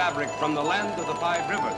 fabric from the land of the five rivers.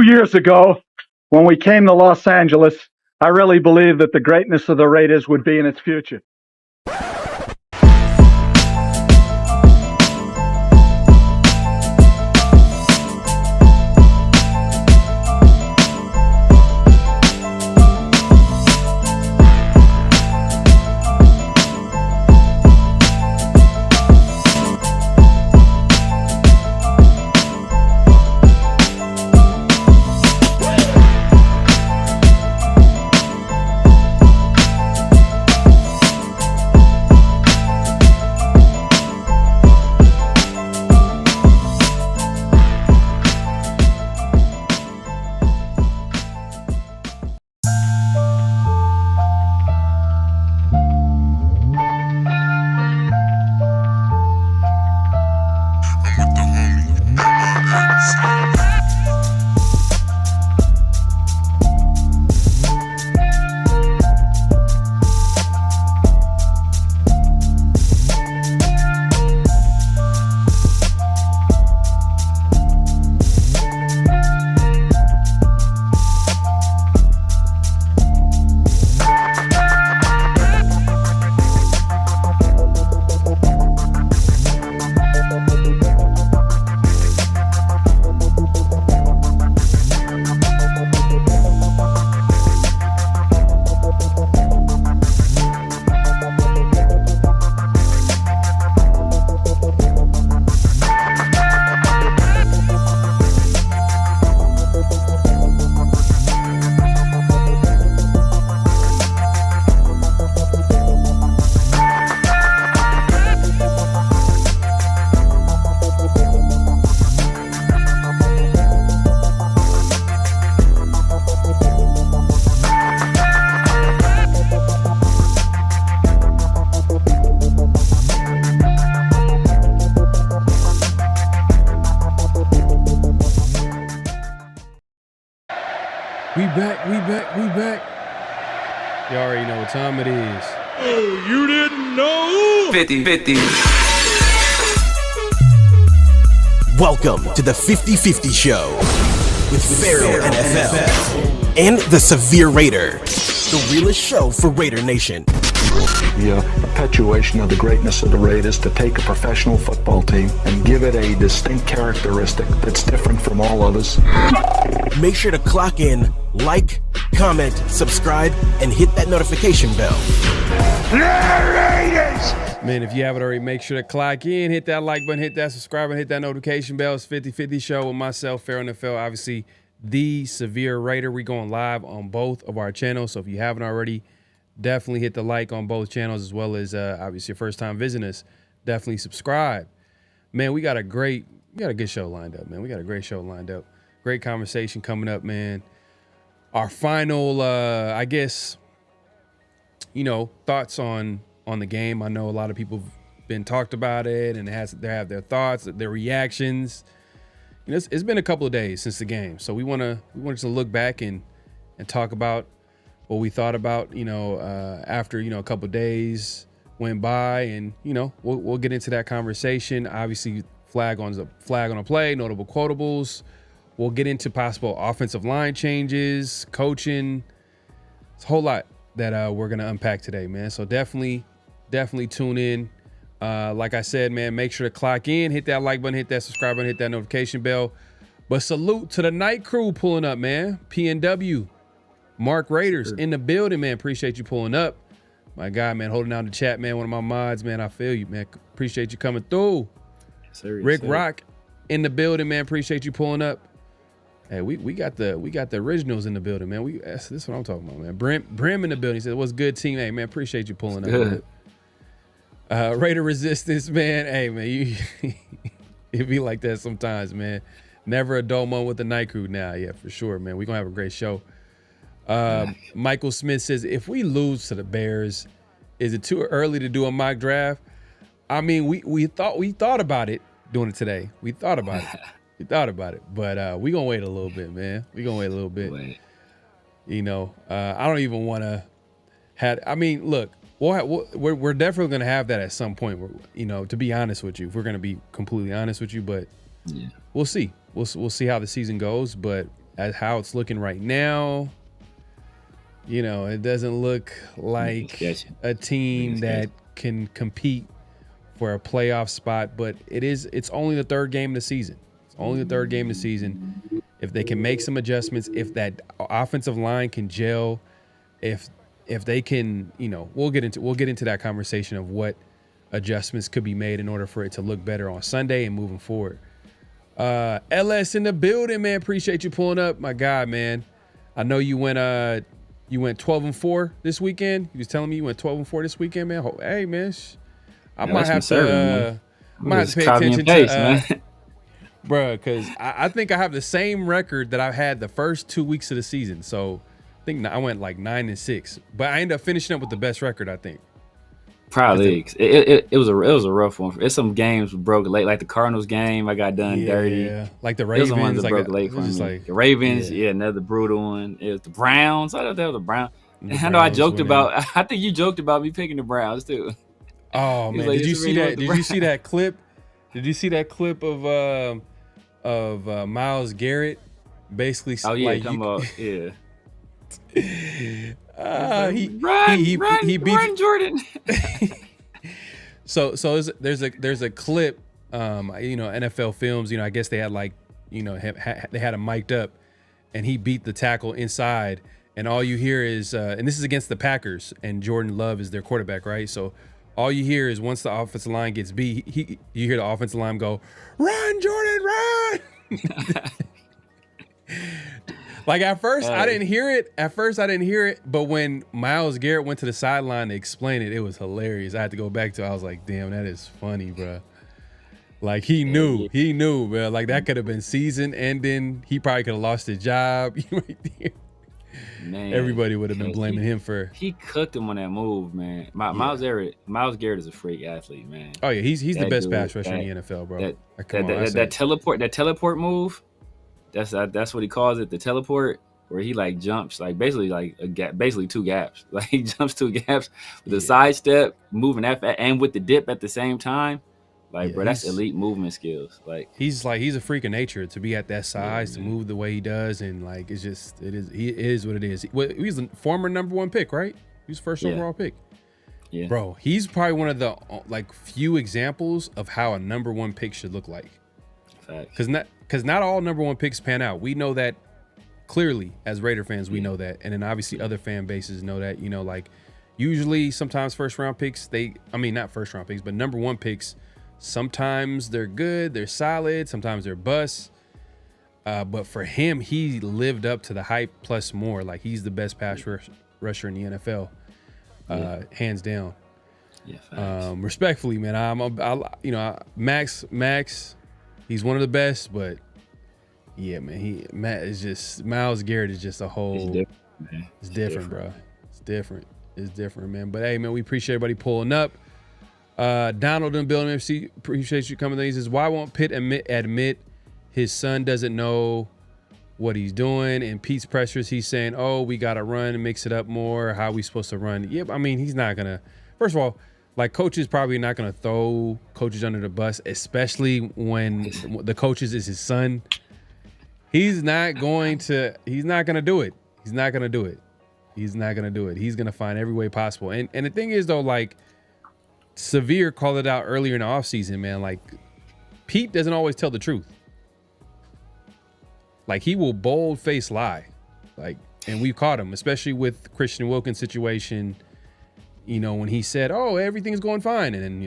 Years ago, when we came to Los Angeles, I really believed that the greatness of the Raiders would be in its future. We back. You already know what time it is. Oh, you didn't know? 50-50. Welcome to the 50-50 Show with PharoahNFL and the Severe Raider, the realest show for Raider Nation. The perpetuation of the greatness of the Raiders to take a professional football team and give it a distinct characteristic that's different from all others. Make sure to clock in, like, comment, subscribe, and hit that notification bell. Man, if you haven't already, make sure to clock in, hit that like button, hit that subscribe, and hit that notification bell. It's 50-50 Show with myself, PharoahNFL, obviously the Severe Raider. We're going live on both of our channels, so if you haven't already, definitely hit the like on both channels, as well as obviously your first time visiting us. Definitely subscribe. Man, we got a good show lined up, man. We got a great show lined up. Great conversation coming up, man. Our final, I guess, thoughts on the game. I know a lot of people have been talked about it, and they have their thoughts, their reactions. It's been a couple of days since the game, so we wanted to look back and talk about what we thought about, after, a couple of days went by, and, we'll get into that conversation. Obviously, flag on a play, notable quotables. We'll get into possible offensive line changes, coaching. It's a whole lot that we're going to unpack today, man. So definitely tune in. Like I said, man, make sure to clock in, hit that like button, hit that subscribe button, hit that notification bell. But salute to the night crew pulling up, man. PNW. Mark Raiders in the building, man. Appreciate you pulling up. My guy, man, holding down the chat, man. One of my mods, man. I feel you, man. Appreciate you coming through. Yes, sir, yes, Rick sir. Rock in the building, man. Appreciate you pulling up. Hey, we got the originals in the building, man. This is what I'm talking about, man. Brim in the building. He said, "What's good, team? Hey, man, appreciate you pulling up." Man. Raider Resistance, man. Hey, man, it be like that sometimes, man. Never a dull moment with the night crew now. Yeah, for sure, man. We're gonna have a great show. Michael Smith says, if we lose to the Bears, is it too early to do a mock draft? I mean, we thought about it doing it today. We thought about it. But we gonna wait a little bit, man. We gonna wait a little bit. You know, I don't even want to look, we're definitely gonna have that at some point. You know, to be honest with you, if we're gonna be completely honest with you, but we'll see. We'll see how the season goes. But as how it's looking right now, you know, it doesn't look like a team that can compete for a playoff spot. But it's only the third game of the season. Only the third game of the season. If they can make some adjustments, if that offensive line can gel, if they can, you know, we'll get into that conversation of what adjustments could be made in order for it to look better on Sunday and moving forward. LS in the building, man. Appreciate you pulling up, my guy, man. I know you went 12-4 this weekend. You was telling me you went 12-4 this weekend, man. Hey, man, I might have to pay attention to. Bro, because I think I have the same record that I had the first 2 weeks of the season. So I think I went like 9-6, but I ended up finishing up with the best record, I think. Probably. It was a rough one. It's some games broke late, like the Cardinals game. I got done dirty. Yeah, like the Ravens. It was the ones that broke late for me. Like, the Ravens, another brutal one. It was the Browns. I thought that was the Browns. I know I joked about. I think you joked about me picking the Browns too. Oh man, did you see that? Did you see that clip? Did you see that clip of Myles Garrett basically? Oh yeah, like, come on, yeah. He beat Jordan. so there's a clip, you know, NFL Films, you know, I guess they had like, you know, they had him mic'd up, and he beat the tackle inside, and all you hear is, and this is against the Packers, and Jordan Love is their quarterback, right? So all you hear is once the offensive line gets beat, you hear the offensive line go, "Run, Jordan, run!" Like at first I didn't hear it. But when Myles Garrett went to the sideline to explain it, it was hilarious. I had to go back to it. I was like, damn, that is funny, bro. Like he knew, bro. Like that could have been season ending. He probably could have lost his job. Right there. Man, everybody would have been blaming him for. He cooked him on that move, man. Myles Garrett is a freak athlete, man. Oh yeah, he's the best pass rusher in the NFL, bro. That teleport move. That's what he calls it, the teleport, where he like jumps like basically like a gap, basically two gaps. Like he jumps two gaps with a sidestep, moving that and with the dip at the same time. Like, bro, that's elite movement skills. Like he's a freak of nature to be at that size, to move the way he does, and like it is what it is. He's a former number one pick, right? He was first overall pick. Yeah, bro, he's probably one of the like few examples of how a number one pick should look like. Because not all number one picks pan out. We know that clearly as Raider fans. We know that, and then obviously other fan bases know that. You know, like usually sometimes first round picks, not first round picks, but number one picks. Sometimes they're good, they're solid. Sometimes they're busts. But for him, he lived up to the hype plus more. Like he's the best pass rusher in the NFL, hands down. Yeah. Respectfully, man, Max. He's one of the best, but yeah, man, Myles Garrett is just a whole. It's different, man. It's different, bro. It's different, man. But hey, man, we appreciate everybody pulling up. Donald in the building, MC, appreciate you coming. He says, why won't Pitt admit his son doesn't know what he's doing? And Pete's pressures, he's saying, oh, we got to run and mix it up more. How are we supposed to run? Yeah, I mean, he's not going to. First of all, like coaches probably not going to throw coaches under the bus, especially when the coaches is his son. He's not going to do it. He's not going to do it. He's going to find every way possible. And the thing is, though, like, Severe called it out earlier in the offseason, man. Like, Pete doesn't always tell the truth. Like, he will bold-face lie. Like, and we've caught him, especially with Christian Wilkins' situation. when he said, "Oh, everything's going fine," and then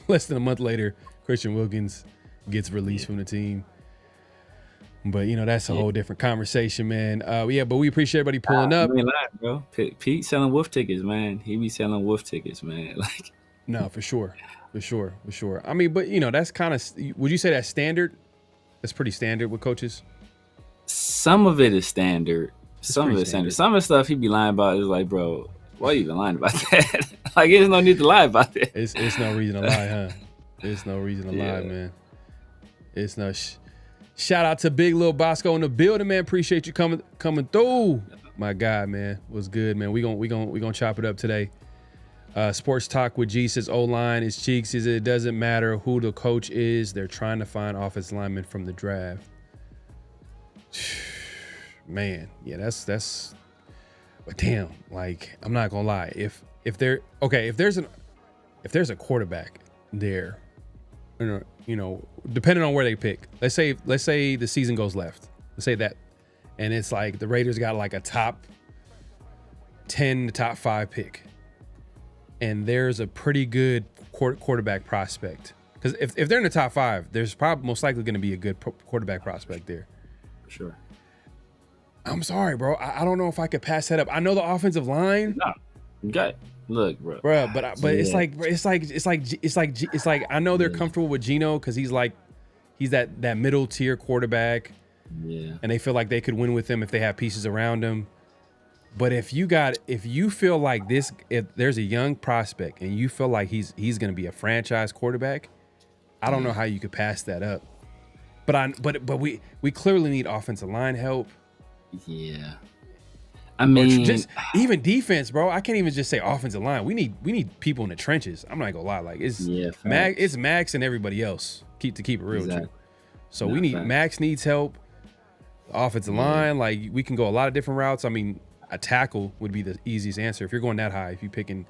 less than a month later, Christian Wilkins gets released from the team. But that's a whole different conversation, man. But we appreciate everybody pulling up. You ain't lying, bro. Pete selling wolf tickets, man. He be selling wolf tickets, man. Like, no, for sure. I mean, but that's kind of. Would you say that's standard? That's pretty standard with coaches. Some of it is standard. Some of it is standard. Some of the stuff he be lying about is like, bro, why are you even lying about that? Like, there's no need to lie about that. It's no reason to lie, huh? It's no reason to lie, man. It's no. Shout out to Big Lil Bosco in the building, man. Appreciate you coming through. My God, man, was good, man. We gonna chop it up today. Sports Talk with G says O-line is cheeks. Says it doesn't matter who the coach is. They're trying to find offensive linemen from the draft. Man, yeah, that's. But damn, like, I'm not gonna lie. If there's a quarterback there, depending on where they pick. Let's say the season goes left. Let's say that, and it's like the Raiders got like a top 10 to top 5 pick, and there's a pretty good quarterback prospect. Because if they're in the top 5, there's probably most likely going to be a good quarterback prospect there. For sure. I'm sorry, bro. I don't know if I could pass that up. I know the offensive line. No, you got it. Look, bro. But it's like I know they're comfortable with Geno because he's that middle tier quarterback. Yeah. And they feel like they could win with him if they have pieces around him. But if you feel like if there's a young prospect and you feel like he's going to be a franchise quarterback, I don't know how you could pass that up. But we clearly need offensive line help. Yeah. I mean, just even defense, bro. I can't even just say offensive line. We need people in the trenches. I'm not gonna lie. Like it's Max and everybody else. Keep it real with you. So Max needs help. Offensive line, like we can go a lot of different routes. I mean, a tackle would be the easiest answer if you're going that high. If you're picking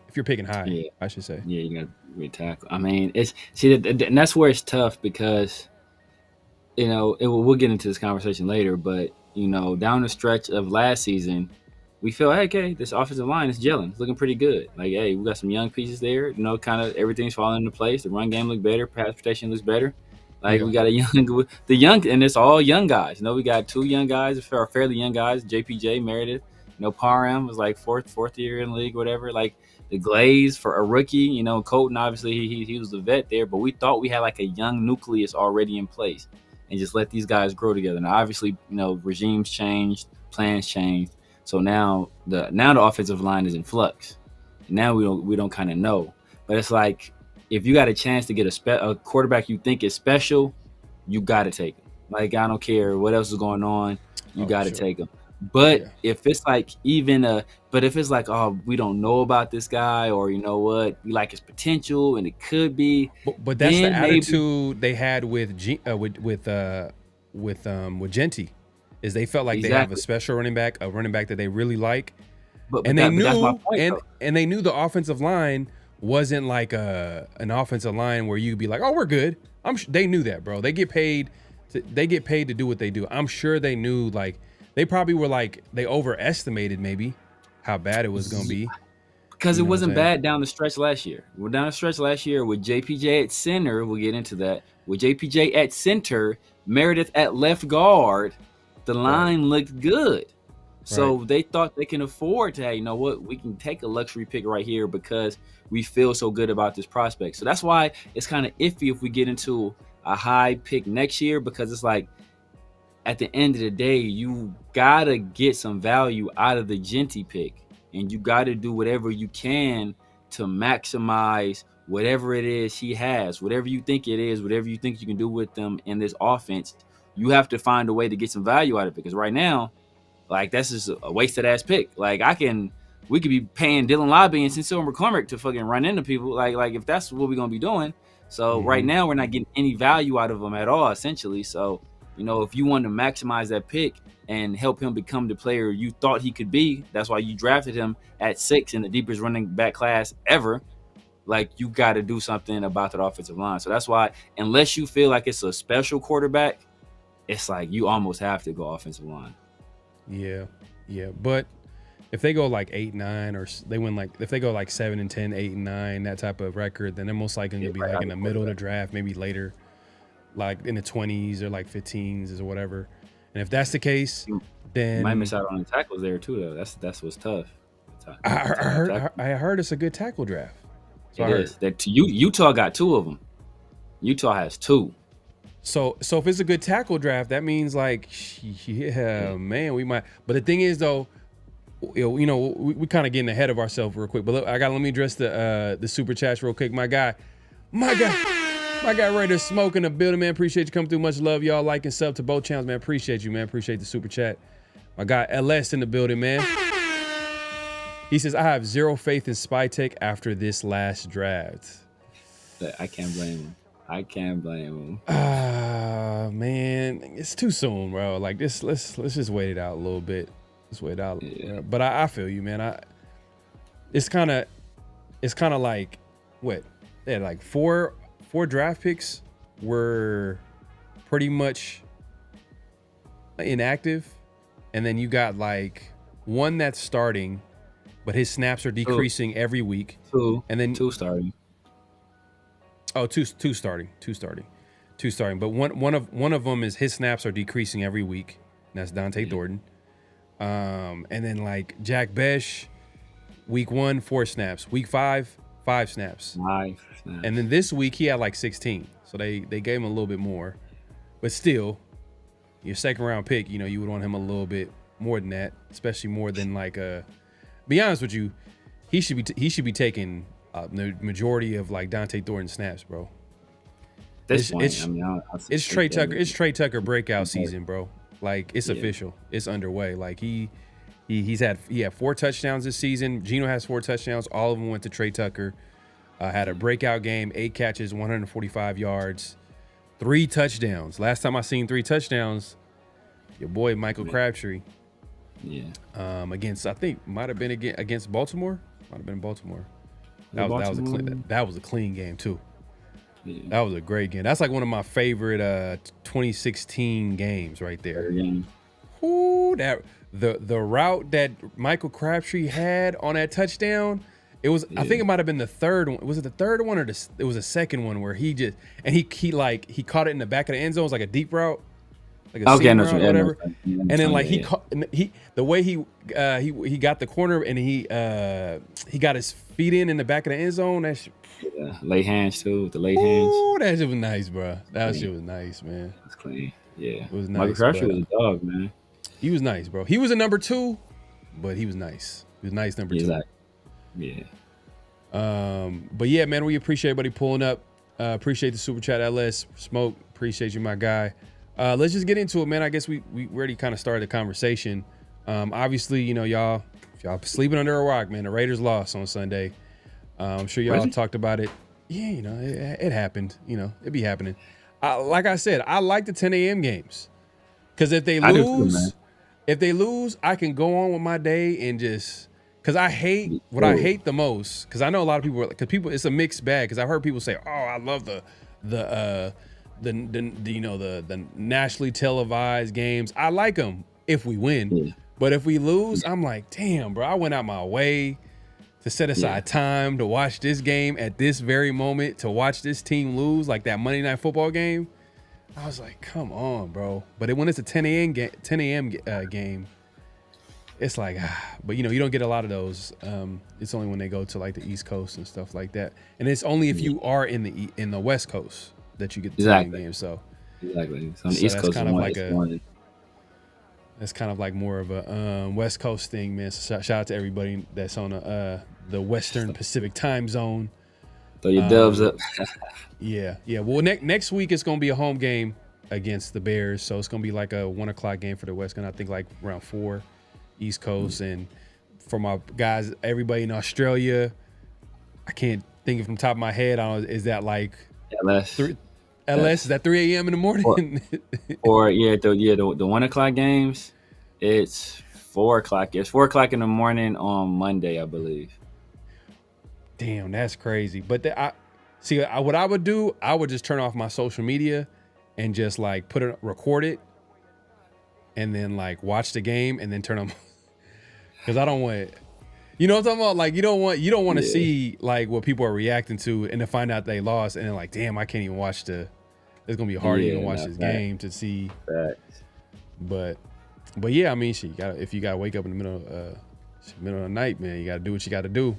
high, I should say. Yeah, you got to be a tackle. I mean, and that's where it's tough because we'll get into this conversation later, but down the stretch of last season, we feel, hey, okay, this offensive line is gelling. It's looking pretty good. Like, hey, we got some young pieces there. Kind of everything's falling into place. The run game looks better. Pass protection looks better. Like, we got and it's all young guys. We got 2 young guys, fairly young guys, JPJ, Meredith. Parham was like fourth year in the league, whatever. Like, the Glaze for a rookie. Colton, obviously, he was the vet there. But we thought we had, like, a young nucleus already in place and just let these guys grow together. Now, obviously, regimes changed, plans changed. So now the offensive line is in flux. Now we don't kind of know. But it's like, if you got a chance to get a quarterback you think is special, you got to take him. Like, I don't care what else is going on, you got to take him. But if it's like oh, we don't know about this guy, or we like his potential and it could be. But that's the attitude they had with Jeanty. Is they felt like they have a special running back that they really like, and they knew the offensive line wasn't like an offensive line where you'd be like, oh, we're good. They knew that, bro. They get paid to do what they do. I'm sure they knew, like, they probably were like, they overestimated maybe how bad it was gonna be. Because it wasn't bad down the stretch last year. We're down the stretch last year with JPJ at center. We'll get into that. With JPJ at center, Meredith at left guard, the line looked good. So they thought they can afford to, hey, you know what, we can take a luxury pick right here because we feel so good about this prospect. So that's why it's kind of iffy if we get into a high pick next year, because it's like, at the end of the day, you got to get some value out of the Jeanty pick, and you got to do whatever you can to maximize whatever it is he has, whatever you think it is, whatever you think you can do with them in this offense. You have to find a way to get some value out of it, because right now, like, that's just a wasted ass pick. Like, we could be paying Dylan Lobby and Cecil McCormick to fucking run into people. Like if that's what we're gonna be doing. So right now we're not getting any value out of them at all, essentially. So, if you want to maximize that pick and help him become the player you thought he could be, that's why you drafted him at 6 in the deepest running back class ever. Like, you got to do something about that offensive line. So that's why, unless you feel like it's a special quarterback, it's like you almost have to go offensive line. Yeah. But if they go like 8-9 or they win like if they go like 7-10, 8-9, that type of record, then they're most likely going to be like in the middle of the draft, maybe later, like in the 20s or like 15s or whatever. And if that's the case, then you might miss out on the tackles there too, though. That's what's tough. I heard it's a good tackle draft. So it is. That Utah got 2 of them. Utah has 2. So if it's a good tackle draft, that means like, yeah, man, we might. But the thing is, though, you know, we kind of getting ahead of ourselves real quick. But look, let me address the super chats real quick. My guy, Raiders Smoke in the building, man. Appreciate you coming through. Much love, y'all. Like and sub to both channels, man. Appreciate you, man. Appreciate the super chat. My guy LS in the building, man. He says, I have zero faith in Spy Tech after this last draft. I can't blame him. Man, it's too soon, bro. Like this, let's just wait it out a little bit. Let's wait it out. Yeah. But I feel you, man. It's kind of like what? Yeah, like four draft picks were pretty much inactive, and then you got like one that's starting, but his snaps are decreasing every week. 2, and then 2 starting. Oh, two starting. But one of them is his snaps are decreasing every week. And that's Dante Thornton. And then like Jack Besh, week 1, 4 snaps. Week 5, 5 snaps. 5 snaps. And then this week he had like 16. So they gave him a little bit more. But still, your second round pick, you know, you would want him a little bit more than that, especially more than like be honest with you, he should be taking the majority of like Dante Thornton snaps, bro. It's Trey Tucker. It's Trey Tucker breakout season, bro. Like it's official. It's underway. Like he had 4 touchdowns this season. Geno has 4 touchdowns. All of them went to Trey Tucker. Had a breakout game, 8 catches, 145 yards, 3 touchdowns. Last time I seen 3 touchdowns, your boy Michael Crabtree. Yeah. Against, I think might have been against Baltimore. Might have been Baltimore. That was a clean game too. Yeah. That was a great game. That's like one of my favorite 2016 games right there. Ooh, that the route that Michael Crabtree had on that touchdown. It was. Yeah. I think it might have been the third one. Was it the third one or it was the second one where he just he caught it in the back of the end zone. It was like a deep route. Like a seam route or whatever. And then like the way he got the corner and he got his feet in the back of the end zone. Late hands too. The late hands. Ooh, that shit was nice, bro. That shit was nice, man. That's clean. Yeah, it was nice. Michael Crabtree was a dog, man. He was nice, bro. He was a number 2, but he was nice. He was nice number 2. Exactly. Yeah. But yeah, man, we appreciate everybody pulling up. Appreciate the super chat, LS Smoke. Appreciate you, my guy. Let's just get into it, man. I guess we already kind of started the conversation. Obviously, you know, y'all sleeping under a rock, man. The Raiders lost on Sunday. I'm sure y'all talked about it. Yeah, you know, it happened. You know, it be happening. Like I said, I like the 10 a.m. games because if they lose, I can go on with my day and just because I hate I hate the most because I know a lot of people it's a mixed bag because I've heard people say, oh, I love the nationally televised games. I like them if we win, but if we lose, I'm like, damn, bro, I went out my way to set aside time to watch this game at this very moment, to watch this team lose, like that Monday Night Football game. I was like, come on, bro. But when it's a 10 a.m. game, it's like, but you know, you don't get a lot of those. It's only when they go to like the East Coast and stuff like that, and it's only if you are in the West Coast that you get the 10 a.m. game. So exactly, so on the East Coast, that's kind of like more of a West Coast thing, man. So shout out to everybody that's on the Western Pacific time zone. Throw your dubs up. Yeah. Well, next week it's gonna be a home game against the Bears, so it's gonna be like a 1:00 game for the West Coast. I think like around 4 East Coast, and for my guys, everybody in Australia, I can't think of from the top of my head. Is that like LS? Is that 3 a.m. in the morning? or the 1:00 games. It's 4:00. It's 4:00 in the morning on Monday, I believe. Damn, that's crazy. But what I would do, I would just turn off my social media and just like record it, and then like watch the game and then turn on. Because I don't want, you know what I'm talking about? Like you don't want to see like what people are reacting to and to find out they lost and then like, damn, I can't even watch it's gonna be hard to even watch this game to see. Facts. But yeah, I mean, if you gotta wake up in the middle of the night, man, you gotta do what you gotta do.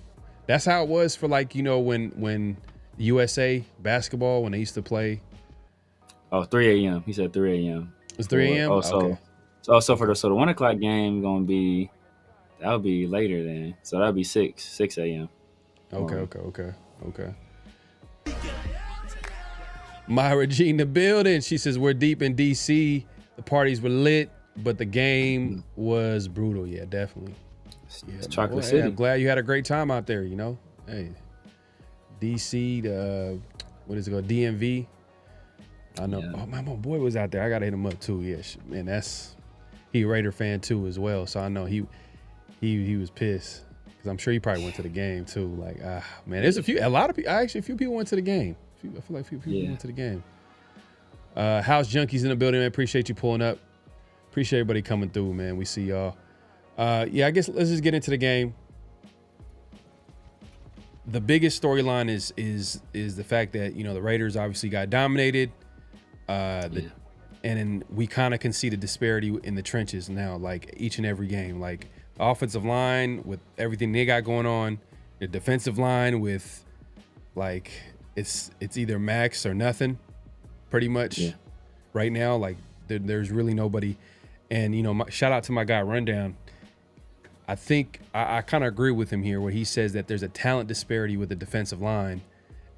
That's how it was for like, you know, when USA basketball, when they used to play. Oh, 3 a.m. He said 3 a.m. It's 3 a.m. Okay. So for the 1 o'clock game gonna be, that'll be later then. So that'll be 6 a.m. Okay. Myra G in the building. She says we're deep in DC. The parties were lit, but the game was brutal. Yeah, definitely. It's Chocolate City. I'm glad you had a great time out there. You know, hey, DC. What is it called? DMV. I know. Yeah. Oh, my boy was out there. I gotta hit him up too. Yeah, man, he a Raider fan too as well. So I know he was pissed because I'm sure he probably went to the game too. Like, man, there's a few people went to the game. I feel like a few people went to the game. House Junkies in the building, man. Appreciate you pulling up. Appreciate everybody coming through, man. We see y'all. Yeah, I guess let's just get into the game. The biggest storyline is the fact that, you know, the Raiders obviously got dominated. And then we kind of can see the disparity in the trenches now, like each and every game. Like offensive line with everything they got going on, the defensive line with like it's either max or nothing, pretty much right now. Like there's really nobody. And you know, shout out to my guy Rundown. I think I kind of agree with him here where he says that there's a talent disparity with the defensive line,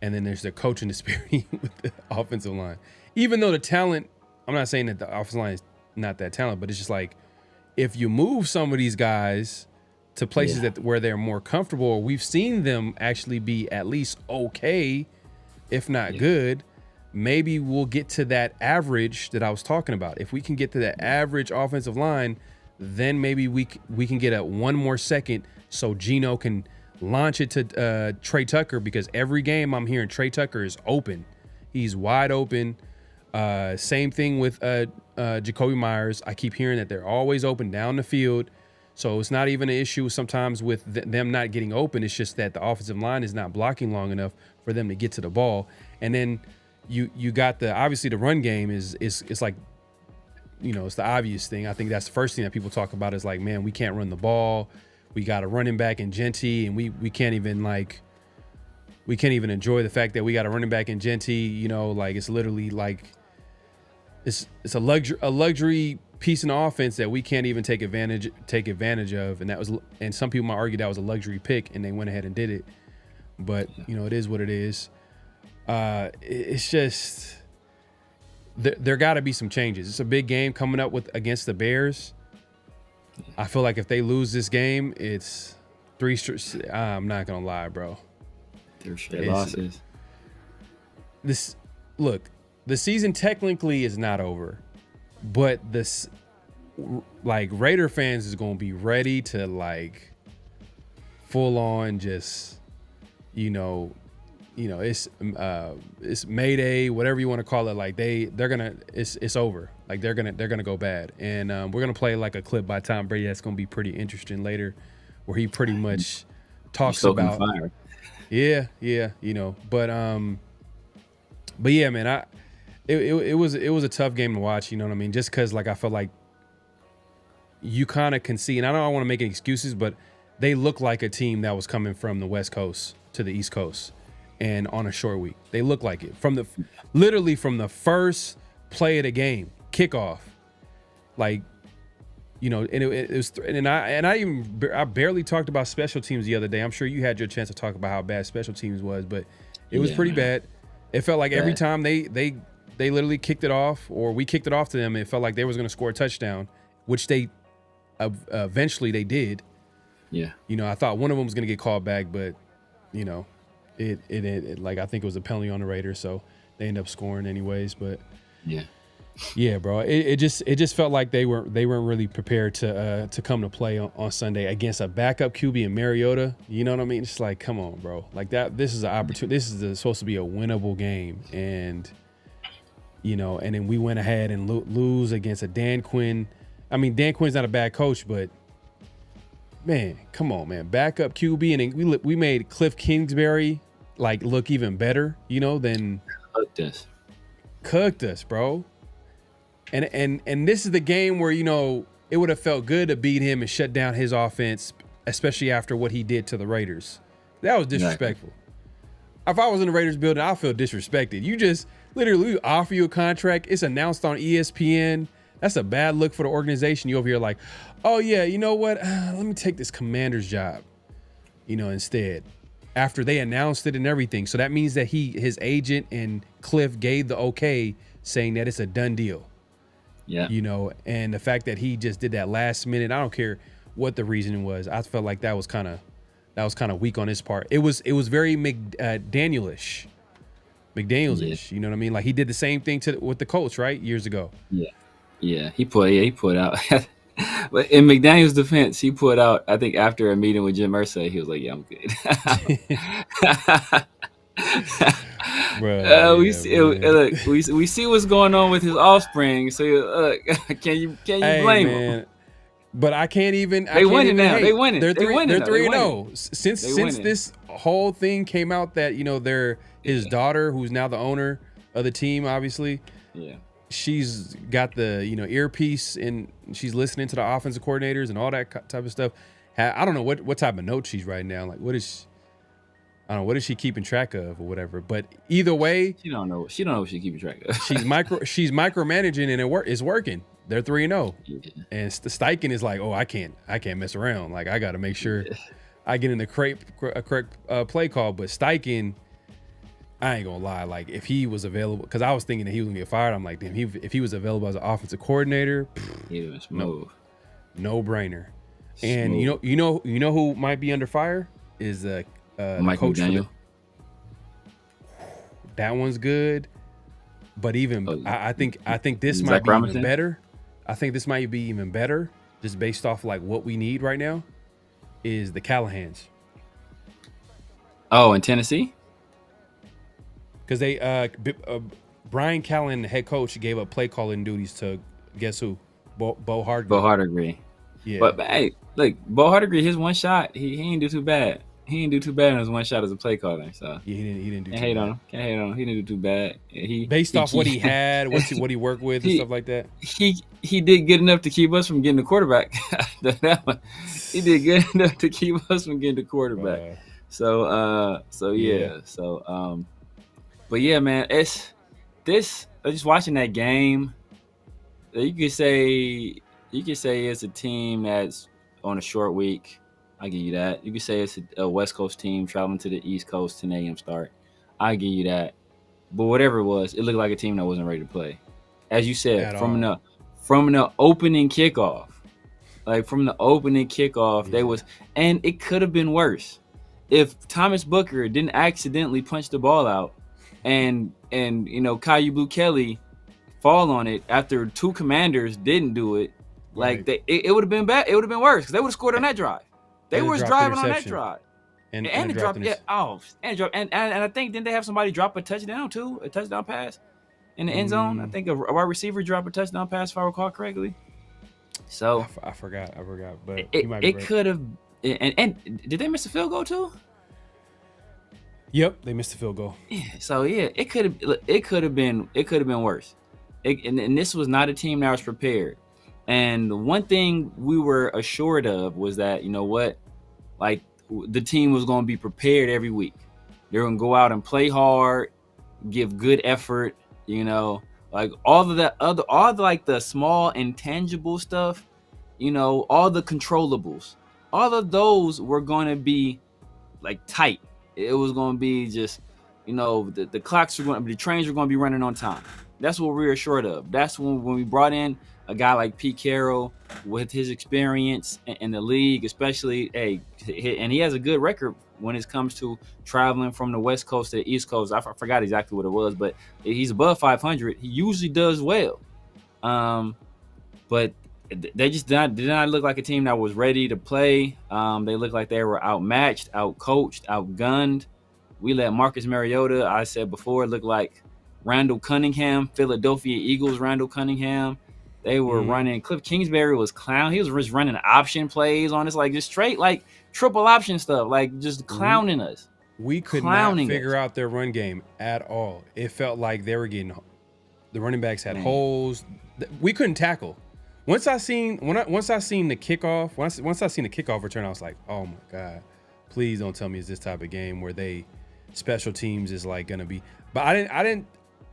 and then there's the coaching disparity with the offensive line. Even though the talent, I'm not saying that the offensive line is not that talent, but it's just like if you move some of these guys to places where they're more comfortable, or we've seen them actually be at least okay, if not good, maybe we'll get to that average that I was talking about. If we can get to that average offensive line, then maybe we can get one more second so Geno can launch it to Trey Tucker, because every game I'm hearing Trey Tucker is open. He's wide open. Same thing with Jacoby Myers. I keep hearing that they're always open down the field. So it's not even an issue sometimes with them not getting open. It's just that the offensive line is not blocking long enough for them to get to the ball. And then you got obviously the run game is like, you know, it's the obvious thing. I think that's the first thing that people talk about is like, man, we can't run the ball. We got a running back in Jeanty, and we can't even enjoy the fact that we got a running back in Jeanty. You know, like it's literally like it's a luxury piece in the offense that we can't even take advantage of. And some people might argue that was a luxury pick, and they went ahead and did it. But you know, it is what it is. It's just. There got to be some changes. It's a big game coming up against the Bears. I feel like if they lose this game, it's 3 straight. I'm not gonna lie, bro. They're straight losses. Look, the season technically is not over, but like Raider fans is gonna be ready to like full on just, you know, it's Mayday, whatever you want to call it. Like they're gonna, it's over. Like they're gonna go bad. And we're gonna play like a clip by Tom Brady that's gonna be pretty interesting later, where he pretty much talks about. Yeah, you know. But yeah, man, it was a tough game to watch. You know what I mean? Just because like I felt like you kind of can see, and I don't want to make any excuses, but they look like a team that was coming from the West Coast to the East Coast. And on a short week, they look like it literally from the first play of the game, kickoff, like, you know, and it was, and I barely talked about special teams the other day. I'm sure you had your chance to talk about how bad special teams was, but it was pretty bad. It felt like every time they literally kicked it off, or we kicked it off to them, it felt like they was going to score a touchdown, which they eventually they did. Yeah, you know, I thought one of them was going to get called back, but you know. It like I think it was a penalty on the Raiders, so they ended up scoring anyways. But yeah, bro, it just felt like they weren't really prepared to come to play on Sunday against a backup QB in Mariota. You know what I mean? It's like, come on, bro. Like that. This is an opportunity. This is supposed to be a winnable game, and you know, and then we went ahead and lose against a Dan Quinn. I mean, Dan Quinn's not a bad coach, but Man, come on, man. Backup QB, and we made Cliff Kingsbury like look even better, than cooked us, bro. And this is the game where it would have felt good to beat him and shut down his offense, especially after what he did to the Raiders. That was disrespectful. If I was in the Raiders building, I feel disrespected. You just literally offer you a contract. It's announced on ESPN. That's a bad look for the organization. You over here like, oh yeah, you know what? Let me take this commander's job, instead. After they announced it and everything. So that means that his agent and Cliff gave the okay, saying that it's a done deal. Yeah. And the fact that he just did that last minute, I don't care what the reasoning was. I felt like that was kind of weak on his part. It was very McDanielish. McDaniels-ish, you know what I mean? Like he did the same thing with the Colts, right? Years ago. Yeah. He put out. But in McDaniel's defense, he put out, I think after a meeting with Jim Irsay, he was like, yeah, I'm good. We see what's going on with his offspring. So can you blame him? But I can't even. They winning now. They winning. They're 3-0. Since this whole thing came out that they're his daughter, who's now the owner of the team, obviously. Yeah. She's got the earpiece and she's listening to the offensive coordinators and all that type of stuff. I don't know what type of notes she's writing down. Like what is she keeping track of or whatever. But either way, she don't know what she's keeping track of. she's micromanaging and it's working. They're 3-0. Yeah. And Steichen is like, oh, I can't mess around. Like I got to make sure I get in the correct play call. But Steichen, I ain't gonna lie. Like if he was available, because I was thinking that he was gonna get fired. I'm like, damn, if he was available as an offensive coordinator, he was smooth. No brainer. And you know who might be under fire is Mike coach. McDaniel. That one's good, but even I think this might Zach be Robinson? even better. I think this might be even better, just based off like what we need right now, is the Callahans. Oh, in Tennessee. Because they Brian Callahan, the head coach, gave up play calling duties to guess who? Bo Hardgree. Bo Hardgree. Yeah. But hey, look, Bo Hardgree, his one shot, he didn't do too bad. He didn't do too bad in his one shot as a play caller. So yeah, he didn't do. Can't hate on him. Can't hate on him. He didn't do too bad. Based off what he had, what he worked with and stuff like that. He did good enough to keep us from getting the quarterback. He did good enough to keep us from getting the quarterback. But yeah, man, it's this. Just watching that game, you could say it's a team that's on a short week. I give you that. You could say it's a West Coast team traveling to the East Coast, 10 a.m. start. I give you that. But whatever it was, it looked like a team that wasn't ready to play. As you said, from the opening kickoff, they was, and it could have been worse if Thomas Booker didn't accidentally punch the ball out, and Caillou Blue Kelly fall on it after two commanders didn't do it. Like it would have been bad. It would have been worse because they would have scored on that drive. They was driving on that drive. And the drop. And I think didn't they have somebody drop a touchdown too? A touchdown pass in the end zone. I think a wide receiver dropped a touchdown pass if I recall correctly. So I forgot. But it could have. And did they miss a field goal too? Yep, they missed the field goal. Yeah. So yeah, it could have been worse. And this was not a team that was prepared. And the one thing we were assured of was that, like the team was going to be prepared every week. They're going to go out and play hard, give good effort, like all the small intangible stuff, all the controllables, all of those were going to be like tight. It was going to be just, the clocks were going to be, the trains were going to be running on time. That's what we were assured of. That's when we brought in a guy like Pete Carroll with his experience in the league, especially, and he has a good record when it comes to traveling from the West Coast to the East Coast. I forgot exactly what it was, but he's above 500. He usually does well. But they just did not look like a team that was ready to play. They looked like they were outmatched, outcoached, outgunned. We let Marcus Mariota, I said before, look like Randall Cunningham, Philadelphia Eagles Randall Cunningham. They were running. Cliff Kingsbury was clown. He was just running option plays on us, like just straight like triple option stuff, like just clowning us. We could not figure out their run game at all. It felt like they were getting the running backs had holes. We couldn't tackle. Once I seen the kickoff return, I was like, oh my God, please don't tell me it's this type of game where they special teams is like gonna be. But I didn't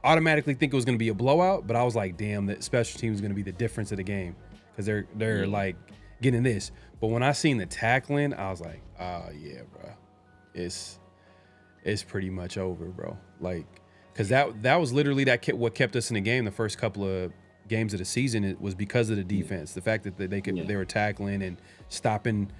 automatically think it was gonna be a blowout, but I was like, damn, that special teams is gonna be the difference of the game because they're like getting this. But when I seen the tackling, I was like, oh yeah, bro, it's pretty much over, bro. Like, because that was literally what kept us in the game the first couple of games of the season. It was because of the defense, the fact that they were tackling and stopping,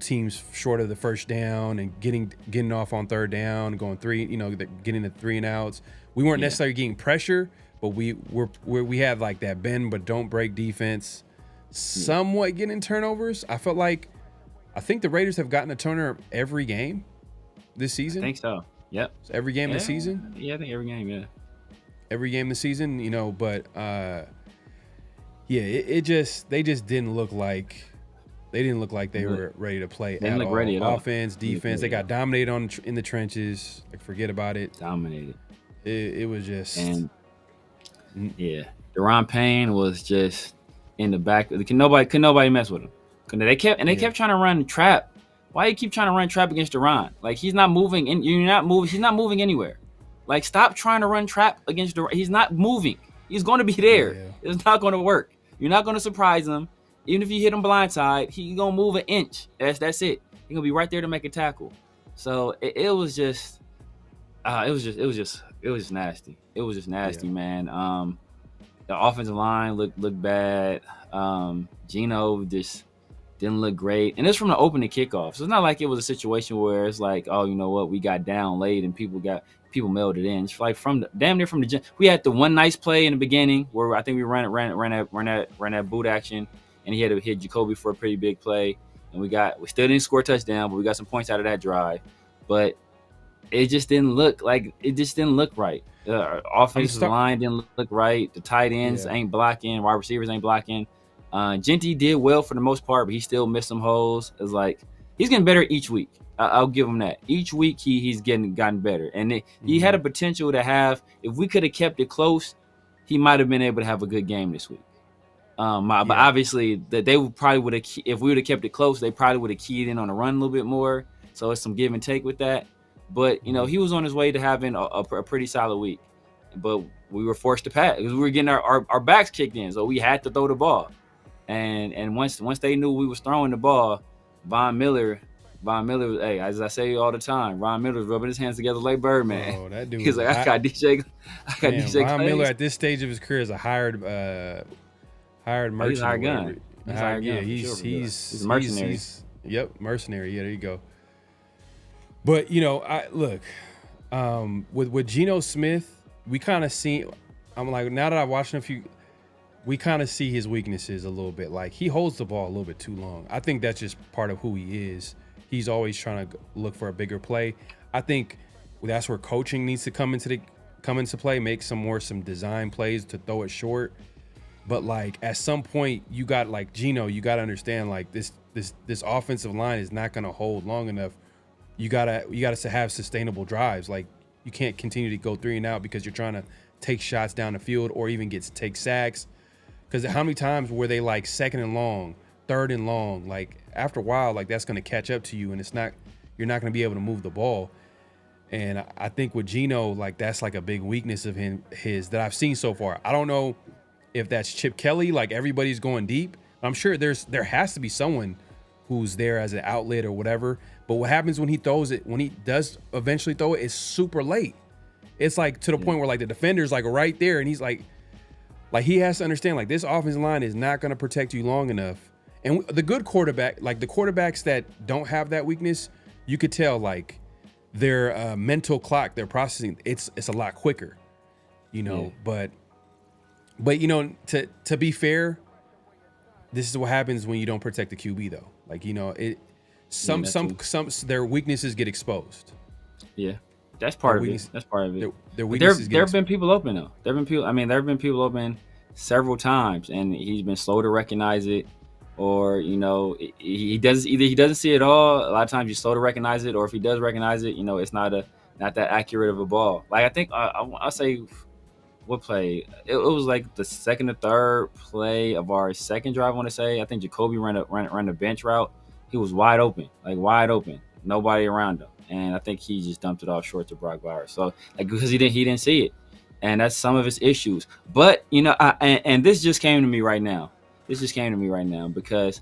teams short of the first down and getting off on third down, going getting the 3 and outs. We weren't necessarily getting pressure, but we had like that bend but don't break defense. Somewhat getting turnovers. I think the Raiders have gotten a turnover every game this season. I think so. Yep. So every game this season? Yeah, I think every game, yeah. Every game this season, but they just didn't look like they were ready to play at all. Ready at all. Offense, defense, they got dominated in the trenches. Like, forget about it. Dominated. It was just Deron Payne was just in the back. Could nobody mess with him. They kept trying to run trap. Why you keep trying to run trap against Deron? Like, he's not moving, and you're not moving. He's not moving anywhere. Like, stop trying to run trap against Deron. He's not moving. He's going to be there. Yeah. It's not going to work. You're not going to surprise him. Even if you hit him blindside, he's going to move an inch. That's it. He's going to be right there to make a tackle. So it was just nasty. It was just nasty, man. The offensive line looked bad. Geno just didn't look great. And it's from the opening kickoff. So it's not like it was a situation where it's like, oh, you know what, we got down late and people mailed it in. It's like damn near from the we had the one nice play in the beginning where I think we ran that boot action, and he had to hit Jacoby for a pretty big play. And we still didn't score a touchdown, but we got some points out of that drive. But it just didn't look right. Offensive line didn't look right. The tight ends ain't blocking. Wide receivers ain't blocking. Jeanty did well for the most part, but he still missed some holes. It's like he's getting better each week. I'll give him that. Each week he's gotten better, and he had a potential to have. If we could have kept it close, he might have been able to have a good game this week. But obviously, that they probably would have. If we would have kept it close, they probably would have keyed in on the run a little bit more. So it's some give and take with that. But he was on his way to having a pretty solid week. But we were forced to pass because we were getting our backs kicked in, so we had to throw the ball. And once they knew we was throwing the ball, Von Miller was, hey, as I say all the time, Von Miller was rubbing his hands together like Birdman. Oh, that dude. He's like, I got DJ Von Miller at this stage of his career is a hired merchant. He's a hired gun. He's a mercenary. Yep, mercenary. Yeah, there you go. But with Geno Smith, we kind of see. I'm like, now that I've watched him a few, we kind of see his weaknesses a little bit. Like, he holds the ball a little bit too long. I think that's just part of who he is. He's always trying to look for a bigger play. I think that's where coaching needs to come into play, make some design plays to throw it short. But like, at some point, you got, like, Geno, you got to understand, like, this offensive line is not going to hold long enough. You gotta have sustainable drives. Like, you can't continue to go 3 and out because you're trying to take shots down the field or even take sacks. Because how many times were they like 2nd and long, 3rd and long? Like, after a while, like, that's going to catch up to you, and you're not going to be able to move the ball. And I think with Geno, like, that's like a big weakness of his that I've seen so far. I don't know if that's Chip Kelly, like, everybody's going deep. I'm sure there has to be someone who's there as an outlet or whatever. But what happens when he throws it, when he does eventually throw it, it's super late. It's like to the point where, like, the defender's like right there, and he's like he has to understand, like, this offensive line is not going to protect you long enough. And the good quarterback, like the quarterbacks that don't have that weakness, you could tell, like, their mental clock, their processing, it's a lot quicker, But to be fair, this is what happens when you don't protect the QB, though. Like, some their weaknesses get exposed. Yeah. That's part of it. That's part of it. Their weaknesses there have been people open though. There have been people open several times, and he's been slow to recognize it, or he doesn't see it all. A lot of times, you're slow to recognize it, or if he does recognize it, it's not that accurate of a ball. Like I think I'll say, what play? It was like the second or third play of our second drive. I want to say I think Jacoby ran a bench route. He was wide open, nobody around him, and I think he just dumped it off short to Brock Bowers. So because he didn't see it. And that's some of his issues. But, and this just came to me right now. Because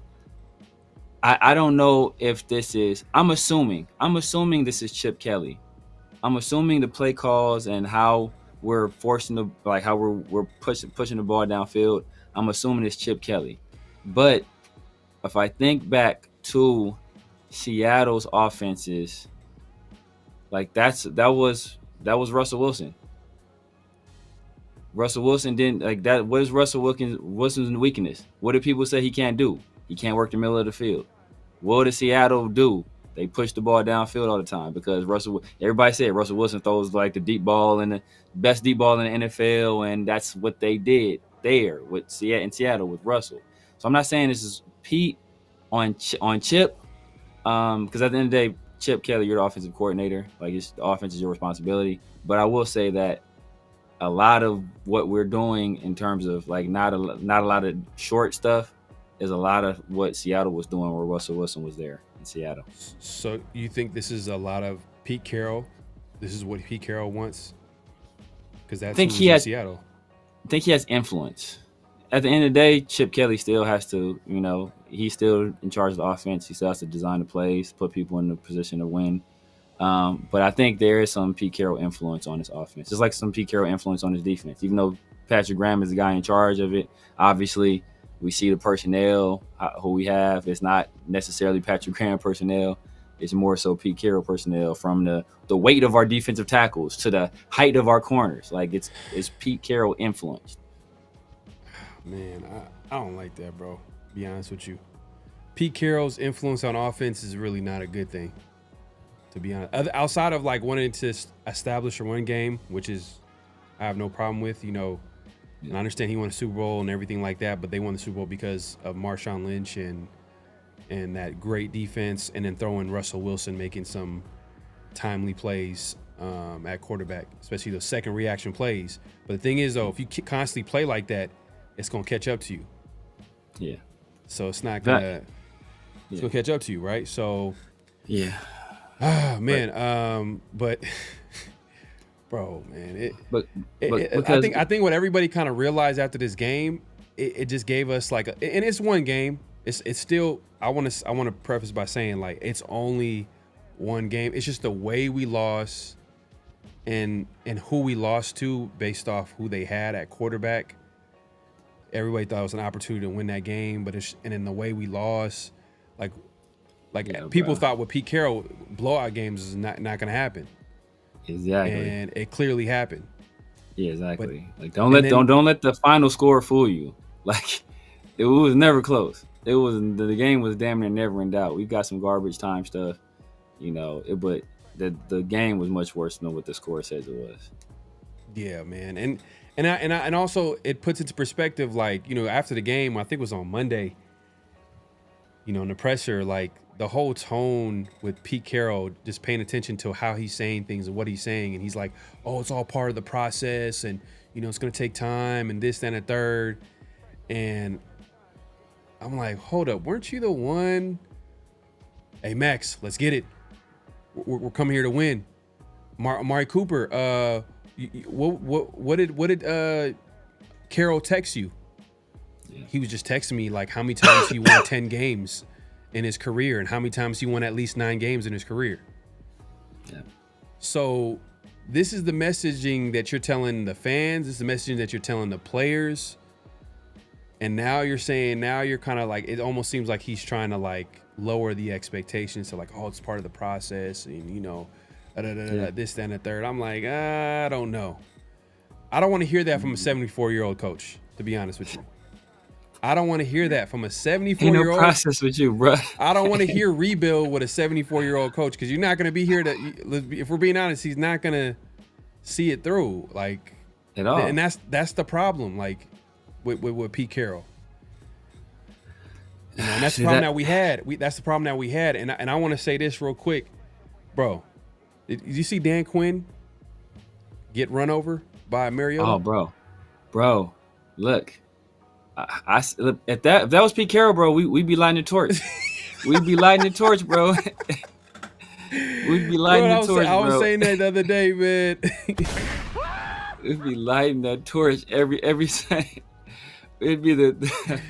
I don't know if this is, I'm assuming this is Chip Kelly. I'm assuming the play calls and how we're forcing how we're pushing the ball downfield. I'm assuming it's Chip Kelly. But if I think back to Seattle's offenses, that was Russell Wilson. Russell Wilson didn't like that. What is Russell Wilson's weakness? What do people say he can't do? He can't work the middle of the field. What does Seattle do? They push the ball downfield all the time because everybody said Russell Wilson throws like the deep ball and the best deep ball in the NFL, and that's what they did there in Seattle with Russell. So I'm not saying this is Pete on Chip, because at the end of the day, Chip Kelly, you're the offensive coordinator. The offense is your responsibility. But I will say that a lot of what we're doing in terms of not a lot of short stuff is a lot of what Seattle was doing where Russell Wilson was there in Seattle. So you think this is a lot of Pete Carroll? This is what Pete Carroll wants? Because that's in Seattle. I think he has influence. At the end of the day, Chip Kelly still has to, he's still in charge of the offense. He still has to design the plays, put people in the position to win. But I think there is some Pete Carroll influence on his offense. Just like some Pete Carroll influence on his defense. Even though Patrick Graham is the guy in charge of it, obviously we see the personnel who we have. It's not necessarily Patrick Graham personnel. It's more so Pete Carroll personnel, from the weight of our defensive tackles to the height of our corners. It's Pete Carroll influenced. Man, I don't like that, bro. Be honest with you. Pete Carroll's influence on offense is really not a good thing, to be honest. Outside of wanting to establish a run game, which is I have no problem with, and I understand he won a Super Bowl and everything like that, but they won the Super Bowl because of Marshawn Lynch and that great defense, and then throwing Russell Wilson making some timely plays at quarterback, especially those second reaction plays. But the thing is, though, if you constantly play like that, it's going to catch up to you. Yeah. So it's not going to – it's going to catch up to you, right? So – yeah. Man, but bro, man, I think what everybody kind of realized after this game, it just gave us and it's one game. It's still, I want to preface by saying it's only one game. It's just the way we lost and who we lost to based off who they had at quarterback. Everybody thought it was an opportunity to win that game, and in the way we lost, people thought with Pete Carroll, blowout games is not going to happen. Exactly. And it clearly happened. Yeah, exactly. Don't let the final score fool you. It was never close. The game was damn near never in doubt. We got some garbage time stuff, but the game was much worse than what the score says it was. Yeah, man. And also it puts into perspective, after the game, I think it was on Monday, in the presser, the whole tone with Pete Carroll, just paying attention to how he's saying things and what he's saying. And he's like, oh, it's all part of the process. And, it's going to take time and this, that, and a third. And I'm like, hold up. Weren't you the one? Hey, Max, let's get it. We're coming here to win. Amari Cooper, what did Carroll text you? Yeah. He was just texting me how many times he won 10 games in his career and how many times he won at least 9 games in his career. Yeah. So this is the messaging that you're telling the fans. This is the messaging that you're telling the players. And now you're kind of it almost seems like he's trying to lower the expectations to oh, it's part of the process and, this, that, and the third. I'm I don't know. I don't want to hear that from a 74-year-old coach, to be honest with you. I don't want to hear that from a 74-year-old. Ain't no process with you, bro. I don't want to hear rebuild with a 74-year-old coach, because you're not going to be here if we're being honest, he's not going to see it through at all. And that's the problem. with Pete Carroll. You know, and that's the problem that we had. That's the problem that we had. And I want to say this real quick, bro. Did you see Dan Quinn get run over by Mariota? Oh, bro, look. If that was Pete Carroll, bro, we'd be lighting the torch. We'd be lighting the torch, bro. We'd be lighting the torch, bro. I was saying that the other day, man. We'd be lighting that torch every second. It'd be the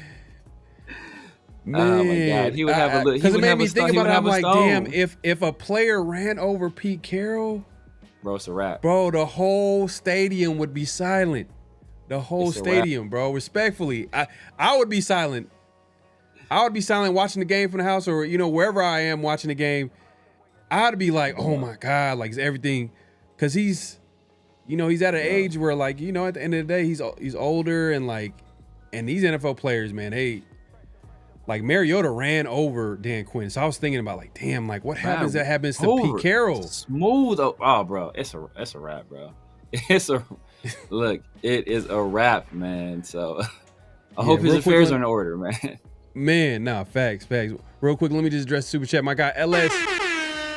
Man, oh my God, he would have a little. Because it made me think about it. I'm like, damn, if a player ran over Pete Carroll, bro, it's a wrap. Bro, the whole stadium would be silent. The whole stadium, bro. Respectfully, I would be silent. I would be silent watching the game from the house, or wherever I am watching the game. I'd be like, oh my God, like everything, because he's at an age where, like, at the end of the day, he's older, and these NFL players, man, like Mariota ran over Dan Quinn. So I was thinking about, like, damn, like what happens that happens to Pete Carroll? Smooth. Oh, bro, it's a wrap, bro. Look, it is a wrap, man. So I hope his affairs are in order, man. Man, nah, facts. Real quick, let me just address Super Chat. My guy LS,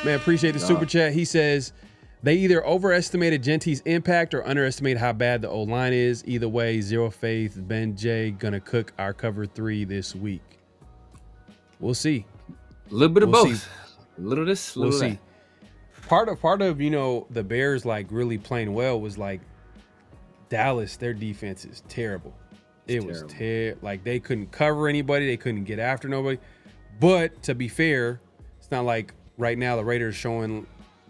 man, appreciate the Super Chat. He says they either overestimated Jeanty's impact or underestimated how bad the O-line is. Either way, zero faith. Ben J gonna cook our cover 3 this week. We'll see. A little bit of both. A little of this, a little of that. Part of the Bears like really playing well was like Dallas. Their defense is terrible. It was terrible. Like they couldn't cover anybody. They couldn't get after nobody. But to be fair, it's not like right now the Raiders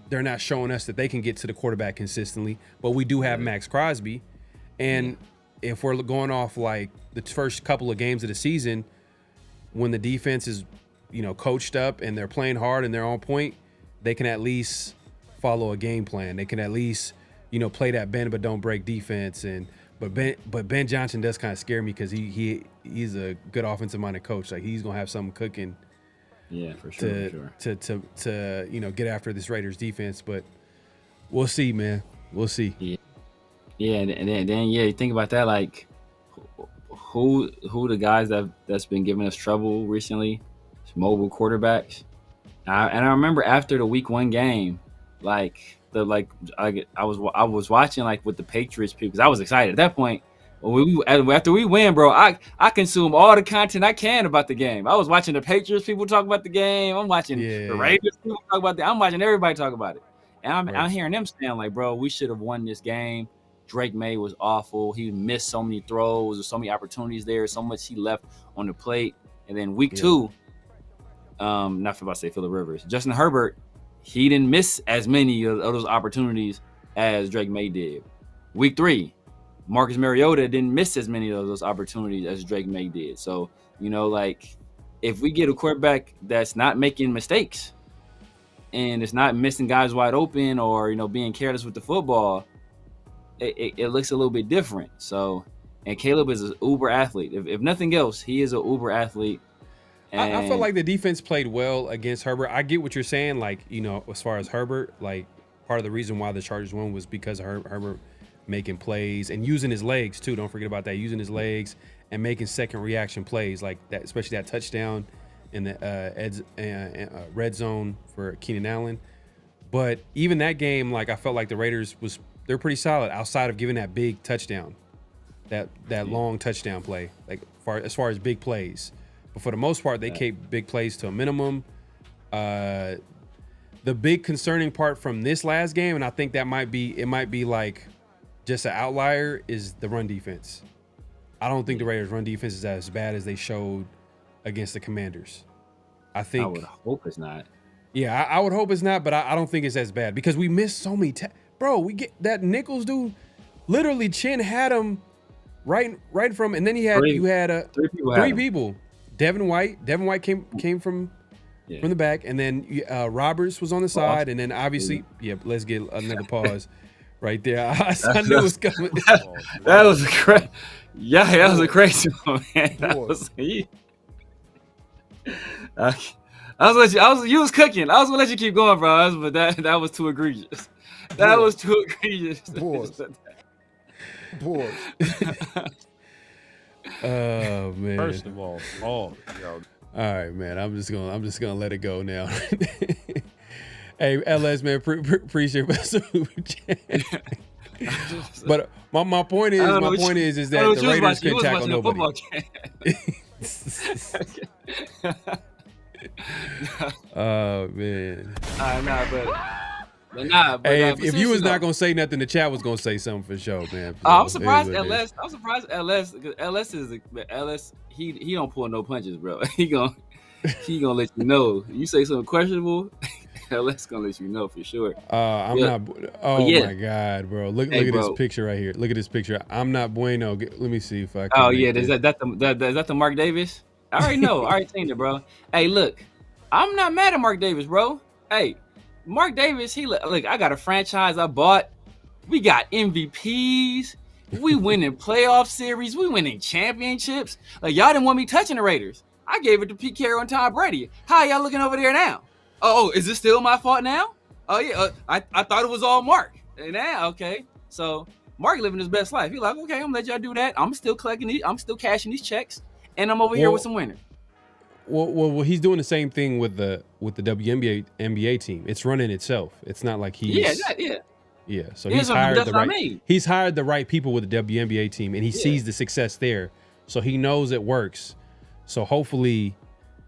they're not showing us that they can get to the quarterback consistently. But we do have Max Crosby, and if we're going off like the first couple of games of the season, when the defense is, coached up and they're playing hard and they're on point, they can at least follow a game plan. They can at least, play that bend but don't break defense. But Ben Johnson does kind of scare me because he's a good offensive minded coach. Like he's gonna have something cooking. Yeah, for sure. To get after this Raiders defense. But we'll see, man. We'll see. Yeah, and then you think about that, like who the guys that's been giving us trouble recently? It's mobile quarterbacks. And I remember after the week 1 game, I was watching like with the Patriots people because I was excited at that point. After we win, bro, I consume all the content I can about the game. I was watching the Patriots people talk about the game. I'm watching the Raiders people talk about I'm watching everybody talk about it, and I'm hearing them saying like, bro, we should have won this game. Drake May was awful. He missed so many throws. There's so many opportunities there. So much he left on the plate. And then week 2, not for about to say Phillip Rivers, Justin Herbert, he didn't miss as many of those opportunities as Drake May did. Week 3, Marcus Mariota didn't miss as many of those opportunities as Drake May did. So, like if we get a quarterback that's not making mistakes and it's not missing guys wide open or, being careless with the football, it looks a little bit different. So, and Caleb is an uber athlete. If nothing else, he is an uber athlete. And I felt like the defense played well against Herbert. I get what you're saying. Like, as far as Herbert, like part of the reason why the Chargers won was because of Herbert making plays and using his legs too. Don't forget about that. Using his legs and making second reaction plays like that, especially that touchdown in the red zone for Keenan Allen. But even that game, like I felt like the Raiders they're pretty solid outside of giving that big touchdown, that long touchdown play, like as far as big plays. But for the most part, they kept big plays to a minimum. The big concerning part from this last game, and I think it might be like just an outlier, is the run defense. I don't think the Raiders' run defense is as bad as they showed against the Commanders. I would hope it's not. Yeah, I would hope it's not, but I don't think it's as bad because we missed so many. Bro, we get that Nichols dude. Literally, Chin had him right from, and then you had three people. Devin White came from the back, and then Roberts was on the side, and then obviously, let's get another pause right there. I knew it was coming. That was that was a crazy one, man. You was cooking. I was gonna let you keep going, bro, but that was too egregious. That was too egregious. Boys. First of all, all right, man. I'm just gonna let it go now. Hey, LS, man, appreciate it. But my point is that the Raiders couldn't tackle nobody. Oh man. If you was not gonna say nothing, the chat was gonna say something for sure, man. So I'm surprised LS. I'm surprised LS because LS is LS. He don't pull no punches, bro. He gonna let you know. You say something questionable, LS gonna let you know for sure. I'm not. Oh my god, bro! Look at this picture right here. Look at this picture. I'm not bueno. Let me see if I can. Oh yeah, is that the Mark Davis? I already know. I already seen it, bro. Hey, look, I'm not mad at Mark Davis, bro. Hey. Mark Davis, look, I got a franchise I bought. We got MVPs. We winning playoff series. We winning championships. Like, y'all didn't want me touching the Raiders. I gave it to Pete Carroll and Tom Brady. How y'all looking over there now? Oh, is this still my fault now? Oh, yeah. I thought it was all Mark. And now, okay. So, Mark living his best life. He's like, okay, I'm going to let y'all do that. I'm still collecting these. I'm still cashing these checks. And I'm over here with some winners. Well, he's doing the same thing with the WNBA team. It's running itself. It's not like he's yeah. So he's hired the right. He's hired the right people with the WNBA team, and he sees the success there. So he knows it works. So hopefully,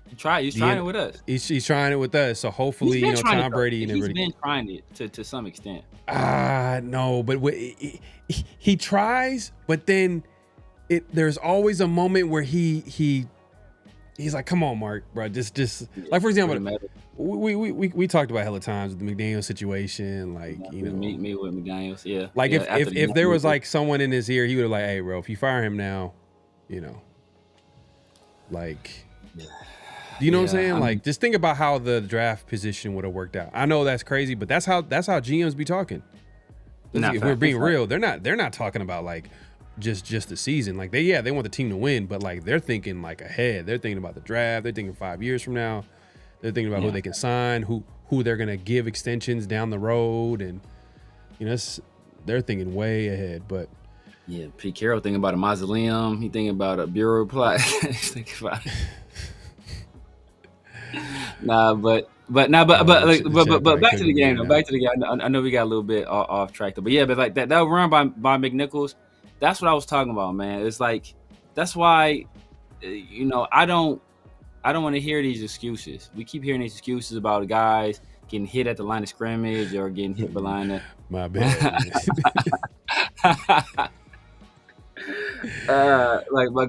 he's trying it with us. He's trying it with us. So hopefully, Tom Brady and everybody. He's been trying it to some extent. No, but he tries, but then there's always a moment where he's like, come on, Mark, bro. Just like, for example, we talked about hella times with the McDaniels situation. Like, me with McDaniels, yeah. Like, if there was like someone in his ear, he would have like, hey, bro, if you fire him now, like, do you know what I'm saying? Like, just think about how the draft position would have worked out. I know that's crazy, but that's how GMs be talking. If we're being real, they're not talking about like just the season. Like they want the team to win, but like they're thinking like ahead. They're thinking about the draft. They're thinking 5 years from now. They're thinking about who they can sign, who they're gonna give extensions down the road, and they're thinking way ahead. But yeah, Pete Carroll thinking about a mausoleum. He thinking about a bureau plot. He's thinking about it. But back to the game. Back to the game. I know we got a little bit off track though. But yeah, but like that run by McNichols. That's what I was talking about, man. It's like, that's why, I don't want to hear these excuses. We keep hearing these excuses about guys getting hit at the line of scrimmage or getting hit behind the. My bad.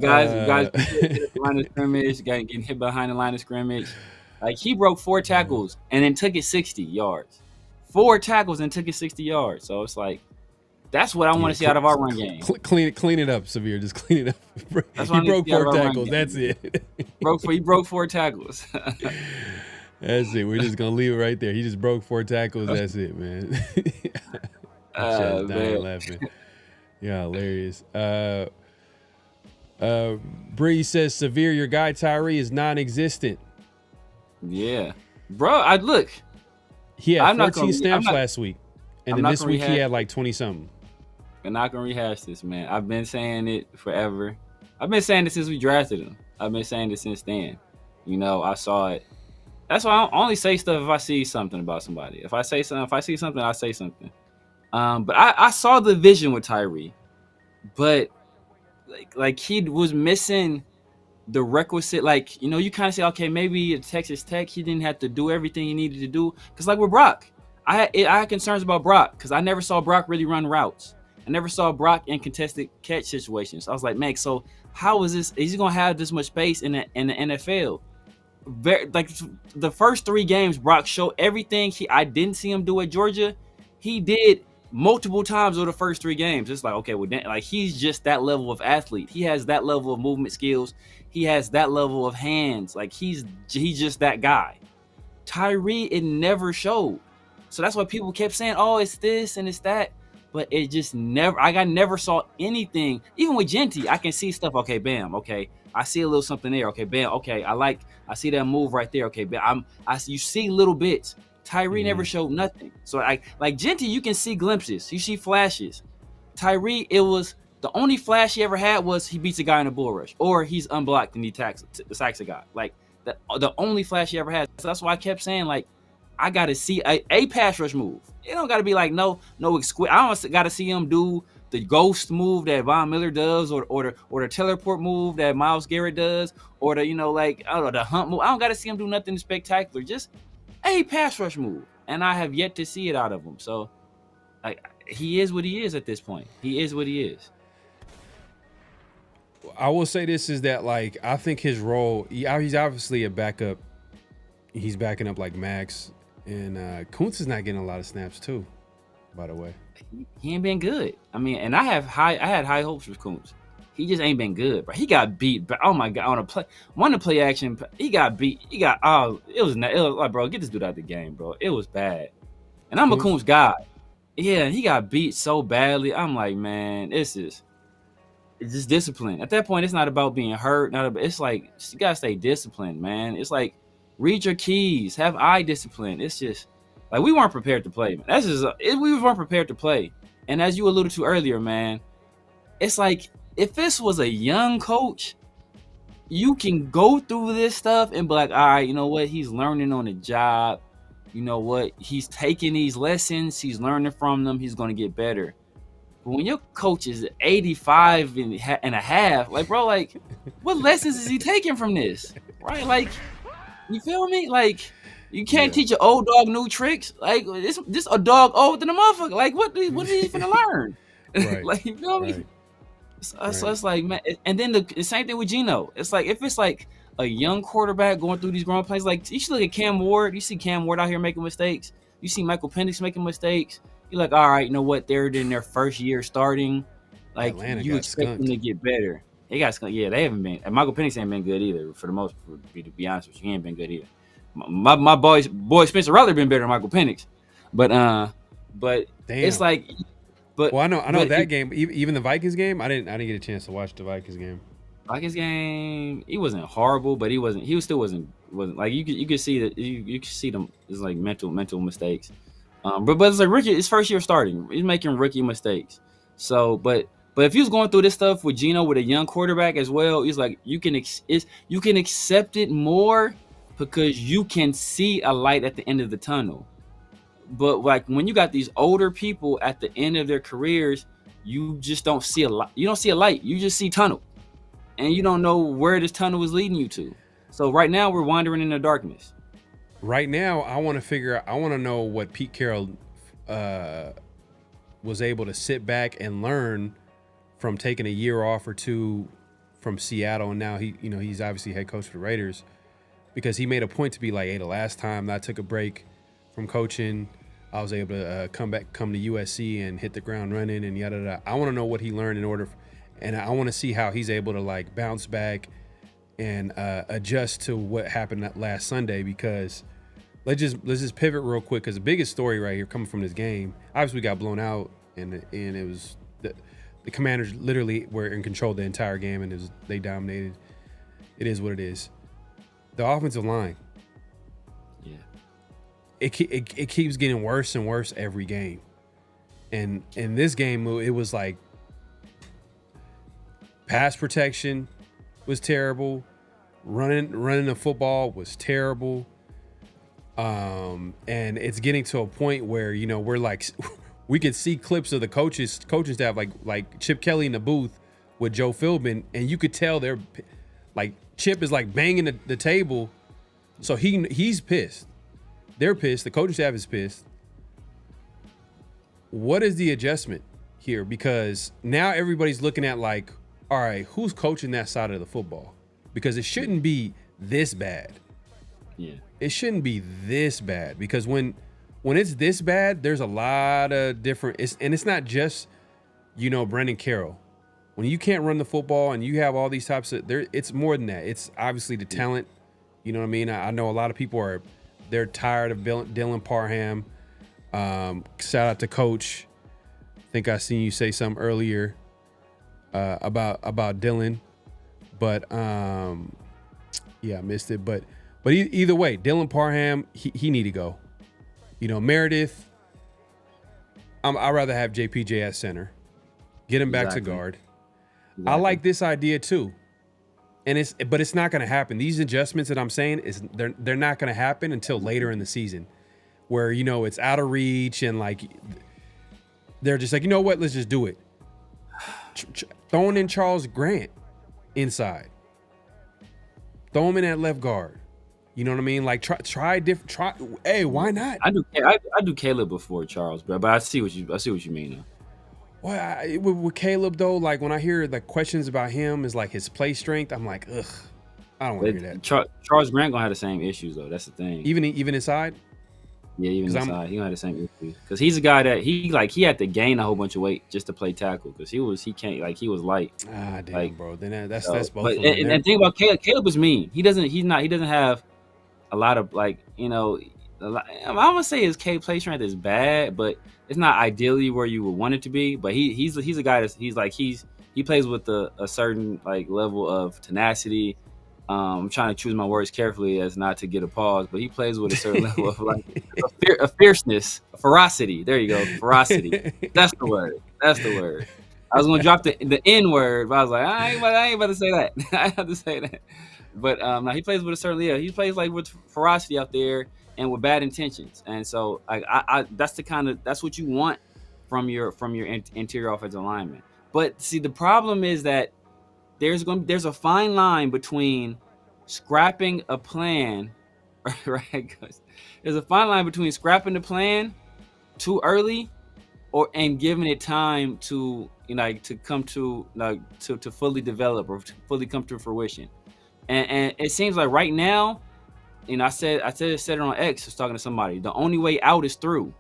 guys getting hit at the line of scrimmage, getting hit behind the line of scrimmage. Like, he broke 4 tackles and then took it 60 yards. 4 tackles and took it 60 yards. So it's like, that's what I want to see out of our run game. Clean it up, Severe. Just clean it up. He broke 4 tackles. That's it. He broke 4 tackles. That's it. We're just gonna leave it right there. He just broke 4 tackles. That's it, man. I'm dying laughing. Yeah, hilarious. Bree says, Severe, your guy Tyree is non-existent. Yeah, bro. Look. He had 14 snaps last week, and then this week he had like 20 something. I'm not gonna rehash this, man. I've been saying it forever. I've been saying it since we drafted him. I've been saying it since then. I saw it. That's why I only say stuff if I see something about somebody. If I see something, I say something. But I saw the vision with Tyree, but like he was missing the requisite. Like, you kind of say, okay, maybe at Texas Tech he didn't have to do everything he needed to do. Because like with Brock, I had concerns about Brock because I never saw Brock really run routes. I never saw Brock in contested catch situations. I was like, man, so how is this? Is he gonna have this much space in the NFL? Like the first 3 games, Brock showed everything I didn't see him do at Georgia. He did multiple times over the first 3 games. It's like, okay, well, like he's just that level of athlete. He has that level of movement skills. He has that level of hands. Like he's just that guy. Tyree, it never showed. So that's why people kept saying, oh, it's this and it's that. But it just never, I never saw anything. Even with Jeanty, I can see stuff. Okay, bam. Okay, I see a little something there. Okay, bam. Okay, I see that move right there. Okay, bam. You see little bits. Tyree never showed nothing. So like Jeanty, you can see glimpses. You see flashes. Tyree, it was The only flash he ever had was he beats a guy in a bull rush, or he's unblocked and he sacks a guy. Like the only flash he ever had. So that's why I kept saying, like, I gotta see a pass rush move. It don't gotta be like no exquisite. I don't gotta see him do the ghost move that Von Miller does, or the teleport move that Myles Garrett does, or the like, I don't know, the hunt move. I don't gotta see him do nothing spectacular. Just a pass rush move, and I have yet to see it out of him. So, like, he is what he is at this point. He is what he is. I will say this is that, like, I think his role, he's obviously a backup. He's backing up like Max, and Kuntz is not getting a lot of snaps too, by the way. He ain't been good. I mean, and I had high hopes for Kuntz. He just ain't been good, bro. He got beat, but oh my God, on a play action, he got beat. It was like, bro, get this dude out of the game, bro. It was bad. And I'm a Kuntz guy. Yeah, he got beat so badly. I'm like, man, it's just discipline. At that point, it's not about being hurt. It's like, you gotta stay disciplined, man. It's like, read your keys, have eye discipline. It's just like, we weren't prepared to play, man. That's just we weren't prepared to play. And as you alluded to earlier, man, it's like, if this was a young coach, you can go through this stuff and be like, all right, you know what? He's learning on the job. You know what? He's taking these lessons. He's learning from them. He's going to get better. But when your coach is 85 and a half, like, bro, like, what lessons is he taking from this? Right? Like, you feel me? Like, you can't teach an old dog new tricks. Like, this a dog older than a motherfucker. Like, what is he finna learn? Right. Like, you feel me? So it's like, man, and then the same thing with Geno. It's like, if it's like a young quarterback going through these growing plays, like, you should look at Cam Ward. You see Cam Ward out here making mistakes. You see Michael Penix making mistakes. You're like, all right, you know what? They're in their first year starting. Like, Atlanta you expect them to get better. They got skunked. Yeah, they haven't been. And Michael Penix ain't been good either. For the most, to be honest with you, he ain't been good either. My boy Spencer Rattler been better than Michael Penix, but Damn. It's like. But, well, I know that game, even the Vikings game, I didn't get a chance to watch the Vikings game. Vikings game, he wasn't horrible, but he still wasn't like, you could see that you could see them. It's like mental mistakes. But it's like rookie, his first year starting, he's making rookie mistakes. So, but if he was going through this stuff with Geno, with a young quarterback as well, it's like, you can accept it more because you can see a light at the end of the tunnel. But like, when you got these older people at the end of their careers, you just don't see a light. You don't see a light. You just see tunnel, and you don't know where this tunnel is leading you to. So right now we're wandering in the darkness. Right now, I want to know what Pete Carroll was able to sit back and learn from taking a year off or two from Seattle, and now he's obviously head coach for the Raiders, because he made a point to be like, hey, the last time I took a break from coaching, I was able to come to USC and hit the ground running and yada yada. I want to know what he learned and I want to see how he's able to, like, bounce back and adjust to what happened last Sunday. Because let's just pivot real quick, because the biggest story right here coming from this game, obviously we got blown out, and it was the Commanders literally were in control the entire game, and they dominated. It is what it is. The offensive line. Yeah. It keeps getting worse and worse every game. And in this game, it was like pass protection was terrible. Running the football was terrible. And it's getting to a point where, we're like, we could see clips of the coaching staff, like Chip Kelly in the booth with Joe Philbin, and you could tell they're like, Chip is like banging the table. So he's pissed. They're pissed. The coaching staff is pissed. What is the adjustment here? Because now everybody's looking at, like, all right, who's coaching that side of the football? Because it shouldn't be this bad. Yeah. It shouldn't be this bad, because when it's this bad, there's a lot of different. It's not just, Brendan Carroll. When you can't run the football and you have all these types of it's more than that. It's obviously the talent. You know what I mean? I know a lot of people they're tired of Dylan Parham. Shout out to Coach. I think I seen you say something earlier about Dylan, but yeah, I missed it. But either way, Dylan Parham, he need to go. Meredith, I'd rather have JPJ at center. Get him back to guard. I like this idea too. And it's not going to happen. These adjustments that I'm saying they're not going to happen until later in the season, where it's out of reach and like they're just like, you know what, let's just do it. Throwing in Charles Grant inside, throw him in at left guard. You know what I mean? Like try different. Hey, why not? I do Caleb before Charles, bro. But I see what you mean though. Well, with Caleb though, like when I hear the questions about him is like his play strength, I'm like, ugh, I don't want to hear that. Charles Grant gonna have the same issues though. That's the thing. Even inside. Yeah, even inside, he gonna have the same issues because he's a guy that he had to gain a whole bunch of weight just to play tackle because he was light. Ah, damn, like, bro. Then that's both. But of them. and think about Caleb is mean. He doesn't have a lot of like I'm gonna say his play strength is bad, but it's not ideally where you would want it to be. But he's a guy that's he plays with a certain like level of tenacity. I'm trying to choose my words carefully as not to get a pause, but he plays with a certain level of like a fierceness, a ferocity. There you go, ferocity. That's the word. I was gonna drop the N word, but I was like, I ain't about to say that. I have to say that. But now he plays with a certain he plays like with ferocity out there and with bad intentions, and so that's what you want from your interior offensive lineman. But see, the problem is that there's a fine line between scrapping a plan, right? There's a fine line between scrapping the plan too early and giving it time to to come to to fully develop or to fully come to fruition. And it seems like right now, I said it on X. I was talking to somebody. The only way out is through,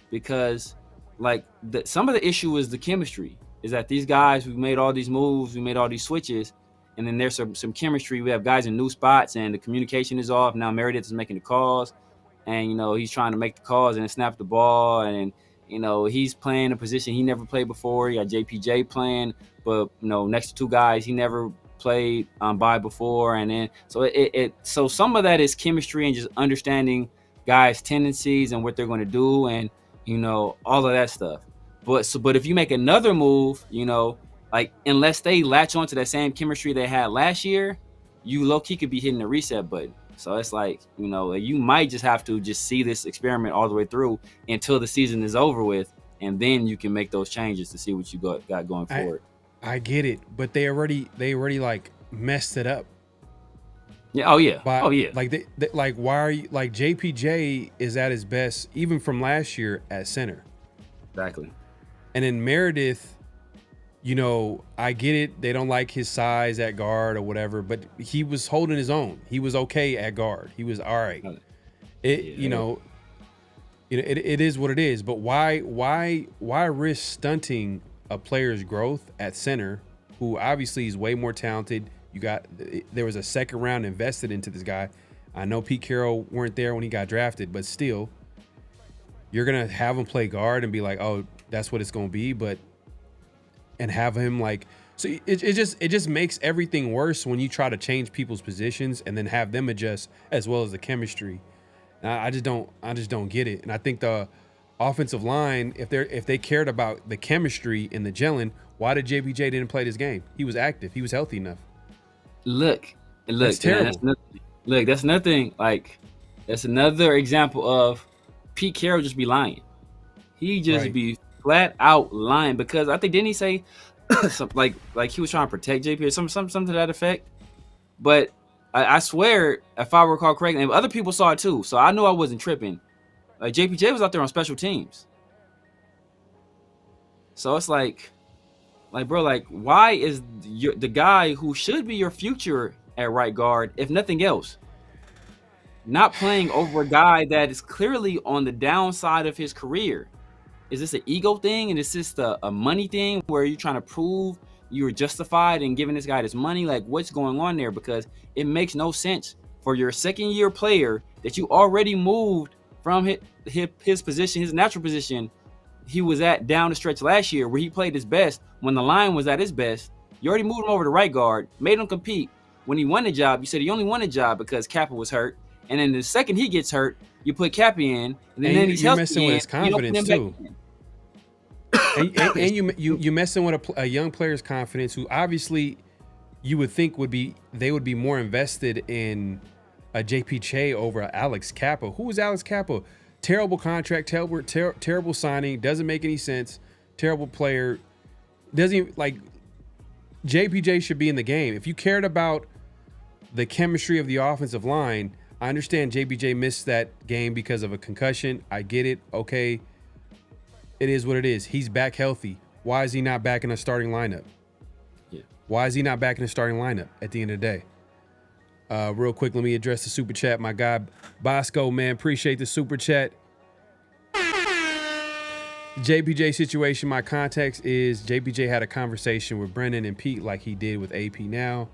because like some of the issue is the chemistry. Is that these guys, we made all these moves, we made all these switches, and then there's some chemistry. We have guys in new spots, and the communication is off. Now Meredith is making the calls, and he's trying to make the calls and snap the ball, and he's playing a position he never played before. He got JPJ playing, but next to two guys he never played by before, and then so some of that is chemistry and just understanding guys' tendencies and what they're going to do, and all of that stuff. But if you make another move, like unless they latch onto that same chemistry they had last year, you low key could be hitting the reset button. So it's like, you might just have to just see this experiment all the way through until the season is over with, and then you can make those changes to see what you got going forward. I get it, but they already like messed it up. Yeah. Oh yeah. Like they like, why are you like JPJ is at his best even from last year at center. Exactly. And then Meredith, I get it. They don't like his size at guard or whatever, but he was holding his own. He was okay at guard. He was all right. It is what it is. But why risk stunting a player's growth at center, who obviously is way more talented? There was a second round invested into this guy. I know Pete Carroll weren't there when he got drafted, but still, you're gonna have him play guard and be like, oh, that's what it's gonna be, and have him like, so it just makes everything worse when you try to change people's positions and then have them adjust as well as the chemistry. I just don't get it. And I think the offensive line, if they cared about the chemistry and the gelling, why did JPJ didn't play this game? He was active. He was healthy enough. Look, that's terrible. That's nothing. Like, that's another example of Pete Carroll just be lying. He just be flat out lying, because I think, didn't he say something like he was trying to protect JP or something to that effect? But I swear, if I recall correctly, and other people saw it too, so I knew I wasn't tripping. Like, JPJ was out there on special teams. So it's like bro, like, why is the guy who should be your future at right guard, if nothing else, not playing over a guy that is clearly on the downside of his career? Is this an ego thing? And is this a money thing where you're trying to prove you were justified in giving this guy this money? Like, what's going on there? Because it makes no sense for your second-year player that you already moved from his position, his natural position he was at down the stretch last year, where he played his best when the line was at his best. You already moved him over to right guard, made him compete. When he won the job, you said he only won the job because Kappa was hurt. And then the second he gets hurt, you put Cappy in, and then he's healthy. Messing with his confidence too. and you messing with a young player's confidence, who obviously you would think would be more invested in a JPJ over Alex Kappa. Who is Alex Kappa? Terrible contract, terrible signing, doesn't make any sense. Terrible player, doesn't even, like, JPJ should be in the game. If you cared about the chemistry of the offensive line, I understand JPJ missed that game because of a concussion. I get it. Okay. It is what it is. He's back healthy. Why is he not back in a starting lineup? Yeah. Why is he not back in the starting lineup at the end of the day? Real quick, let me address the super chat. My guy Bosco, man, appreciate the super chat. JPJ situation, my context is JPJ had a conversation with Brennan and Pete like he did with AP now,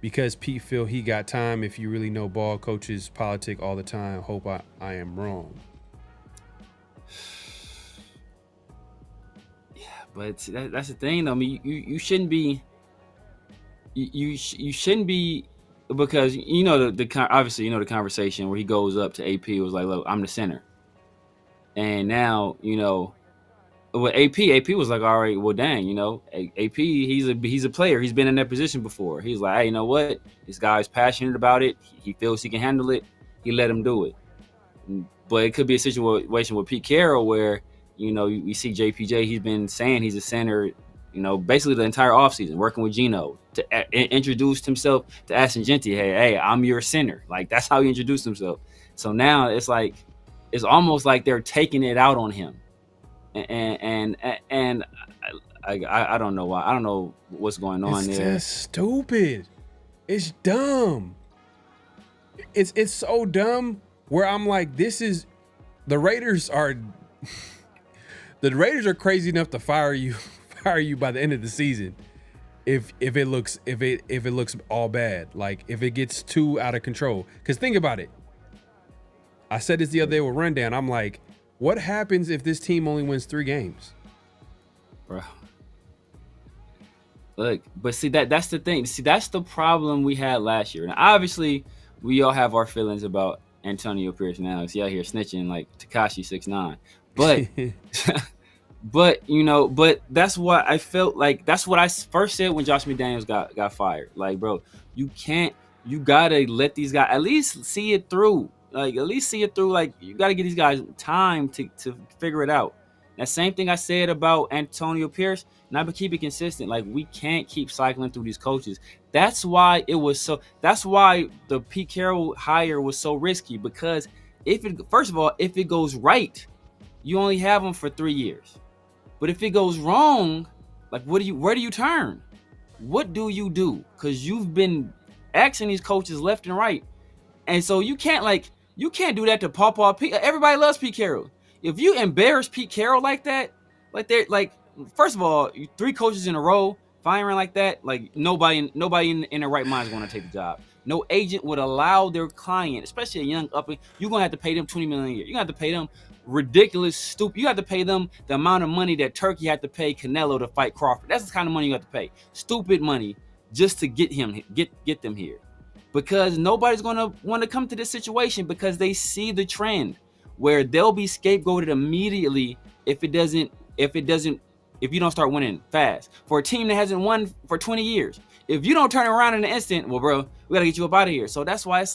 because Pete feel he got time. If you really know ball, coaches politic all the time. Hope I am wrong. Yeah, but that's the thing though. I mean, you shouldn't be. You shouldn't be, because you know obviously you know the conversation where he goes up to AP, was like, look, I'm the center. And now, you know, with AP was like, all right, well, dang, you know, AP, he's a player. He's been in that position before. He's like, hey, you know what? This guy's passionate about it. He feels he can handle it. He let him do it. But it could be a situation with Pete Carroll where, you know, you see JPJ, he's been saying he's a center, you know, basically the entire offseason, working with Gino to introduce himself to Ashton Jeanty. Hey, I'm your center. Like, that's how he introduced himself. So now it's like, it's almost like they're taking it out on him. And I don't know why. I don't know what's going on there. It's stupid. It's dumb. It's so dumb where I'm like, the Raiders are crazy enough to fire you by the end of the season if it looks all bad. Like, if it gets too out of control. Because think about it. I said this the other day with Rundown. I'm like, what happens if this team only wins 3 games? Bro. Look, but see, that's the thing. See, that's the problem we had last year. And obviously, we all have our feelings about Antonio Pierce now. He's out here snitching like Tekashi 6ix9ine. But but that's what I felt like. That's what I first said when Josh McDaniels got fired. Like, bro, you gotta let these guys at least see it through. Like, at least see it through. Like, you got to give these guys time to figure it out. That same thing I said about Antonio Pierce, and I've been keeping consistent. Like, we can't keep cycling through these coaches. That's why the Pete Carroll hire was so risky, because first of all, if it goes right, you only have him for 3 years. But if it goes wrong, like, where do you turn? What do you do? Because you've been axing these coaches left and right. And so you can't do that to Pawpaw Pete. Everybody loves Pete Carroll. If you embarrass Pete Carroll like that, first of all, 3 coaches in a row firing like that, like, nobody in their right mind is going to take the job. No agent would allow their client, especially a young you're going to have to pay them $20 million a year. You're going to have to pay them ridiculous, stupid. You have to pay them the amount of money that Turkey had to pay Canelo to fight Crawford. That's the kind of money you have to pay. Stupid money just to get them here. Because nobody's going to want to come to this situation, because they see the trend where they'll be scapegoated immediately if you don't start winning fast. For a team that hasn't won for 20 years, if you don't turn around in an instant, well, bro, we got to get you up out of here. So that's why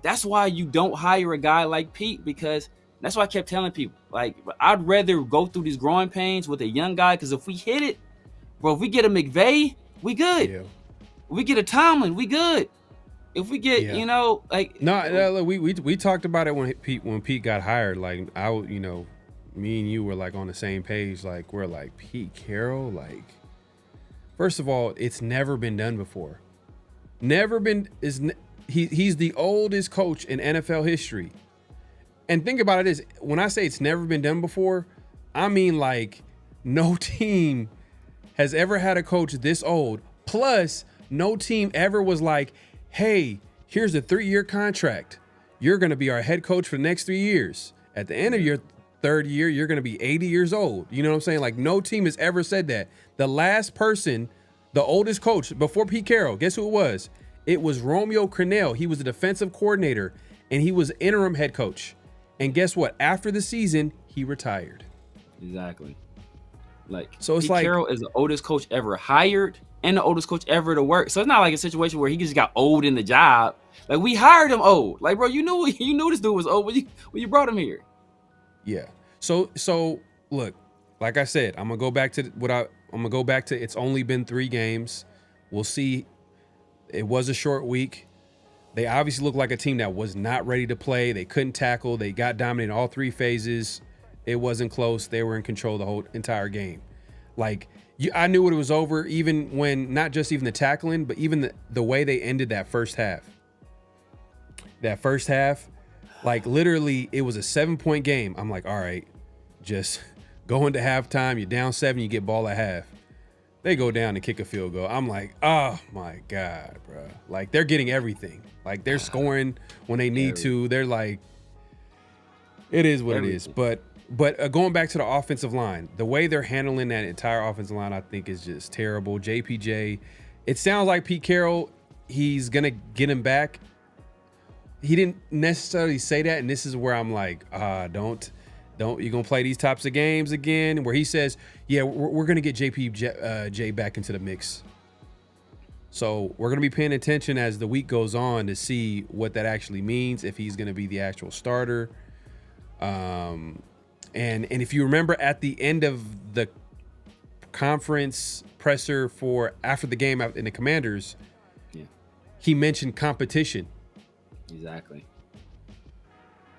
that's why you don't hire a guy like Pete, because that's why I kept telling people, like, I'd rather go through these growing pains with a young guy, because if we hit it, bro, if we get a McVay, we good. Yeah. If we get a Tomlin, we good. If we get, look, we talked about it when Pete got hired. Like, me and you were like on the same page. Like, we're like, Pete Carroll, like, first of all, it's never been done before. He's the oldest coach in NFL history. And think about it is, when I say it's never been done before, I mean, like, no team has ever had a coach this old. Plus, no team ever was like, hey, here's a 3-year contract. You're going to be our head coach for the next 3 years. At the end of your 3rd year, you're going to be 80 years old. You know what I'm saying? Like, no team has ever said that. The last person, the oldest coach before Pete Carroll, guess who it was? It was Romeo Crennel. He was a defensive coordinator, and he was interim head coach. And guess what? After the season, he retired. Exactly. Like, So it's Pete like, Carroll is the oldest coach ever hired and the oldest coach ever to work. So it's not like a situation where he just got old in the job. Like, we hired him old. Like, bro, you knew this dude was old when you brought him here. yeah. So look, like I said, I'm gonna go back to it's only been 3 games. We'll see. It was a short week. They obviously look like a team that was not ready to play. They couldn't tackle. They got dominated in all 3 phases. It wasn't close. They were in control the whole entire game. Like, I knew it was over, even when not just even the tackling, but even the way they ended that first half. That first half, like, literally, it was a 7-point game. I'm like, all right, just go into halftime. You're down 7. You get ball at half. They go down and kick a field goal. I'm like, oh my God, bro. Like, they're getting everything. Like, they're scoring when they need to. They're like, it is what it is. But going back to the offensive line, the way they're handling that entire offensive line, I think is just terrible. JPJ, it sounds like Pete Carroll, he's going to get him back. He didn't necessarily say that, and this is where I'm like, don't you're going to play these types of games again, where he says, yeah, we're going to get JPJ back into the mix. So we're going to be paying attention as the week goes on to see what that actually means, if he's going to be the actual starter. And if you remember at the end of the conference presser for after the game in the Commanders, he mentioned competition. Exactly.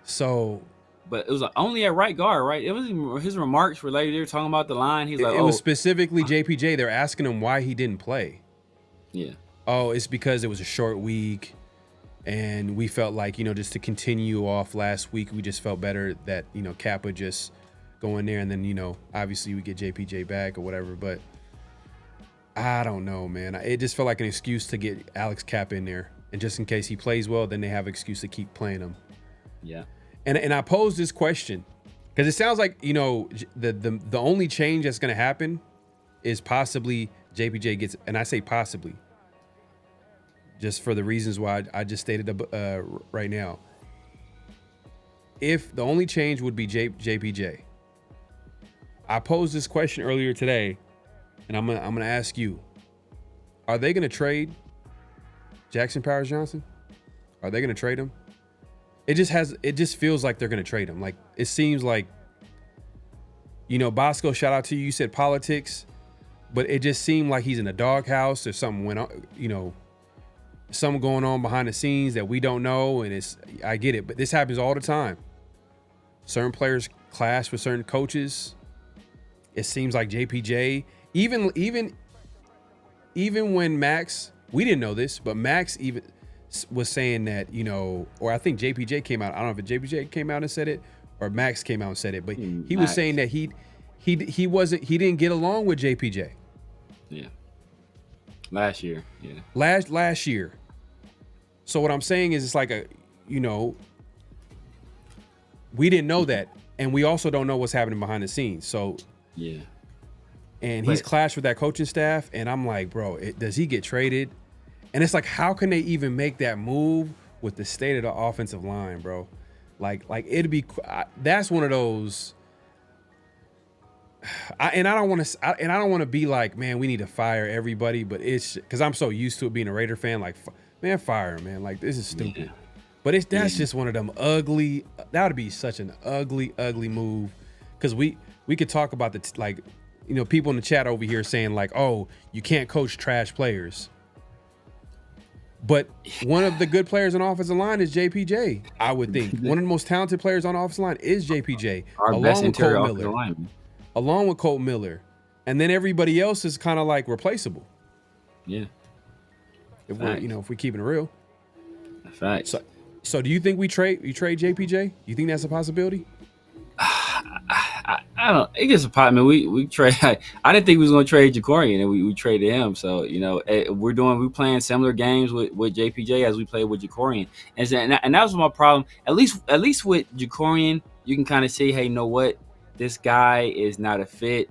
So, but it was only at right guard, right? It was his remarks related. They were talking about the line. He's like, it was specifically JPJ. They're asking him why he didn't play. Yeah. Oh, it's because it was a short week, and we felt like, just to continue off last week, we just felt better that, Kappa just go in there, and then, obviously we get JPJ back or whatever. But I don't know, man. It just felt like an excuse to get Alex Kappa in there. And just in case he plays well, then they have an excuse to keep playing him. Yeah. And I posed this question because it sounds like, the only change that's going to happen is possibly JPJ gets, and I say possibly, just for the reasons why I just stated right now. If the only change would be JPJ, I posed this question earlier today, and I'm gonna ask you: are they gonna trade Jackson Powers Johnson? Are they gonna trade him? It just feels like they're gonna trade him. Like, it seems like, Bosco, shout out to you. You said politics, but it just seemed like he's in a doghouse. There's something went on, something going on behind the scenes that we don't know. And I get it, but this happens all the time. Certain players clash with certain coaches. It seems like JPJ, even when Max, we didn't know this, but Max even was saying that, or I think JPJ came out. I don't know if JPJ came out and said it or Max came out and said it, but he was saying that he didn't get along with JPJ. Yeah. Last year. Yeah. Last year. So what I'm saying is, it's like we didn't know that, and we also don't know what's happening behind the scenes. So yeah. And he's clashed with that coaching staff, and I'm like, bro, does he get traded? And it's like, how can they even make that move with the state of the offensive line, bro? Like it'd be, that's one of those. I don't want to be like, man, we need to fire everybody, but it's because I'm so used to it being a Raider fan. Like, man, fire him, man. Like, this is stupid. Yeah. But that's just one of them ugly. That would be such an ugly move, because we could talk about people in the chat over here saying like, oh, you can't coach trash players. But one of the good players on offensive line is JPJ, I would think. One of the most talented players on offensive line is JPJ. Our best interior offensive lineman. Along with Colt Miller. And then everybody else is kind of like replaceable. Yeah. If we keep it real. Facts. So do you think you trade JPJ? You think that's a possibility? I don't. It gets a pot. I mean, we trade. I didn't think we was going to trade Jacorian, and we traded him. So we're playing similar games with JPJ as we played with Jacorian, and that was my problem. At least with Jacorian, you can kind of say, hey, you know what, this guy is not a fit.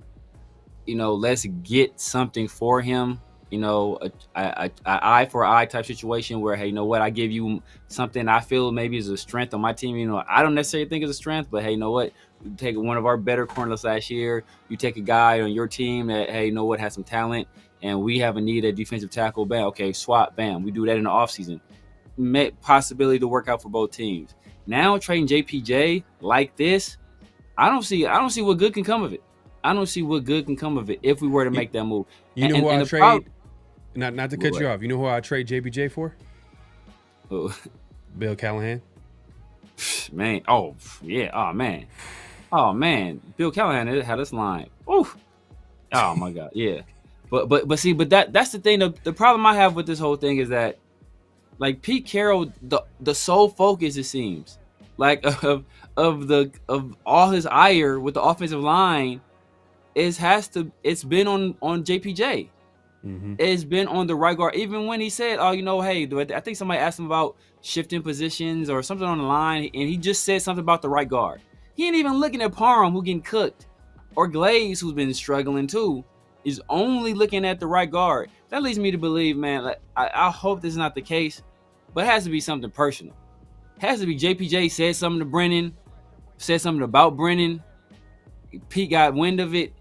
Let's get something for him you know, a eye for eye type situation where, hey, you know what, I give you something I feel maybe is a strength on my team. You know, I don't necessarily think it's a strength, but hey, you know what, you take one of our better corners last year, you take a guy on your team that, hey, you know what, has some talent, and we have a need at defensive tackle, bam, okay, swap, bam, we do that in the offseason. Possibility to work out for both teams. Now trading JPJ like this, I don't see what good can come of it. I don't see what good can come of it if we were to make that move. You know who I trade? Not to cut you off. You know who I trade JPJ for? Who? Bill Callahan. Man, oh yeah, oh man, Bill Callahan had us line. Oof. Oh my God, yeah. But that's the thing. The problem I have with this whole thing is that, like, Pete Carroll, the sole focus, it seems like of all his ire with the offensive line it's been on JPJ. Mm-hmm. It's been on the right guard. Even when he said, oh, you know, hey, I think somebody asked him about shifting positions or something on the line, and he just said something about the right guard. He ain't even looking at Parham, who getting cooked, or Glaze, who's been struggling too. Is only looking at the right guard. That leads me to believe, man, like, I hope this is not the case, but it has to be something personal. It has to be JPJ said something to Brennan, said something about Brennan. Pete got wind of it,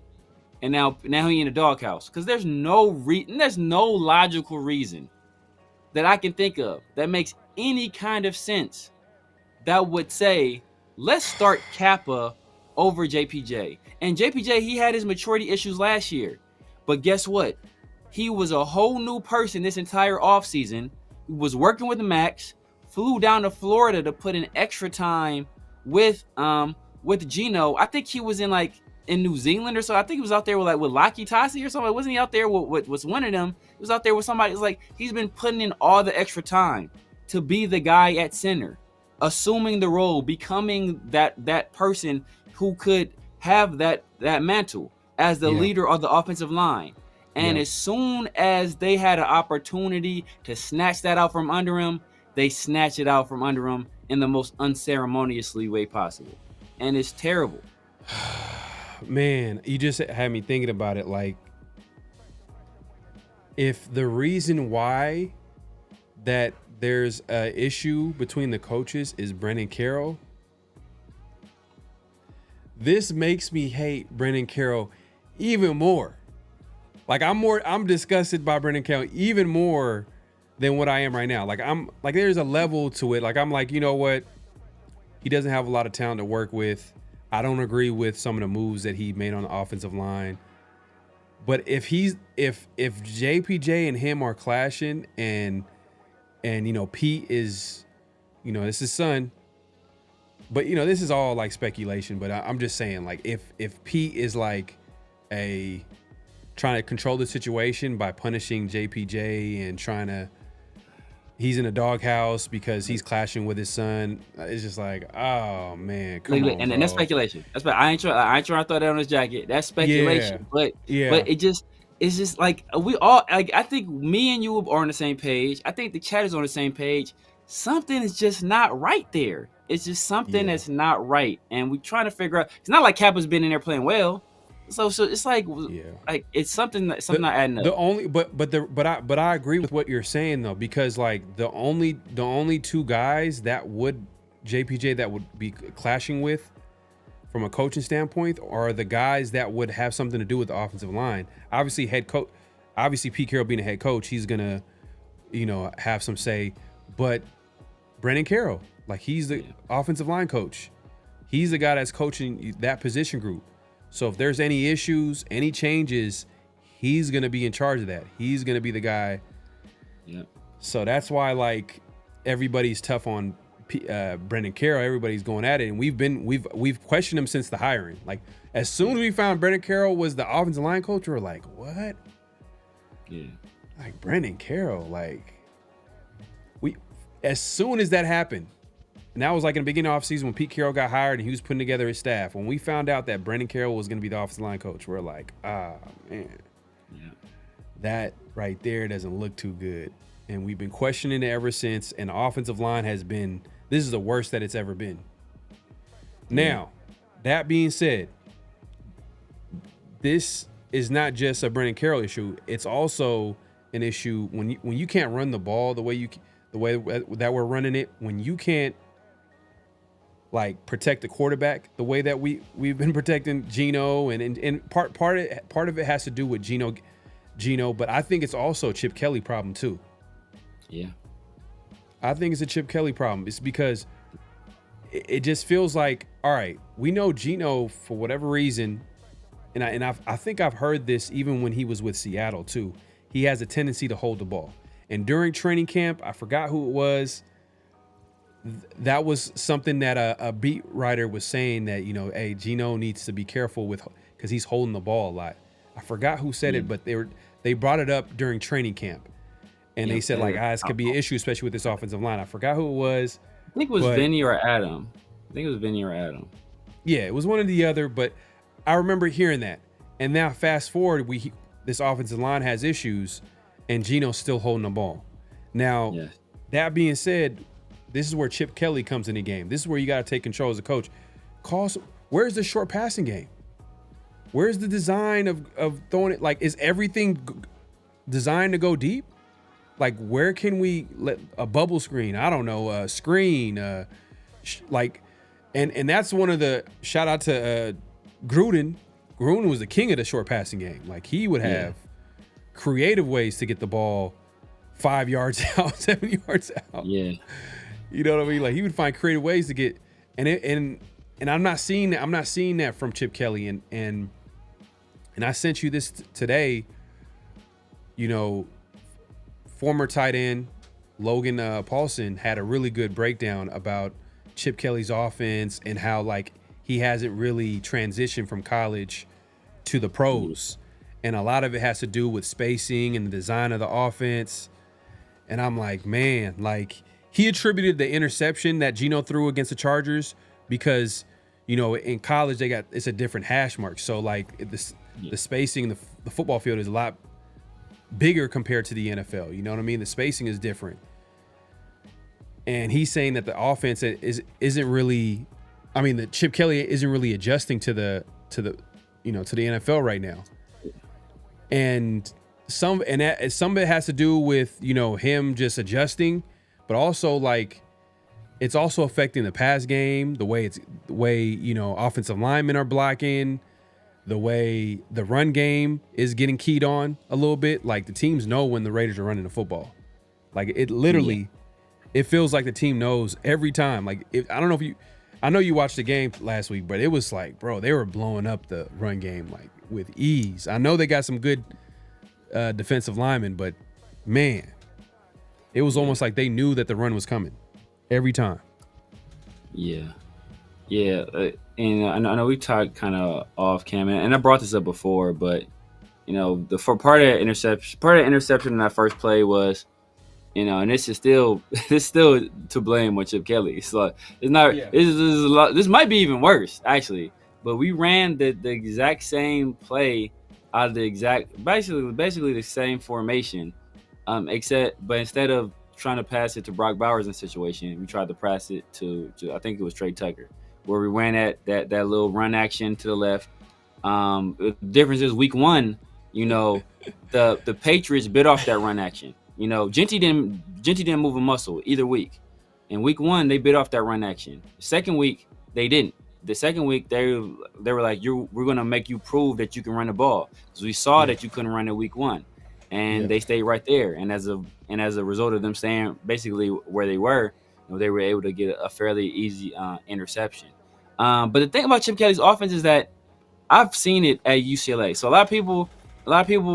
and now he in the doghouse. Because there's no logical reason that I can think of that makes any kind of sense that would say, let's start Kappa over JPJ. And JPJ, he had his maturity issues last year. But guess what? He was a whole new person this entire offseason. He was working with Max, flew down to Florida to put in extra time with Gino. I think he was in New Zealand or so. I think he was out there with Laki Tasi or something. Wasn't he out there with one of them? He was out there with somebody. It's like he's been putting in all the extra time to be the guy at center, assuming the role, becoming that person who could have that mantle as the leader of the offensive line. And as soon as they had an opportunity to snatch that out from under him, they snatched it out from under him in the most unceremoniously way possible. And it's terrible. Man, you just had me thinking about it. Like, if the reason why that there's an issue between the coaches is Brennan Carroll, this makes me hate Brennan Carroll even more. Like, I'm disgusted by Brennan Carroll even more than what I am right now. Like, there's a level to it. Like, I'm like, you know what? He doesn't have a lot of talent to work with. I don't agree with some of the moves that he made on the offensive line. But if JPJ and him are clashing and you know, Pete is, you know, it's his son. But, you know, this is all like speculation, but I'm just saying, like, if Pete is like trying to control the situation by punishing JPJ and he's in a doghouse because he's clashing with his son. It's just like, oh man, come on, and that's speculation. That's I ain't trying to throw that on his jacket. That's speculation. But it's just like we all, like, I think me and you are on the same page. I think the chat is on the same page. Something is just not right there. It's just something that's not right, and we're trying to figure out. It's not like Kappa's been in there playing well. So it's like it's something not adding up. But I agree with what you're saying though, because like the only two guys that JPJ would be clashing with from a coaching standpoint are the guys that would have something to do with the offensive line. Obviously Pete Carroll being a head coach, he's gonna, you know, have some say. But Brennan Carroll, like, he's the offensive line coach. He's the guy that's coaching that position group. So if there's any issues, any changes, he's going to be in charge of that. He's going to be the guy. Yeah. So that's why, like, everybody's tough on Brendan Carroll. Everybody's going at it, and we've questioned him since the hiring. Like, as soon as we found Brendan Carroll was the offensive line coach, we were like, what? Yeah. Like, Brendan Carroll, like, as soon as that happened, and that was like in the beginning of the offseason when Pete Carroll got hired and he was putting together his staff. When we found out that Brendan Carroll was going to be the offensive line coach, we're like, man, that right there doesn't look too good. And we've been questioning it ever since. And the offensive line this is the worst that it's ever been. Now, that being said, this is not just a Brendan Carroll issue. It's also an issue when you can't run the ball the way that we're running it, when you can't like protect the quarterback the way that we've been protecting Geno, and part of it has to do with Geno, but I think it's also a Chip Kelly problem too. Yeah. I think it's a Chip Kelly problem. It's because it just feels like, all right, we know Geno for whatever reason, and I think I've heard this even when he was with Seattle too. He has a tendency to hold the ball. And during training camp, I forgot who it was. That was something that a beat writer was saying that, hey, Geno needs to be careful with, because he's holding the ball a lot. I forgot who said it, but they brought it up during training camp. And they said, like, this could be an issue, especially with this offensive line. I forgot who it was. I think it was Vinny or Adam. Yeah, it was one or the other, but I remember hearing that. And now fast forward, this offensive line has issues, and Geno's still holding the ball. Now, that being said, this is where Chip Kelly comes in the game. This is where you got to take control as a coach. Where's the short passing game? Where's the design of throwing it? Like, is everything designed to go deep? Like, where can we let a bubble screen? I don't know, a screen, and that's one of the shout out to Gruden. Gruden was the king of the short passing game. Like, he would have creative ways to get the ball 5 yards out, 7 yards out. Yeah. You know what I mean? Like, he would find creative ways to get, and I'm not seeing that. I'm not seeing that from Chip Kelly. And I sent you this today. Former tight end Logan Paulson had a really good breakdown about Chip Kelly's offense and how, like, he hasn't really transitioned from college to the pros. And a lot of it has to do with spacing and the design of the offense. And I'm like, man, like, he attributed the interception that Geno threw against the Chargers because, in college it's a different hash mark. So, like, the spacing, the football field is a lot bigger compared to the NFL. You know what I mean? The spacing is different. And he's saying that the offense isn't really, that Chip Kelly isn't really adjusting to the NFL right now. And some of it has to do with, him just adjusting, but also, like, it's also affecting the pass game, the way offensive linemen are blocking, the way the run game is getting keyed on a little bit. Like, the teams know when the Raiders are running the football. Like, it literally, it feels like the team knows every time. Like, I know you watched the game last week, but it was like, bro, they were blowing up the run game, like, with ease. I know they got some good defensive linemen, but man, it was almost like they knew that the run was coming every time. Yeah. And I know we talked kind of off camera, and I brought this up before, but for part of the interception in that first play was, and this is still to blame on Chip Kelly. It's like, it's not. Yeah. This might be even worse, actually. But we ran the exact same play out of basically the same formation, but instead of trying to pass it to Brock Bowers in a situation, we tried to pass it to I think it was Trey Tucker, where we ran that little run action to the left. The difference is week one, the Patriots bit off that run action. Jeanty didn't move a muscle either week. In week one, they bit off that run action. The second week, they didn't. The second week, they were like, we're gonna make you prove that you can run the ball, because we saw that you couldn't run it week one, and they stayed right there. And as a result of them staying basically where they were, they were able to get a fairly easy interception. But the thing about Chip Kelly's offense is that I've seen it at UCLA. So a lot of people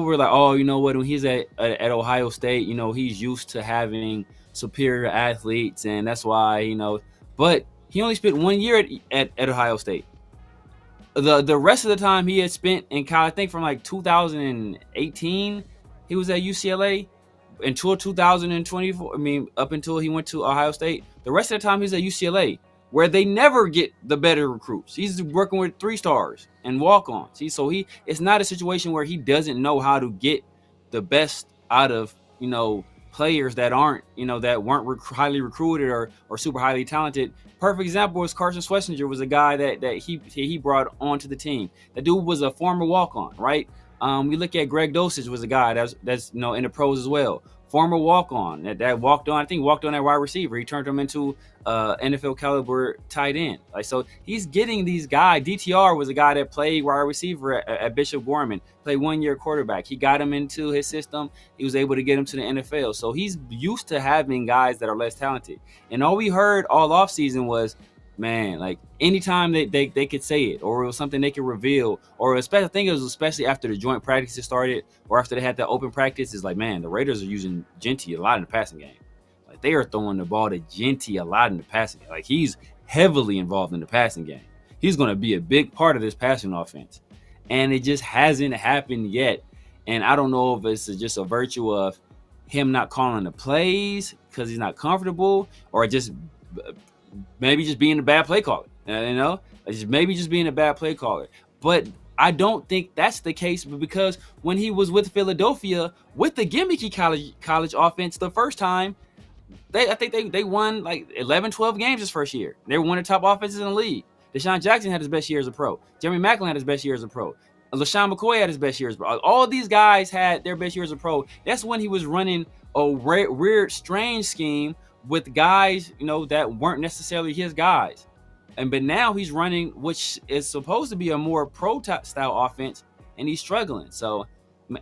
were like, oh, you know what? When he's at Ohio State, he's used to having superior athletes, and that's why, But he only spent 1 year at Ohio State. The rest of the time he had spent in college, I think from like 2018, he was at UCLA until 2024. Up until he went to Ohio State. The rest of the time he's at UCLA, where they never get the better recruits. He's working with 3-stars and walk-ons. So it's not a situation where he doesn't know how to get the best out of, players that aren't, that weren't highly recruited or super highly talented. Perfect example is Carson Schlesinger was a guy that he brought onto the team. That dude was a former walk-on, right? We look at Greg Dosage was a guy that's in the pros as well. Former walk-on that walked on. I think walked on at wide receiver. He turned him into NFL caliber tight end. Like, so he's getting these guys. DTR was a guy that played wide receiver at Bishop Gorman, played 1 year quarterback. He got him into his system. He was able to get him to the NFL. So he's used to having guys that are less talented. And all we heard all offseason was, man, like anytime they could say it, or it was something they could reveal, or especially, I think it was especially after the joint practices started, or after they had that open practice, is like, man, the Raiders are using Jeanty a lot in the passing game. Like, they are throwing the ball to Jeanty a lot in the passing game. Like, he's heavily involved in the passing game. He's going to be a big part of this passing offense, and it just hasn't happened yet. And I don't know if it's just a virtue of him not calling the plays because he's not comfortable, or just maybe just being a bad play caller, maybe just being a bad play caller. But I don't think that's the case, because when he was with Philadelphia with the gimmicky college offense the first time, I think they won like 11, 12 games his first year. They were one of the top offenses in the league. Deshaun Jackson had his best year as a pro. Jeremy Maclin had his best year as a pro. LaShawn McCoy had his best year as a pro. All of these guys had their best year as a pro. That's when he was running a weird, strange scheme with guys, that weren't necessarily his guys. But now he's running, which is supposed to be a more pro style offense, and he's struggling. So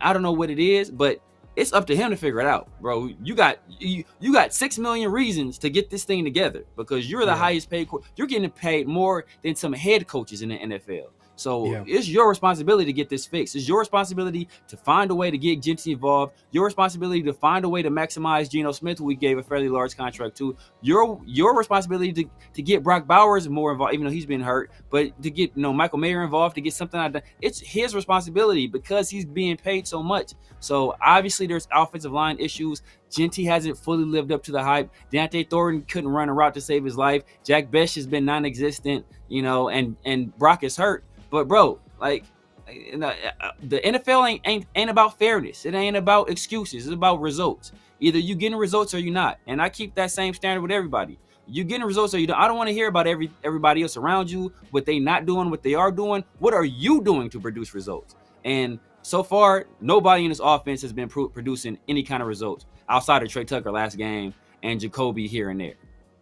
I don't know what it is, but it's up to him to figure it out, bro. You got 6 million reasons to get this thing together, because you're the highest paid you're getting paid more than some head coaches in the NFL. So it's your responsibility to get this fixed. It's your responsibility to find a way to get Jeanty involved. Your responsibility to find a way to maximize Geno Smith, who we gave a fairly large contract to. Your responsibility to get Brock Bowers more involved, even though he's been hurt, but to get Michael Mayer involved, to get something out of that. It's his responsibility, because he's being paid so much. So obviously there's offensive line issues. Jeanty hasn't fully lived up to the hype. Deontay Thornton couldn't run a route to save his life. Jack Besh has been non-existent, and Brock is hurt. But bro, like, the NFL ain't about fairness. It ain't about excuses. It's about results. Either you getting results or you're not. And I keep that same standard with everybody. You getting results or you don't. I don't want to hear about everybody else around you, what they not doing, what they are doing. What are you doing to produce results? And so far, nobody in this offense has been producing any kind of results outside of Trey Tucker last game and Jacoby here and there,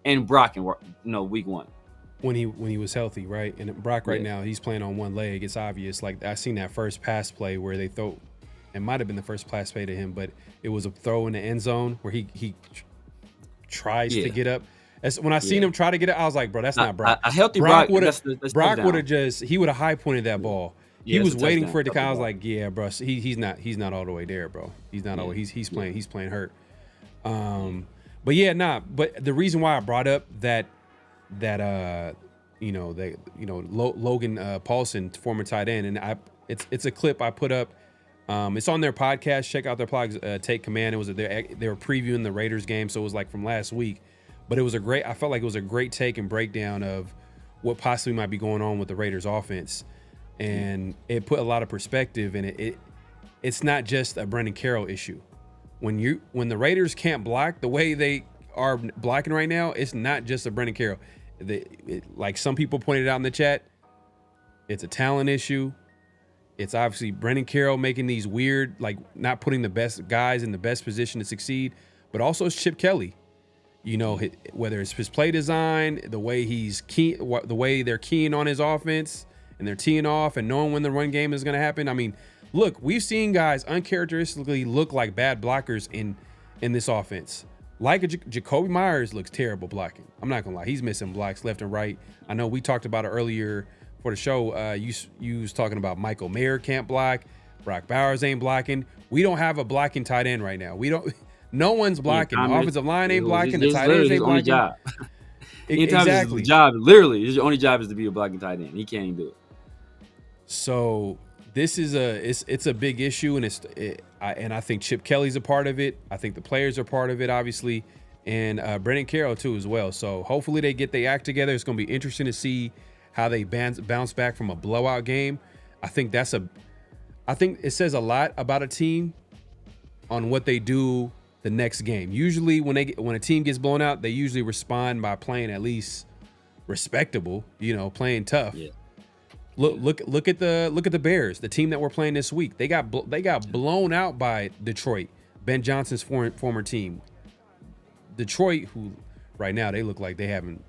and Brock in week 1. When he was healthy, right? And Brock right now, he's playing on one leg. It's obvious. Like, I seen that first pass play where they throw, it might have been the first pass play to him, but it was a throw in the end zone where he tries to get up. When I seen him try to get it, I was like, bro, that's not Brock. A healthy Brock would have he would have high pointed that ball. He was waiting for it to come. I was like, yeah, bro, he's not all the way there, bro. He's not all. He's playing hurt. But the reason why I brought up that Logan Paulson, former tight end, and it's a clip I put up. It's on their podcast. Check out their podcast, Take Command. It was they were previewing the Raiders game, so it was like from last week. But I felt like it was a great take and breakdown of what possibly might be going on with the Raiders offense, and it put a lot of perspective in it. It's not just a Brendan Carroll issue. When the Raiders can't block the way they are blocking right now, it's not just a Brendan Carroll. Like some people pointed out in the chat, it's a talent issue. It's obviously Brendan Carroll making these weird, like not putting the best guys in the best position to succeed, but also it's Chip Kelly. Whether it's his play design, the way the way they're keying on his offense and they're teeing off and knowing when the run game is going to happen. I mean, look, we've seen guys uncharacteristically look like bad blockers in this offense. Like Jacoby Myers looks terrible blocking. I'm not gonna lie, he's missing blocks left and right. I know we talked about it earlier for the show. You was talking about Michael Mayer can't block, Brock Bowers ain't blocking. We don't have a blocking tight end right now. No one's blocking. The offensive line ain't blocking. The tight ends ain't blocking. Job. Exactly. His job, literally, his only job is to be a blocking tight end. He can't even do it. So this is it's a big issue, and I think Chip Kelly's a part of it. I think the players are part of it, obviously, and Brendan Carroll too as well. So hopefully they get their act together. It's going to be interesting to see how they bounce back from a blowout game. I think it says a lot about a team on what they do the next game. Usually when a team gets blown out, they usually respond by playing at least respectable, playing tough. Yeah. Look at the Bears, the team that we're playing this week. They got blown out by Detroit, Ben Johnson's former team. Detroit, who right now they look like they haven't.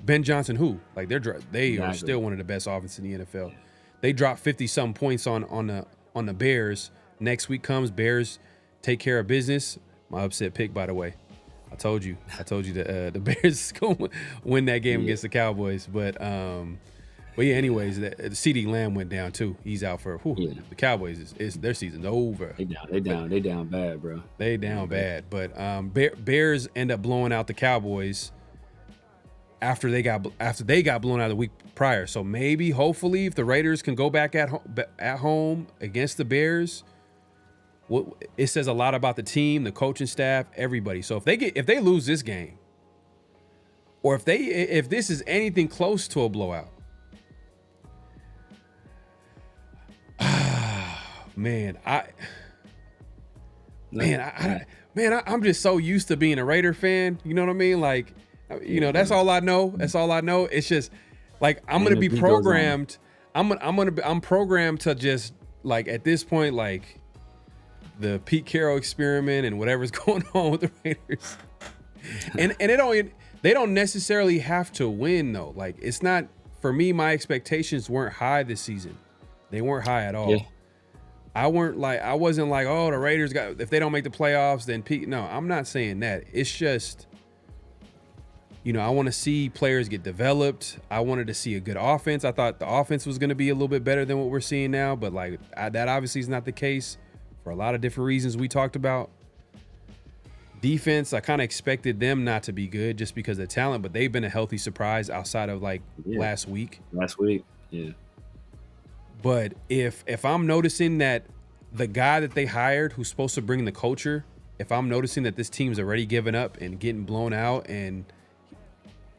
Ben Johnson, who like they are still one of the best offenses in the NFL. They dropped 50-something points on the Bears. Next week comes, Bears take care of business. My upset pick, by the way. I told you the Bears going to win that game against the Cowboys. But yeah, anyways, the CD Lamb went down too. He's out for the Cowboys. Is their season's over. They down bad, bro. They down bad. But Bears end up blowing out the Cowboys after they got blown out the week prior. So maybe, hopefully, if the Raiders can go back at home against the Bears, it says a lot about the team, the coaching staff, everybody. So if they lose this game, or if this is anything close to a blowout, I'm just so used to being a Raider fan. You know what I mean? Like, that's all I know. That's all I know. It's just like I'm gonna be programmed. I'm programmed to just like at this point, like the Pete Carroll experiment and whatever's going on with the Raiders. and they don't necessarily have to win though. Like it's not for me. My expectations weren't high this season. They weren't high at all. Yeah. I wasn't like, oh, the Raiders if they don't make the playoffs, then Pete. No, I'm not saying that. It's just, I want to see players get developed. I wanted to see a good offense. I thought the offense was going to be a little bit better than what we're seeing now, but that obviously is not the case for a lot of different reasons we talked about. Defense, I kind of expected them not to be good just because of talent, but they've been a healthy surprise outside of last week. Yeah. But if I'm noticing that the guy that they hired who's supposed to bring the culture, if I'm noticing that this team's already given up and getting blown out and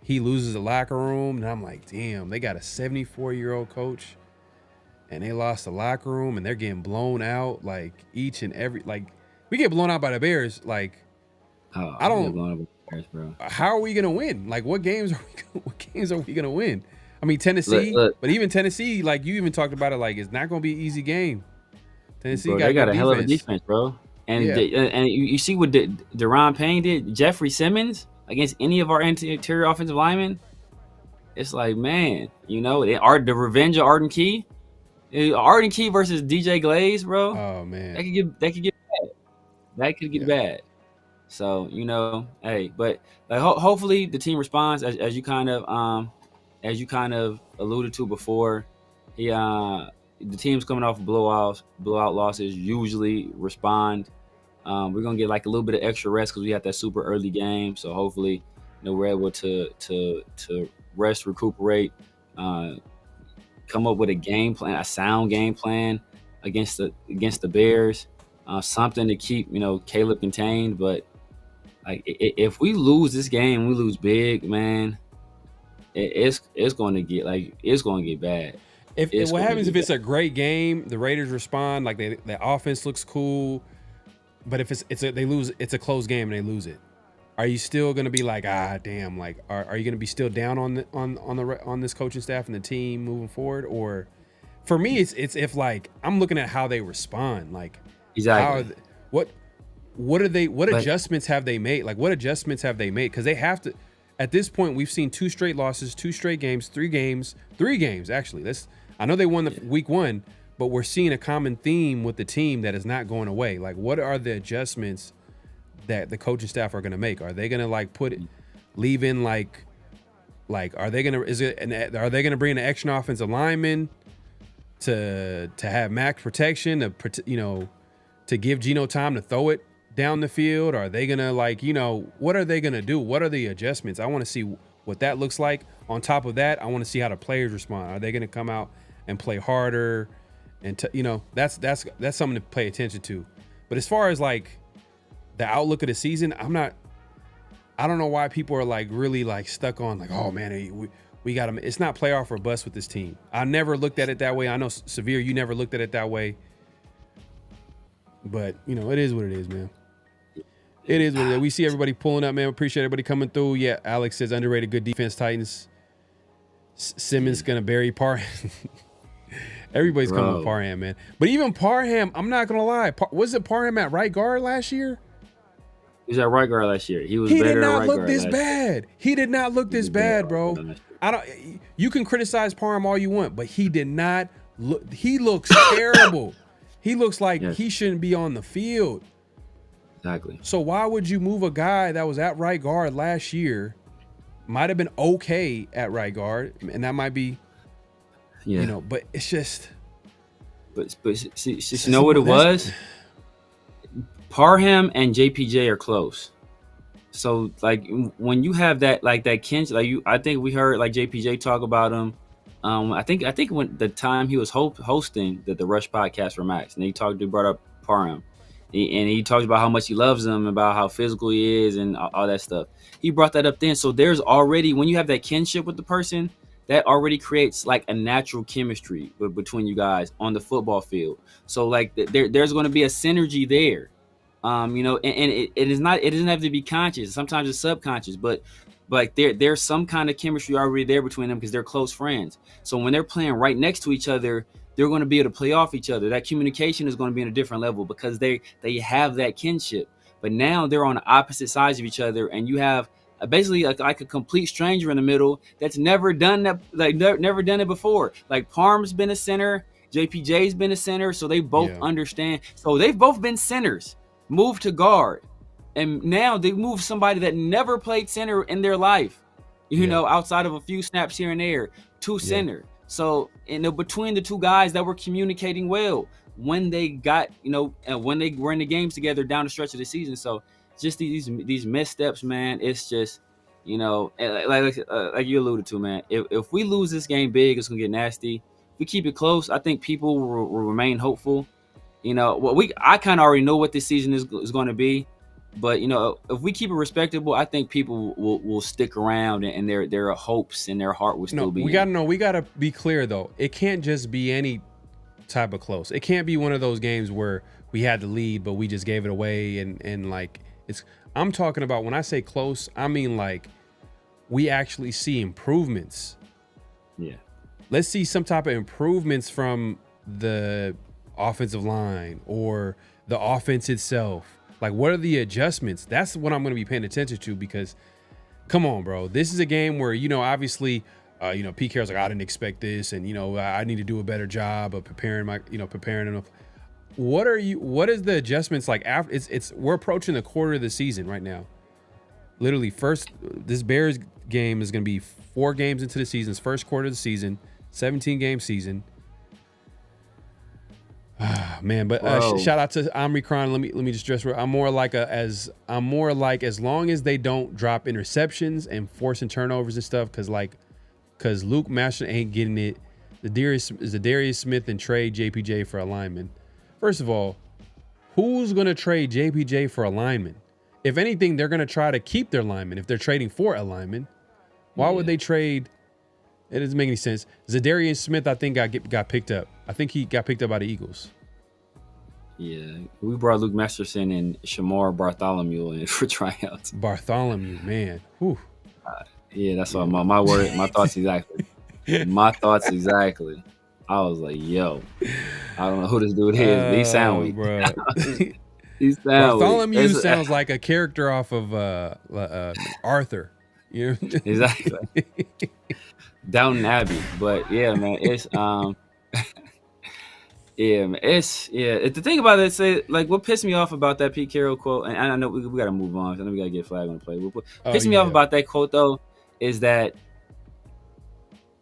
he loses the locker room, and I'm like, damn, they got a 74-year-old coach and they lost the locker room and they're getting blown out like each and every, like we get blown out by the Bears. Like, I don't, blown out by the Bears, bro. How are we going to win? Like what games are we going to win? I mean, Tennessee, but even Tennessee, like you even talked about it, like it's not going to be an easy game. Tennessee, bro, they got a hell of a defense, bro. And you see what Deron Payne did, Jeffrey Simmons against any of our interior offensive linemen. It's like, man, the revenge of Arden Key versus DJ Glaze, bro. Oh man, that could get bad. That could get bad. So hey, but like hopefully the team responds as you kind of alluded to before. The teams coming off blowout losses usually respond. We're gonna get like a little bit of extra rest because we had that super early game. So hopefully, we're able to rest, recuperate, come up with a game plan, a sound game plan against the Bears. Something to keep Caleb contained. But like if we lose this game, we lose big, man. It's going to get bad. What happens if it's a great game, the Raiders respond, like the offense looks cool, but if they lose, it's a close game and they lose it. Are you still going to be like, damn, like are you going to be still down on this coaching staff and the team moving forward? Or for me, it's if like I'm looking at how they respond, like exactly what adjustments have they made? Like what adjustments have they made? Because they have to. At this point, we've seen 2 straight losses, 2 straight games, 3 games actually. I know they won the week 1, but we're seeing a common theme with the team that is not going away. Like, what are the adjustments that the coaching staff are going to make? Are they going to leave in are they going to bring an extra offensive lineman to have max protection to give Geno time to throw it down the field? Are they gonna what are they gonna do? What are the adjustments? I want to see what that looks like. On top of that, I want to see how the players respond. Are they gonna come out and play harder? And that's something to pay attention to. But as far as like the outlook of the season, I don't know why people are like really like stuck on like, oh man, we got them. It's not playoff or bust with this team. I never looked at it that way. I know Severe, you never looked at it that way. But it is what it is, man. It is what it is. We see everybody pulling up, man. Appreciate everybody coming through. Yeah, Alex says underrated, good defense, Titans. Simmons gonna bury Parham. Everybody's coming with Parham, man. But even Parham, I'm not gonna lie. Was it Parham at right guard last year? He was at right guard last year. He was. He better did at not right look guard this last bad. year. He did not look this bad, bro. I don't. You can criticize Parham all you want, but he did not look. He looks terrible. He looks like he shouldn't be on the field. Exactly. So why would you move a guy that was at right guard last year? Might have been okay at right guard, and that might be, you know. But it's just. But see, you know what it was? Parham and JPJ are close. So like when you have that kinship, I think we heard like JPJ talk about him. I think when the time he was hosting the Rush podcast for Max, and he brought up Parham, and he talked about how much he loves him, about how physical he is, and all that stuff. He brought that up then. So there's already, when you have that kinship with the person, that already creates like a natural chemistry between you guys on the football field. So like there's going to be a synergy there. You know, and it doesn't have to be conscious. Sometimes it's subconscious, but like there's some kind of chemistry already there between them because they're close friends. So when they're playing right next to each other, they're going to be able to play off each other. That communication is going to be on a different level because they have that kinship. But now they're on the opposite sides of each other, and you have basically like a complete stranger in the middle that's never done that, like never done it before. Like Parham's been a center, JPJ's been a center, so they both understand. So they've both been centers, moved to guard, and now they move somebody that never played center in their life, you know, outside of a few snaps here and there, to center. So between the two guys that were communicating well when they got, you know, when they were in the games together down the stretch of the season. So just these missteps, man, it's just, you know, like you alluded to, man, if we lose this game big, it's gonna get nasty. If we keep it close, I think people will remain hopeful. You know, I kind of already know what this season is going to be, but you know, if we keep it respectable, I think people will stick around, and their hopes and their heart will still be. We gotta be clear though. It can't just be any type of close. It can't be one of those games where we had the lead, but we just gave it away, and like it's. I'm talking about when I say close, I mean like we actually see improvements. Yeah. Let's see some type of improvements from the offensive line or the offense itself. Like, what are the adjustments? That's what I'm going to be paying attention to, because come on, bro. This is a game where, you know, obviously, you know, Pete Carroll's like, I didn't expect this. And, you know, I need to do a better job of preparing enough. What is the adjustments like after we're approaching the quarter of the season right now. Literally this Bears game is going to be 4 games into the season's first quarter of the season, 17-game season. Man, but shout out to Omri Kron. Let me just stress. I'm more like as long as they don't drop interceptions and forcing turnovers and stuff, because Luke Master ain't getting it. The Darius Smith and trade JPJ for a lineman. First of all, who's gonna trade JPJ for a lineman? If anything, they're gonna try to keep their lineman if they're trading for a lineman. Why would they trade? It doesn't make any sense. Zadarius Smith, I think, got picked up. I think he got picked up by the Eagles. Yeah, we brought Luke Masterson and Shamar Bartholomew in for tryouts. Bartholomew, man. Whew. Yeah, that's what my word, my thoughts exactly. My thoughts exactly. I was like, yo, I don't know who this dude is, but he sound weak. Bro. He sound Bartholomew weak. sounds like a character off of Arthur. You know? Exactly. Downton Abbey. But yeah, man, it's the thing about it, say, like, what pissed me off about that Pete Carroll quote, and I know we got to move on. I know we got to get flag on the play. What pissed me off about that quote though is that,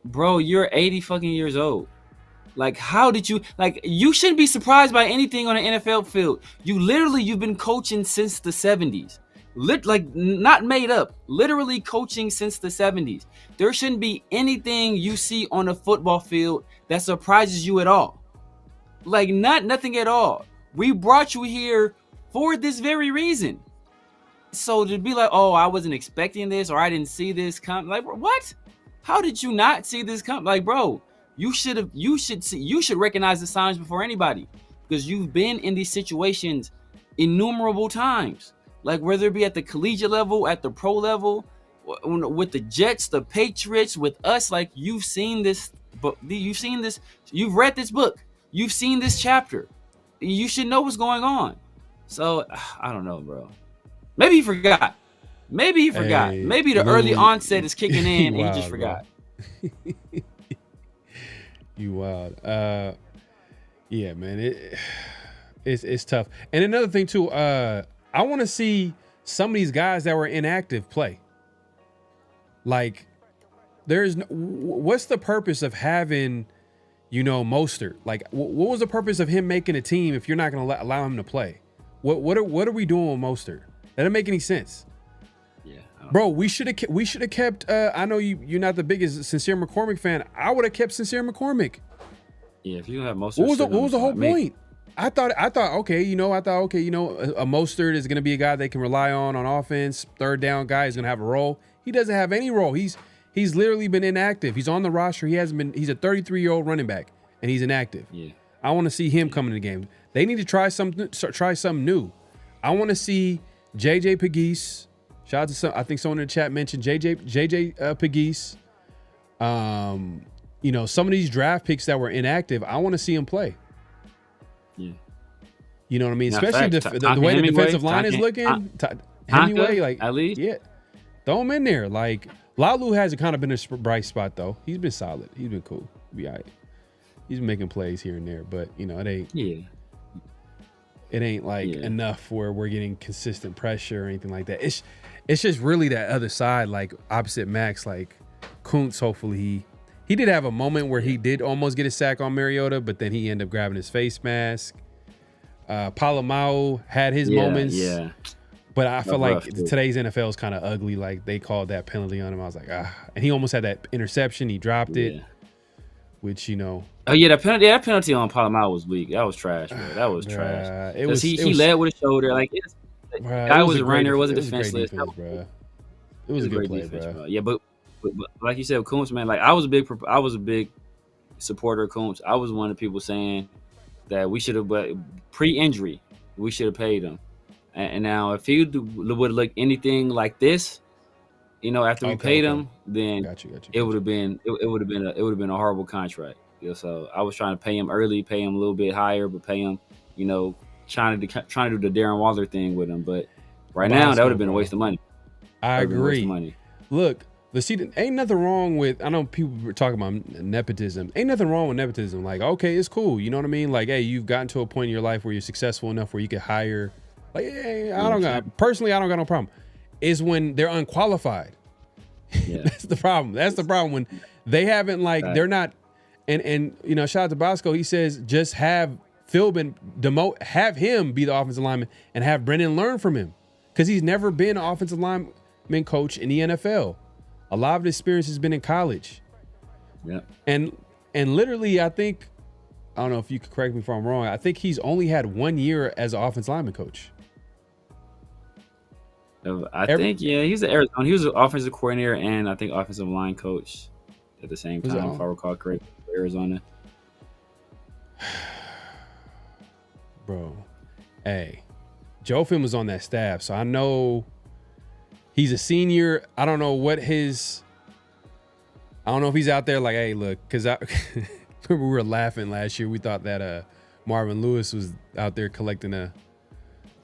bro, you're 80 fucking years old. Like, how did you, like, you shouldn't be surprised by anything on an NFL field. You've been coaching since the 70s. Like, not made up, literally coaching since the 70s. There shouldn't be anything you see on a football field that surprises you at all. Like, nothing at all. We brought you here for this very reason. So to be like, oh, I wasn't expecting this, or I didn't see this come. Like, what? How did you not see this come? Like, bro, you should recognize the signs before anybody, because you've been in these situations innumerable times. Like, whether it be at the collegiate level, at the pro level, with the Jets, the Patriots, with us. Like, you've seen this, but you've read this book, you've seen this chapter. You should know what's going on. So I don't know, bro. Maybe he forgot. Maybe the early onset is kicking in, and he just forgot. You wild. Yeah, man. It's tough. And another thing too, I want to see some of these guys that were inactive play. Like, what's the purpose of having, Mostert? Like, what was the purpose of him making a team if you're not going to allow him to play? What are we doing with Mostert? That doesn't make any sense. Yeah, bro. We should have kept. I know you're not the biggest Sincere McCormick fan. I would have kept Sincere McCormick. Yeah, if you don't have Mostert, what was the whole point? I thought okay, a Mostert is going to be a guy they can rely on offense, third down guy. He's going to have a role. He doesn't have any role. He's literally been inactive. He's on the roster. He's a 33-year-old running back, and he's inactive. Yeah. I want to see him come in the game. They need to try something new. I want to see JJ Pegues. Shout out to I think someone in the chat mentioned JJ Pegues. Some of these draft picks that were inactive, I want to see him play. Yeah. You know what I mean? Now, especially the way the defensive line is looking. Hemingway, like, at least. Yeah. Throw him in there. Like, Lalu has kind of been a bright spot, though. He's been solid. He's been cool. Be all right. He's making plays here and there, but, it ain't. Yeah. It ain't like enough where we're getting consistent pressure or anything like that. It's just really that other side, like opposite Max, like Kuntz. Hopefully he did have a moment where he did almost get a sack on Mariota, but then he ended up grabbing his face mask. Palomao had his moments. Yeah. But I feel like today's NFL is kind of ugly. Like, they called that penalty on him. I was like, and he almost had that interception. He dropped it, which, Oh yeah, that penalty on Palomar was weak. That was trash, bro. That was trash. He led with his shoulder. Like, guy was a runner, wasn't defenseless. It was a good play, defense, bro. Yeah, but like you said, Kuntz, man. Like, I was a big supporter of Kuntz. I was one of the people saying that we should have, pre-injury, we should have paid him. And now, if he would look anything like this, after we paid him, then it would have been a horrible contract. So I was trying to pay him early, pay him a little bit higher, but pay him, trying to do the Darren Waller thing with him. But now, that would have been a waste of money. I agree. Look, ain't nothing wrong with. I know people were talking about nepotism. Ain't nothing wrong with nepotism. Like, okay, it's cool. You know what I mean? Like, hey, you've gotten to a point in your life where you're successful enough where you could hire. Like, hey, I don't got no problem. Is when they're unqualified. Yeah. That's the problem. That's the problem when they haven't, like, they're not. And shout out to Bosco. He says just have Philbin have him be the offensive lineman and have Brennan learn from him, because he's never been an offensive lineman coach in the NFL. A lot of the experience has been in college. Yeah. And literally, I think, I don't know if you could correct me if I'm wrong, I think he's only had 1 year as an offensive lineman coach. I think he's at Arizona. He was an offensive coordinator and I think offensive line coach at the same time, if I recall correctly, for Arizona. Bro, hey, Joe Finn was on that staff, so I know he's a senior. I don't know if he's out there like, hey, look, because I remember we were laughing last year. We thought that Marvin Lewis was out there collecting a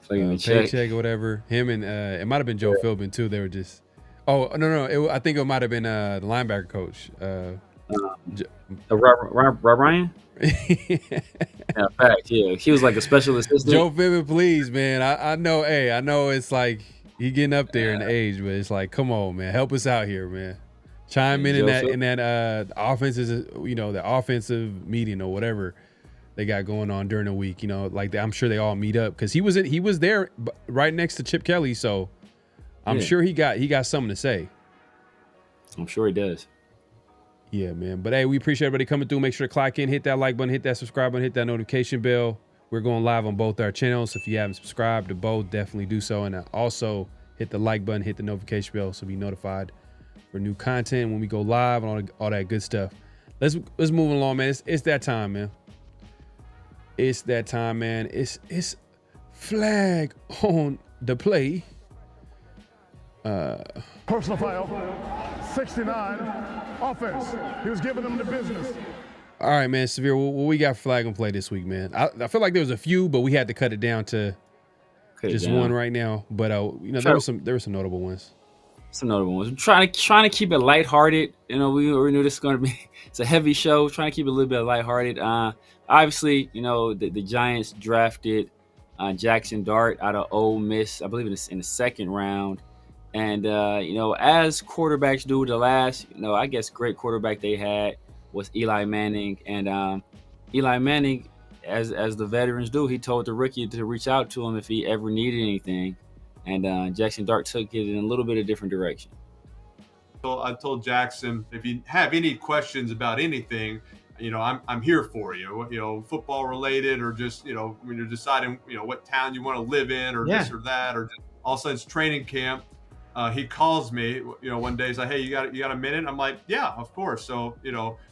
paycheck or whatever. Him and it might have been Joe Philbin too. They were just, I think it might have been the linebacker coach. Rob Ryan. Yeah, fact. Yeah, he was like a special assistant. Joe Philbin, please, man. I know. Hey, I know it's like he getting up there in age, but it's like, come on, man, help us out here, man. Chime in that offenses, the offensive meeting or whatever they got going on during the week. Like I'm sure they all meet up because he was there right next to Chip Kelly, so I'm sure he got something to say. I'm sure he does. Yeah, man. But hey, we appreciate everybody coming through. Make sure to clock in, hit that like button, hit that subscribe button, hit that notification bell. We're going live on both our channels. If you haven't subscribed to both, definitely do so. And also hit the like button, hit the notification bell so be notified for new content when we go live and all that good stuff. Let's move along, man. It's that time, man. It's that time, man. It's flag on the play. Personal foul, 69, offense. He was giving them the business. All right, man. Severe, what we got for flag and play this week, man? I feel like there was a few, but we had to cut it down to just one right now. But there were some notable ones. Some notable ones. I'm trying to keep it lighthearted. We knew this is going to be it's a heavy show. Trying to keep it a little bit lighthearted. Obviously, the Giants drafted Jackson Dart out of Ole Miss, I believe in the second round. And as quarterbacks do, the last I guess great quarterback they had was Eli Manning. And Eli Manning, as the veterans do, he told the rookie to reach out to him if he ever needed anything. And Jackson Dart took it in a little bit of different direction. So I told Jackson, if you have any questions about anything, I'm here for you. Football related, or just when you're deciding what town you want to live in, or this or that, or just all of a sudden it's training camp. He calls me, one day. He's like, "Hey, you got a minute?" I'm like, "Yeah, of course." So,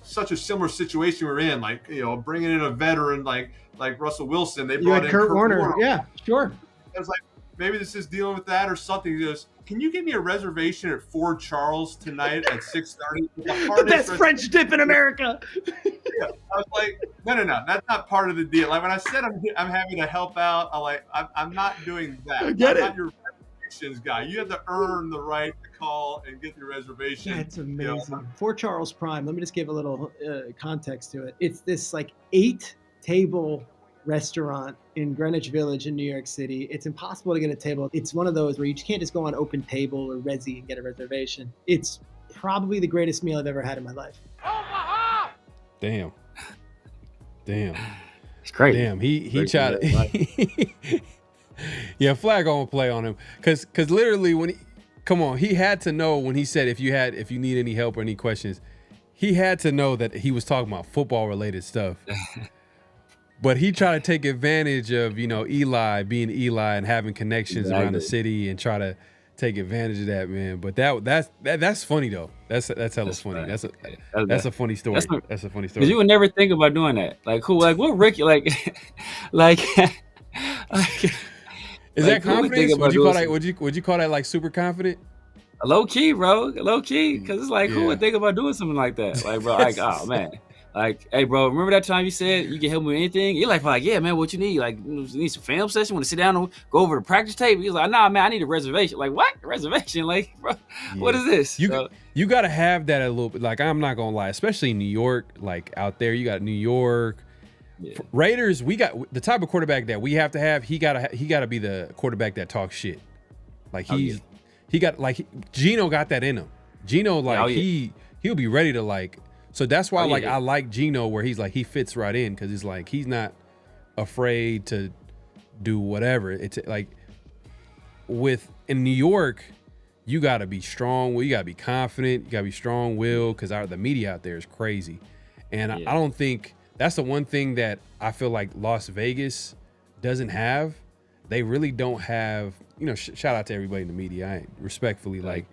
such a similar situation we're in, like, bringing in a veteran like Russell Wilson. They brought in Kurt Warner. Yeah, sure. I was like, maybe this is dealing with that or something. He goes, "Can you give me a reservation at Fort Charles tonight at 6:30? The best French dip in America." Yeah. I was like, no, that's not part of the deal. Like when I said I'm happy to help out, I'm not doing that. I'm not your reservations guy. You have to earn the right to call and get your reservation. That's amazing. Fort Charles Prime. Let me just give a little context to it. It's this 8-table restaurant in Greenwich Village in New York City. It's impossible to get a table. It's one of those where you can't just go on Open Table or Resy and get a reservation. It's probably the greatest meal I've ever had in my life. Damn. It's crazy. Damn, he tried to. Yeah, flag on play on him, cause literally he had to know when he said if you need any help or any questions, he had to know that he was talking about football related stuff. But he tried to take advantage of Eli being Eli and having connections around the city and try to take advantage of that, man. But that's funny though. That's hella funny. That's a funny story. That's a funny story. Because you would never think about doing that. Like who? Like what? Ricky? Is that confidence? Would you call that like super confident? Low key, bro. Low key, because it's like who would think about doing something like that? Like, bro, oh man. Like, hey, bro, remember that time you said you can help me with anything? You're like, yeah, man, what you need? Like, you need some film session? Want to sit down and go over the practice tape? He's like, nah, man, I need a reservation. Like, what? Reservation? Like, bro, what is this? You got to have that a little bit. Like, I'm not going to lie, especially in New York, like out there, you got New York. Yeah. Raiders, we got the type of quarterback that we have to have. He got to be the quarterback that talks shit. Like, he got, like, Geno got that in him. Geno, like, he'll be ready to, like, so that's why, I like Geno, where he's like, he fits right in, because it's like he's not afraid to do whatever. It's like in New York, you got to be strong. Well, you got to be confident. You got to be strong-willed, because the media out there is crazy. And I don't think that's the one thing that I feel like Las Vegas doesn't have. They really don't have. Shout out to everybody in the media. I respectfully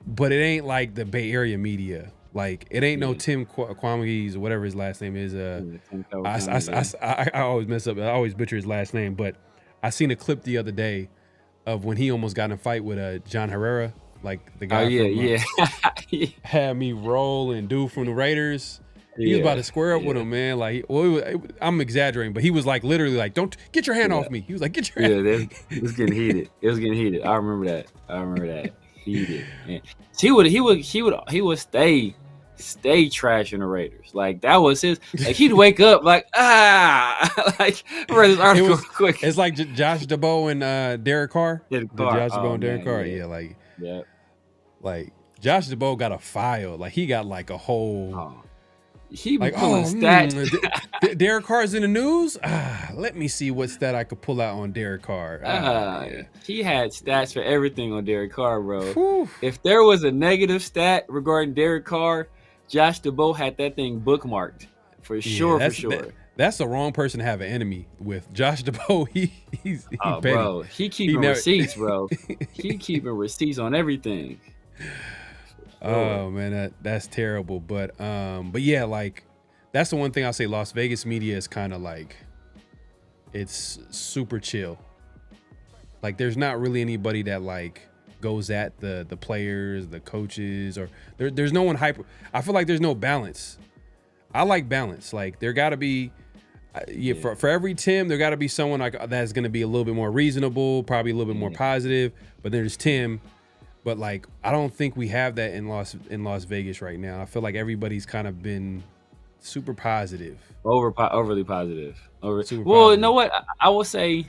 but it ain't like the Bay Area media. Like, it ain't no Tim Kwamge's or whatever his last name is. I always mess up. I always butcher his last name. But I seen a clip the other day of when he almost got in a fight with John Herrera, like the guy had me rolling, dude from the Raiders. He was about to square up with him, man. Like, I'm exaggerating, but he was like literally like, "Don't get your hand off me." He was like, "Get your hand." Yeah, it was getting heated. I remember that. Heated. Man. He would stay trashing the Raiders. Like, that was his. Like, he'd wake up like like read this article quick. It's like Josh DeBow and Derek Carr. Josh DeBow and Derek Carr. Yeah, like Josh DeBow got a file. Like, he got like a whole. He was pulling stats. Derek Carr's in the news. Let me see what stat I could pull out on Derek Carr. He had stats for everything on Derek Carr, bro. Whew. If there was a negative stat regarding Derek Carr, Josh DeBow had that thing bookmarked for sure. That's the wrong person to have an enemy with. Josh DeBow, he's petty. Bro, he keeping receipts, bro. He keeping receipts on everything. Oh man, that's terrible. But yeah, like, that's the one thing I'll say. Las Vegas media is kind of like, it's super chill. Like, there's not really anybody that like goes at the players, the coaches, or there's no one hyper. I feel like there's no balance. I like balance. Like there got to be, for every Tim, there got to be someone like that's going to be a little bit more reasonable, probably a little bit more positive. But there's Tim. But like I don't think we have that in Las Vegas right now. I feel like everybody's kind of been super positive, overly positive. Super well, positive. You know what? I will say.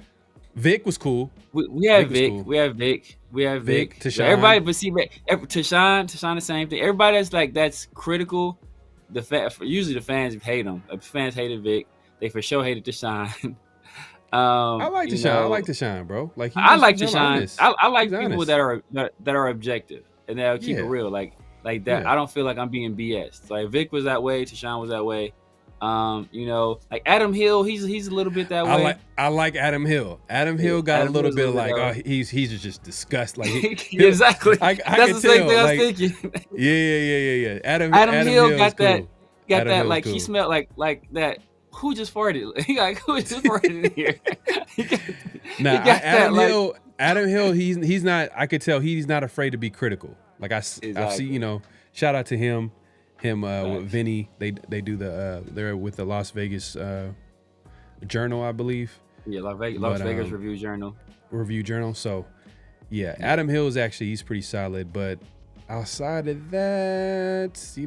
Vic was cool. We have Vic. Cool. We have Vic. Tashawn. Everybody, but see, Tashawn, the same thing. Everybody that's critical. Usually the fans hate him. The fans hated Vic. They for sure hated Tashawn. I like Tashawn. I like Tashawn, bro. Like I like Tashawn. I like he's people honest. that are objective and that'll keep it real. Like that. Yeah. I don't feel like I'm being BS. Like Vic was that way. Tashawn was that way. Like Adam Hill, he's a little bit that way. I like Adam Hill. Adam Hill got a little bit like, oh, he's just disgust. Like exactly. I That's the same thing I was thinking. Yeah. Adam Hill got cool. that. Got Adam that. Hill's like cool. He smelled like that. Who just farted? He like who just farted in here? Adam Hill. He's not. I could tell he's not afraid to be critical. Like I see. Shout out to him. With Vinny, they do they're with the Las Vegas Journal, I believe. Yeah, Las Vegas Review Journal. So, yeah, Adam Hill is actually he's pretty solid. But outside of that, I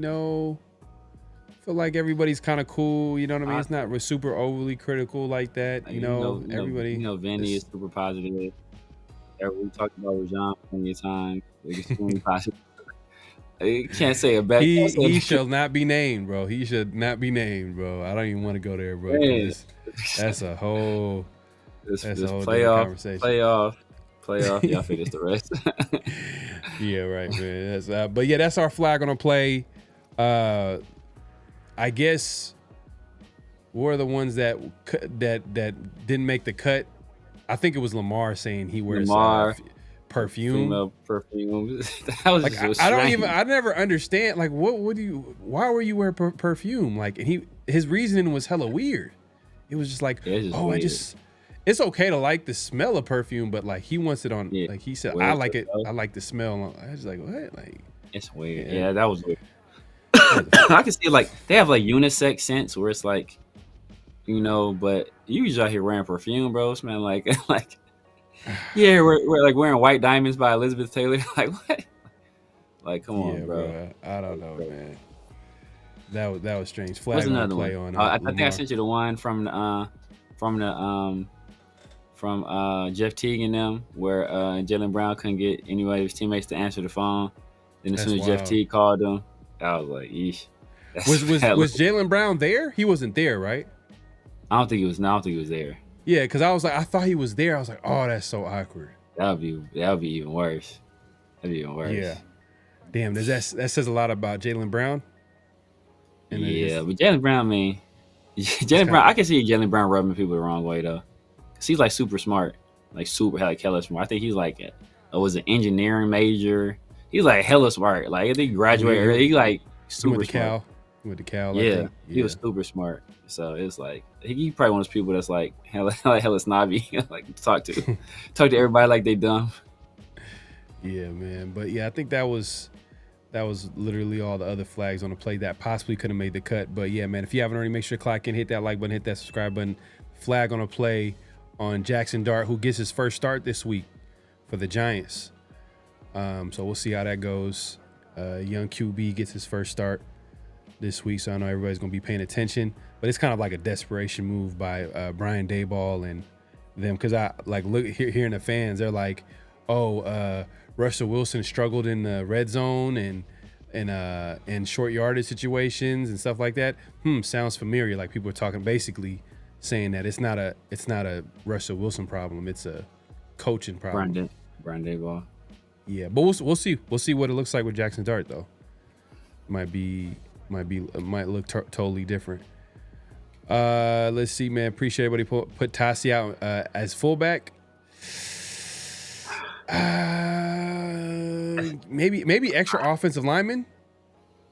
feel like everybody's kind of cool. You know what I mean? It's not super overly critical like that. Everybody. Vinny is super positive. We talked about Rajon plenty of times. He's extremely positive. You can't say a bad. He shall not be named, bro. He should not be named, bro. I don't even want to go there, bro. That's a whole. That's a whole different conversation. Playoff. Y'all figure the rest. Yeah, right, man. That's our flag on a play. I guess we're the ones that didn't make the cut. I think it was Lamar saying he wears perfume. Perfume. That was like I never understand. Like, why were you wearing perfume? Like, and his reasoning was hella weird. It was just like, weird. It's okay to like the smell of perfume, but like he wants it on. Yeah. Like he said, I like it. I like the smell. I was like, what? Like, it's weird. Yeah, that was weird. I can see like they have like unisex scents where it's like, but you usually out here wearing perfume, bro. Smell like yeah, we're like wearing White Diamonds by Elizabeth Taylor. Like what? Like come on, bro. I don't know, man. That was strange. What's another play one? On. I think I sent you the one from Jeff Teague and them where Jaylen Brown couldn't get any of his teammates to answer the phone. Then as soon as Jeff Teague called him, I was like, "Eesh." Was Jaylen Brown there? He wasn't there, right? I don't think he was. No, I don't think he was there. Yeah, because I thought he was there. I was like, oh, that's so awkward. That would be even worse. That'd be even worse. Yeah. Damn, that says a lot about Jaylen Brown. But Jaylen Brown, I can see Jaylen Brown rubbing people the wrong way though, cause he's like super smart, like hella smart. I think he's like was an engineering major. He's like hella smart. Like I think he graduated early. He like super smart. He went to Cal. Yeah, he was super smart. So it's like he probably one of those people that's like hella snobby. Like talk to everybody like they dumb. Yeah, man. But yeah, I think that was literally all the other flags on the play that possibly could have made the cut. But yeah, man, if you haven't already, make sure to clock in, hit that like button, hit that subscribe button. Flag on a play on Jackson Dart, who gets his first start this week for the Giants. So we'll see how that goes. Young QB gets his first start this week, so I know everybody's going to be paying attention. But it's kind of like a desperation move by Brian Daboll and them, because I like hearing the fans. They're like, Russell Wilson struggled in the red zone and short yardage situations and stuff like that. Sounds familiar. Like people are talking, basically saying that it's not a Russell Wilson problem. It's a coaching problem. Brian Daboll. Yeah, but we'll see. We'll see what it looks like with Jackson Dart though. Might look totally different. Let's see, man. Appreciate everybody put Tassi out as fullback. Maybe extra offensive lineman.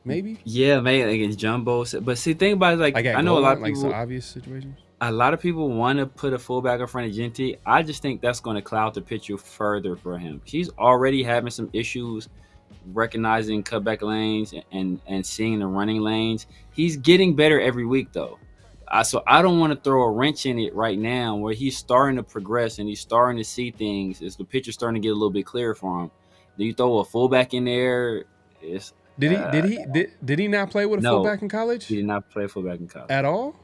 Maybe. Yeah, maybe against Jumbo. But see, think about it, like I know a lot of people, like some obvious situations. a lot of people want to put a fullback in front of Jeanty. I just think that's going to cloud the picture further for him. He's already having some issues recognizing cutback lanes and seeing the running lanes. He's getting better every week, though. So I don't want to throw a wrench in it right now where he's starting to progress and he's starting to see things as the picture's starting to get a little bit clearer for him. Do you throw a fullback in there? Did he not play with a fullback in college? He did not play fullback in college. At all?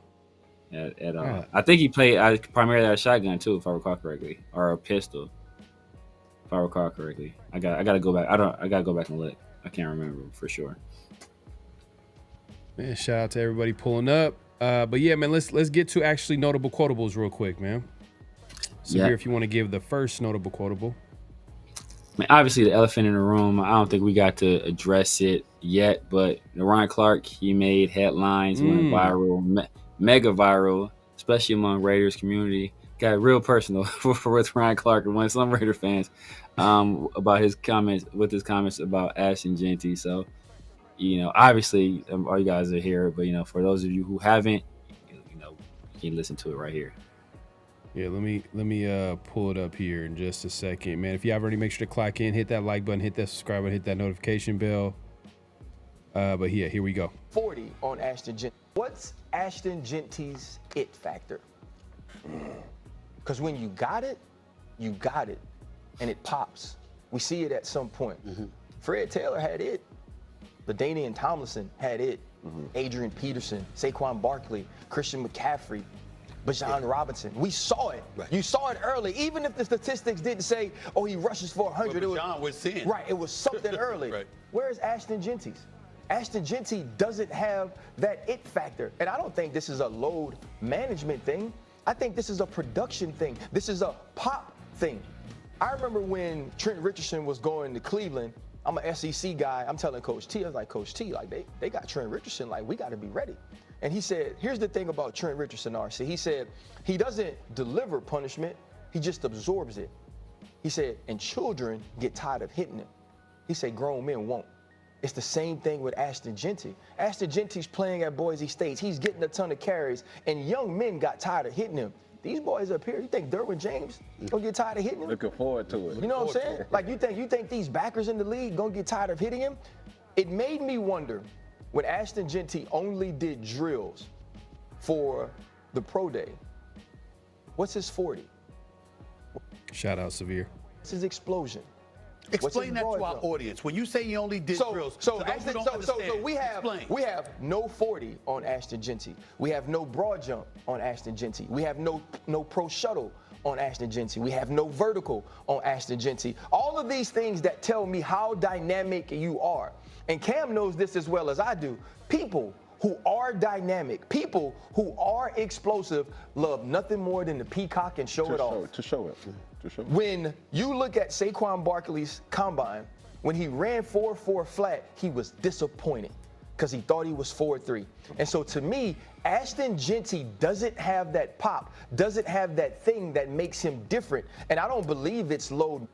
At all. I think he played primarily a shotgun too, if I recall correctly, or a pistol, if I recall correctly. I gotta go back. I gotta go back and look. I can't remember for sure. Man, shout out to everybody pulling up. But yeah, man, let's get to actually notable quotables real quick, man. So here, if you want to give the first notable quotable. I mean, obviously the elephant in the room. I don't think we got to address it yet, but Ryan Clark, he made headlines, went viral, mega viral, especially among Raiders community. Got real personal with Ryan Clark and some Raider fans about his comments about Ashton Jeanty. So, obviously all you guys are here, but for those of you who haven't, you can listen to it right here. Yeah, let me pull it up here in just a second, man. If you haven't already, make sure to clock in, hit that like button, hit that subscribe button, hit that notification bell. But yeah, here we go. 40 on Ashton Jeanty. What's Ashton Jeanty's it factor? Because when you got it, and it pops. We see it at some point. Mm-hmm. Fred Taylor had it. LaDainian Tomlinson had it. Mm-hmm. Adrian Peterson, Saquon Barkley, Christian McCaffrey, Bijan Robinson. We saw it. Right. You saw it early. Even if the statistics didn't say, oh, he rushes for 100. Bijan was seeing. Right, it was something early. Right. Where's Ashton Jeanty's? Ashton Jeanty doesn't have that it factor. And I don't think this is a load management thing. I think this is a production thing. This is a pop thing. I remember when Trent Richardson was going to Cleveland. I'm an SEC guy. I'm telling Coach T, I was like, Coach T, like they got Trent Richardson, like we got to be ready. And he said, here's the thing about Trent Richardson, RC. He said, he doesn't deliver punishment, he just absorbs it. He said, and children get tired of hitting him. He said, grown men won't. It's the same thing with Ashton Jeanty. Ashton Jeanty's playing at Boise State. He's getting a ton of carries, and young men got tired of hitting him. These boys up here, you think Derwin James gonna get tired of hitting him? Looking forward to it. You know what I'm saying? Like you think these backers in the league gonna get tired of hitting him? It made me wonder when Ashton Jeanty only did drills for the pro day. What's his 40? Shout out Severe. What's his explosion? Explain that to our audience. When you say he only did drills, so we have no 40 on Ashton Jeanty. We have no broad jump on Ashton Jeanty. We have no pro shuttle on Ashton Jeanty. We have no vertical on Ashton Jeanty. All of these things that tell me how dynamic you are. And Cam knows this as well as I do. People who are dynamic, people who are explosive, love nothing more than to peacock and show it off. To show it. When you look at Saquon Barkley's combine, when he ran 4.4 flat, he was disappointed because he thought he was 4.3. And so to me, Ashton Jeanty doesn't have that pop, doesn't have that thing that makes him different. And I don't believe it's load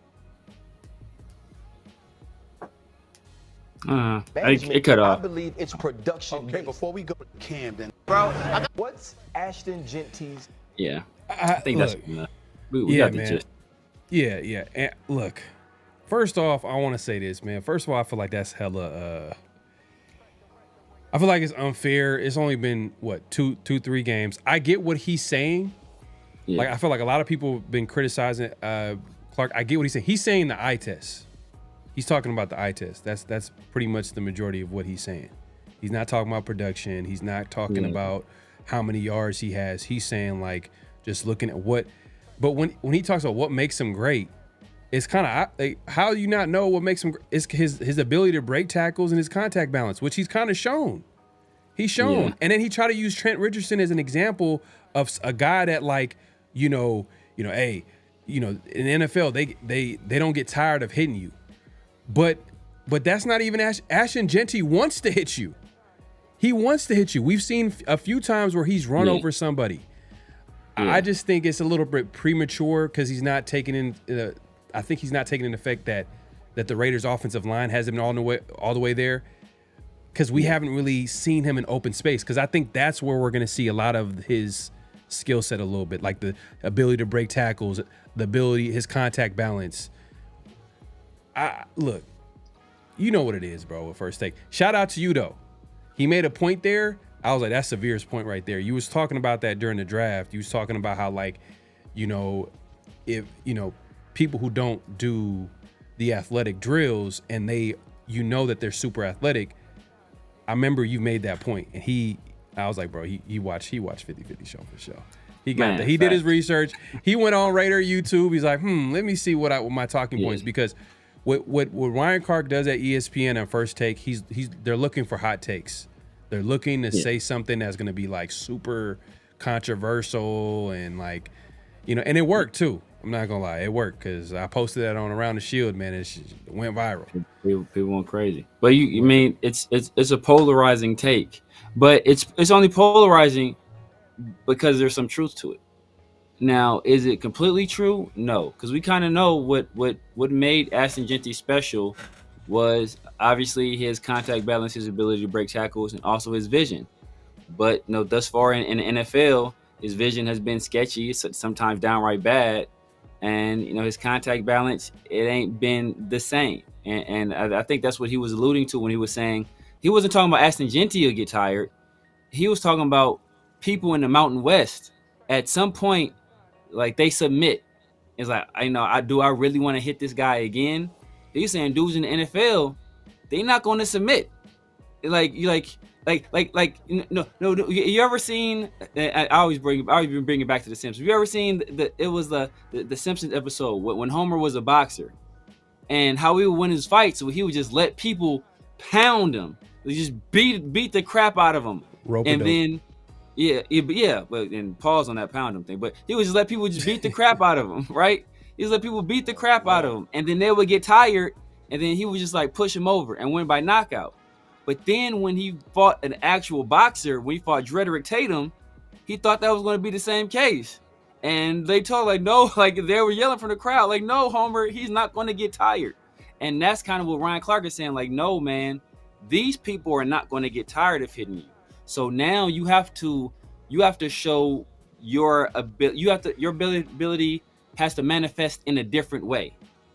management. It cut off. I believe it's production Okay, based. before we go to Camden. Bro, what's Ashton Jeanty's? Yeah, I think look, that's enough. We got the gist. Yeah. And look, first off, I want to say this, man. First of all, I feel like that's hella. I feel like it's unfair. It's only been two, 3 games. I get what he's saying. Yeah. Like I feel like a lot of people have been criticizing Clark. I get what he's saying. He's saying the eye test. He's talking about the eye test. That's pretty much the majority of what he's saying. He's not talking about production. He's not talking about how many yards he has. He's saying like just looking at what. But when he talks about what makes him great, it's kind of like, how do you not know what makes him? It's his ability to break tackles and his contact balance, which he's kind of shown. He's shown, and then he tried to use Trent Richardson as an example of a guy that hey, in the NFL they don't get tired of hitting you. But that's not even Ashton Jeanty wants to hit you. He wants to hit you. We've seen a few times where he's run over somebody. Yeah. I just think it's a little bit premature because he's not taking in. I think he's not taking into effect that the Raiders' offensive line hasn't been all the way there because we haven't really seen him in open space. Because I think that's where we're going to see a lot of his skill set a little bit, like the ability to break tackles, the ability, his contact balance. Look, you know what it is, bro, with First Take. Shout out to you, though. He made a point there. I was like, that's Severe's point right there. You was talking about that during the draft. You was talking about how, like, if, people who don't do the athletic drills and that they're super athletic. I remember you made that point, and I was like, bro, he watched 50/50 show for sure. He got that. He did his research. He went on Raider YouTube. He's like, let me see what my talking points, because what Ryan Clark does at ESPN and First Take, they're looking for hot takes. They're looking to say something that's going to be like super controversial and like, and it worked too. I'm not gonna lie, it worked, because I posted that on Around the Shield, man. It went viral. People went crazy. But you mean it's a polarizing take, but it's only polarizing because there's some truth to it. Now, is it completely true? No, because we kind of know what made Ashton Jeanty special was obviously his contact balance, his ability to break tackles, and also his vision. But thus far in the NFL, his vision has been sketchy, sometimes downright bad. And, his contact balance, it ain't been the same. And I think that's what he was alluding to when he was saying, he wasn't talking about Ashton Jeanty will get tired. He was talking about people in the Mountain West. At some point, like, they submit. It's like, do I really want to hit this guy again? He's saying dudes in the NFL, they're not going to submit. No. You ever seen? I always bring it back to the Simpsons. Have you ever seen the Simpsons episode when Homer was a boxer, and how he would win his fights? So he would just let people pound him, just beat the crap out of him, then but and pause on that pound him thing. But he would just let people just beat the crap out of him, right? He just let people beat the crap out of him, and then they would get tired, and then he would just like push him over and win by knockout. But then when he fought an actual boxer, when he fought Drederick Tatum, he thought that was going to be the same case. And they told no, they were yelling from the crowd, no, Homer, he's not going to get tired. And that's kind of what Ryan Clark is saying, no, man, these people are not going to get tired of hitting you. So now you have to show your ability. Your ability has to manifest in a different way.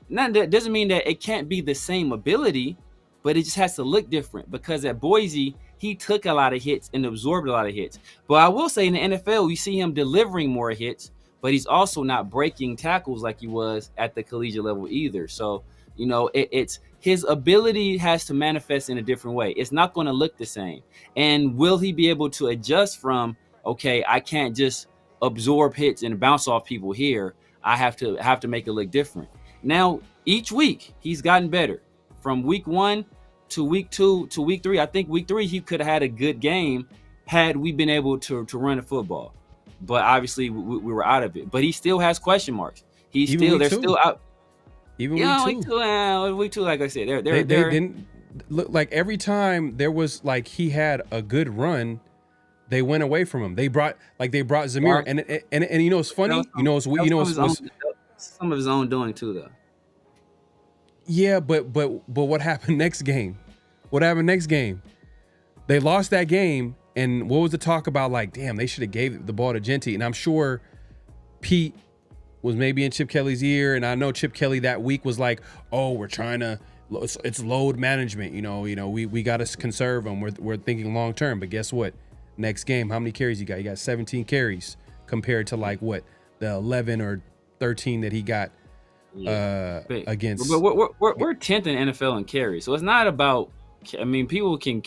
Now, that doesn't mean that it can't be the same ability, but it just has to look different, because at Boise, he took a lot of hits and absorbed a lot of hits. But I will say in the NFL, we see him delivering more hits, but he's also not breaking tackles like he was at the collegiate level either. So, it's his ability has to manifest in a different way. It's not going to look the same. And will he be able to adjust from, okay, I can't just absorb hits and bounce off people here. I have to make it look different. Now, each week, he's gotten better. From week 1 to week 2 to week 3, I think week 3 he could have had a good game had we been able to run the football. But obviously we were out of it. But he still has question marks. They're still out. Even week 2, like I said, they didn't look like every time there was like he had a good run, they went away from him. They brought Zamir, and it's funny. Some of his own doing too, though. Yeah, but what happened next game? They lost that game, and what was the talk about? Like, damn, they should have gave the ball to Jeanty. And I'm sure Pete was maybe in Chip Kelly's ear, and I know Chip Kelly that week was like, "Oh, we're trying to, it's load management. We got to conserve them. We're thinking long term." But guess what? Next game, how many carries you got? You got 17 carries compared to the 11 or 13 that he got. Against, but we're 10th in NFL in carries, so it's not about. I mean, people can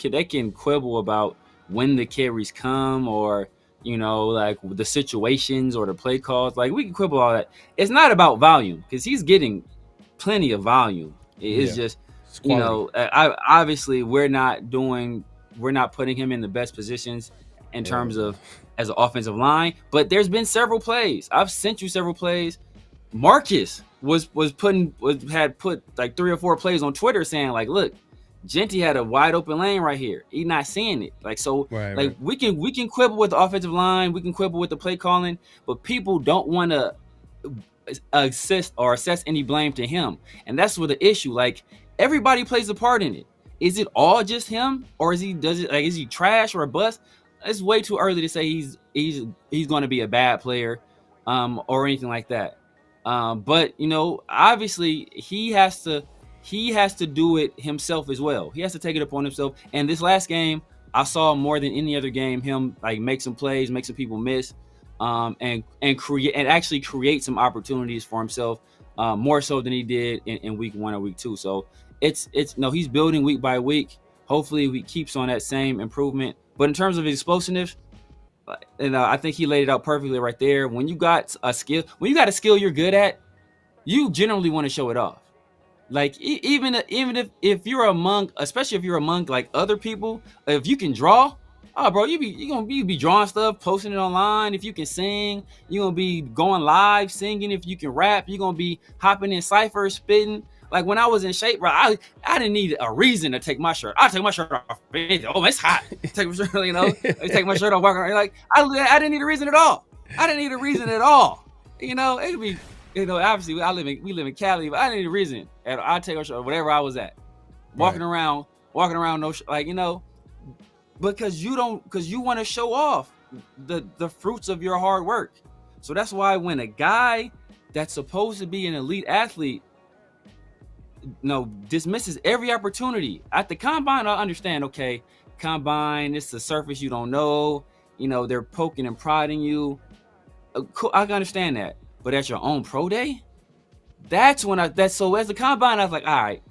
quibble about when the carries come, or the situations or the play calls. Like, we can quibble all that. It's not about volume, because he's getting plenty of volume. It's just obviously we're not putting him in the best positions in terms of as an offensive line. But there's been several plays. I've sent you several plays. Marcus had put like 3 or 4 plays on Twitter saying look, Jeanty had a wide open lane right here. He's not seeing it. Right. We can quibble with the offensive line, we can quibble with the play calling, but people don't want to assess any blame to him. And that's where the issue, everybody plays a part in it. Is it all just him, or is he trash or a bust? it's way too early to say he's going to be a bad player, or anything like that. But obviously he has to do it himself as well. He has to take it upon himself. And this last game, I saw more than any other game him like make some plays, make some people miss, and actually create some opportunities for himself, more so than he did in week 1 or week 2. So he's building week by week. Hopefully he keeps on that same improvement. But in terms of explosiveness, I think he laid it out perfectly right there. When you got a skill you're good at, you generally want to show it off. Like even if you're among, especially if you're among like other people, if you can draw, oh bro, you be drawing stuff, posting it online. If you can sing, you're gonna be going live singing. If you can rap, you're gonna be hopping in cyphers, spitting. Like when I was in shape, bro, I didn't need a reason to take my shirt. I'll take my shirt off. Oh, it's hot. Take my shirt, take my shirt off, walk around. Like I didn't need a reason at all. It'd be, obviously we live in Cali, but I didn't need a reason. And I'll take my shirt, whatever I was at, walking around, no, because you want to show off the fruits of your hard work. So that's why when a guy that's supposed to be an elite athlete, dismisses every opportunity at the combine, I understand. Okay, combine, it's the surface, you don't know. They're poking and prodding you. Cool, I can understand that. But at your own pro day, so as the combine, I was like, all right.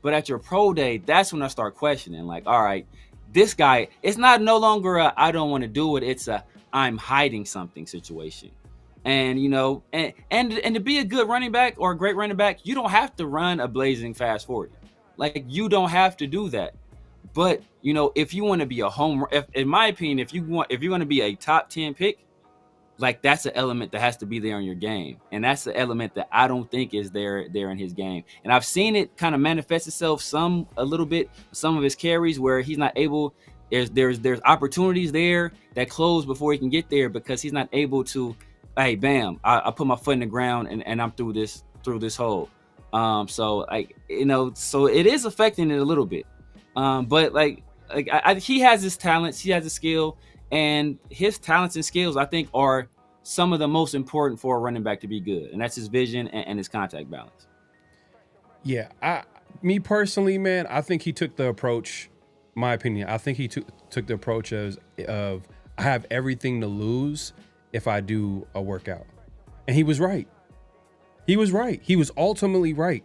But at your pro day, that's when I start questioning. Like, all right, this guy, it's no longer a I don't want to do it. It's a I'm hiding something situation. And and to be a good running back or a great running back, you don't have to run a blazing fast 40. Like you don't have to do that. But if you want to be in my opinion, if you're going to be a top 10 pick, like that's an element that has to be there in your game, and that's the element that I don't think is there in his game. And I've seen it kind of manifest itself a little bit, some of his carries where he's not able. There's opportunities there that close before he can get there because he's not able to. Hey, bam! I put my foot in the ground and I'm through this hole. So it is affecting it a little bit. But he has his talents, he has his skill, and his talents and skills I think are some of the most important for a running back to be good, and that's his vision and his contact balance. Yeah, me personally, man, I think he took the approach. My opinion, I think he took the approach of I have everything to lose if I do a workout. And he was right. He was ultimately right.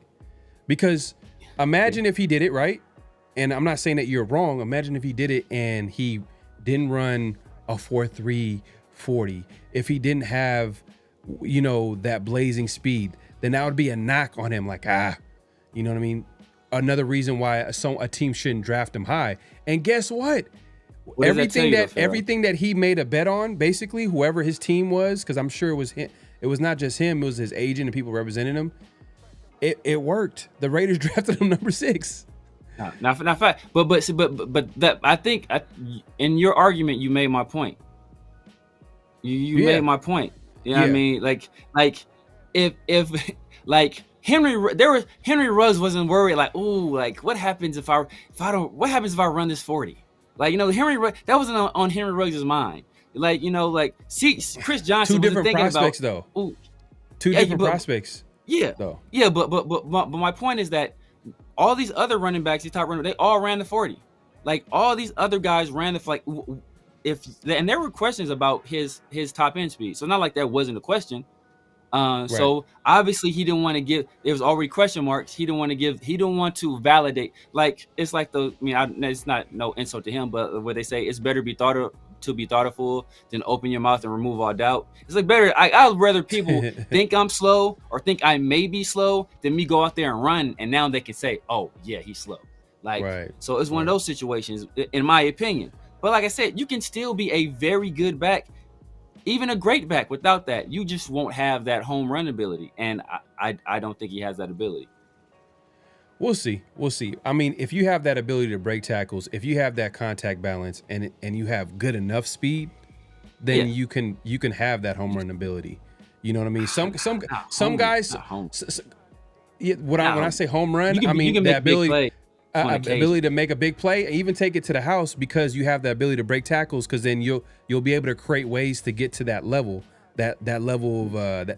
Because imagine if he did it right. And I'm not saying that you're wrong. Imagine if he did it and he didn't run a 4.3 40. If he didn't have, that blazing speed, then that would be a knock on him. Like, you know what I mean? Another reason why a team shouldn't draft him high. And guess what? Everything that he made a bet on, basically, whoever his team was, because I'm sure it was him. It was not just him; it was his agent and people representing him. It worked. The Raiders drafted him number 6. Not fact, but that I think in your argument you made my point. You made my point. You know what I mean? Like if Henry Ruggs wasn't worried. Like, ooh, like what happens if I run this 40? Like, Henry Ruggs, that wasn't on Henry Ruggs' mind. Like, see, Chris Johnson was thinking prospects, about, though. Two different prospects. Yeah. Though. Yeah, but my point is that all these other running backs, these top running backs, they all ran the 40. Like, all these other guys ran the, and there were questions about his top end speed. So not like that wasn't a question. Right. So obviously he didn't want to give. There was already question marks. He didn't want to validate. Like it's like it's not no insult to him, but what they say, it's better be thought of than open your mouth and remove all doubt. It's like better. I'd rather people think I'm slow or think I may be slow than me go out there and run, and now they can say, oh yeah, he's slow. Like right. So it's one of those situations, in my opinion. But like I said, you can still be a very good back. Even a great back without that, you just won't have that home run ability. And I don't think he has that ability. We'll see. I mean, if you have that ability to break tackles, if you have that contact balance and you have good enough speed, then you can have that home run ability. You know what I mean? Some guys. When I say home run, I mean the ability. ability to make a big play, and even take it to the house because you have the ability to break tackles. Because then you'll be able to create ways to get to that level, that level of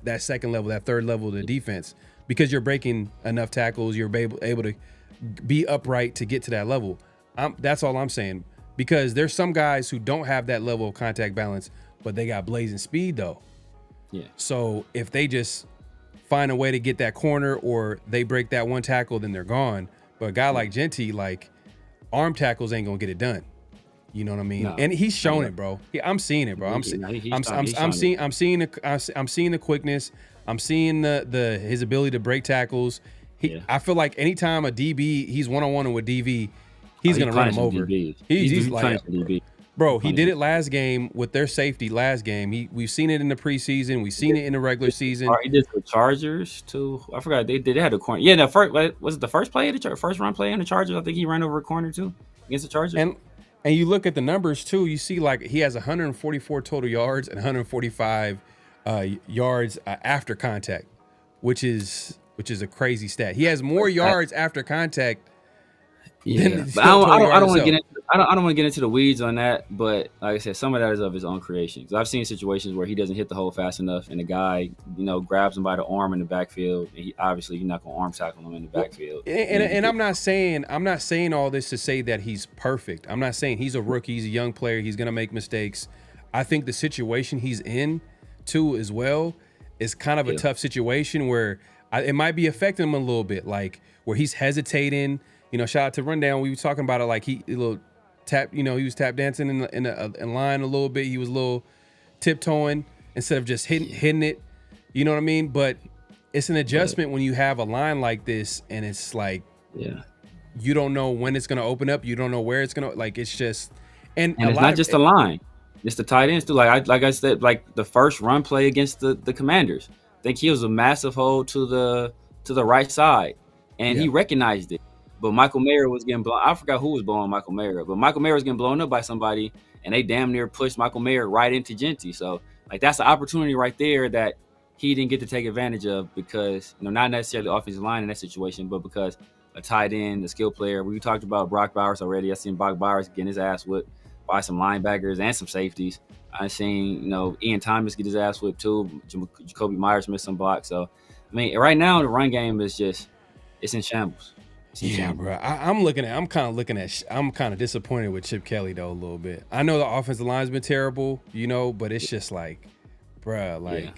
that second level, that third level of the defense, because you're breaking enough tackles. You're able to be upright to get to that level. That's all I'm saying. Because there's some guys who don't have that level of contact balance, but they got blazing speed though. Yeah. So if they just find a way to get that corner or they break that one tackle, then they're gone. But a guy like Jeanty, like arm tackles ain't gonna get it done. You know what I mean? No. And he's shown it, bro. I'm seeing it, bro. I'm seeing the quickness. I'm seeing the his ability to break tackles. I feel like anytime a DB, he's one-on-one with DV, he's gonna run him over. He's like, bro, he did it last game with their safety last game. We've seen it in the preseason. We've seen it in the regular season. He did the Chargers too. I forgot they had a corner. Yeah, the first was it the first play of the first run play in the Chargers? I think he ran over a corner too against the Chargers. And you look at the numbers too. You see like he has 144 total yards and 145 yards after contact, which is a crazy stat. He has more yards after contact. Yeah, but I don't want to get into the weeds on that. But like I said, some of that is of his own creation. Because I've seen situations where he doesn't hit the hole fast enough, and the guy, grabs him by the arm in the backfield, and he's not going to arm tackle him in the backfield. And I'm not saying all this to say that he's perfect. I'm not saying he's a rookie. He's a young player. He's going to make mistakes. I think the situation he's in too as well is kind of a tough situation where it might be affecting him a little bit, like where he's hesitating. Shout out to Rundown. We were talking about it like he was tap dancing in line a little bit. He was a little tiptoeing instead of just hitting it. You know what I mean? But it's an adjustment when you have a line like this, and it's like, you don't know when it's gonna open up. You don't know where it's gonna it's just and it's not just the line. It's the tight ends too. Like I said, like the first run play against the Commanders. I think he was a massive hole to the right side, and he recognized it. But Michael Mayer was getting blown. I forgot who was blowing Michael Mayer, but Michael Mayer was getting blown up by somebody, and they damn near pushed Michael Mayer right into Jeanty. So that's an opportunity right there that he didn't get to take advantage of because not necessarily the offensive line in that situation, but because a tight end, a skill player. We talked about Brock Bowers already. I seen Brock Bowers getting his ass whipped by some linebackers and some safeties. I seen Ian Thomas get his ass whipped too. Jacoby Myers missed some blocks. So right now the run game is it's in shambles. Yeah, bro. I'm kind of disappointed with Chip Kelly though a little bit. I know the offensive line's been terrible, but it's just like, bro,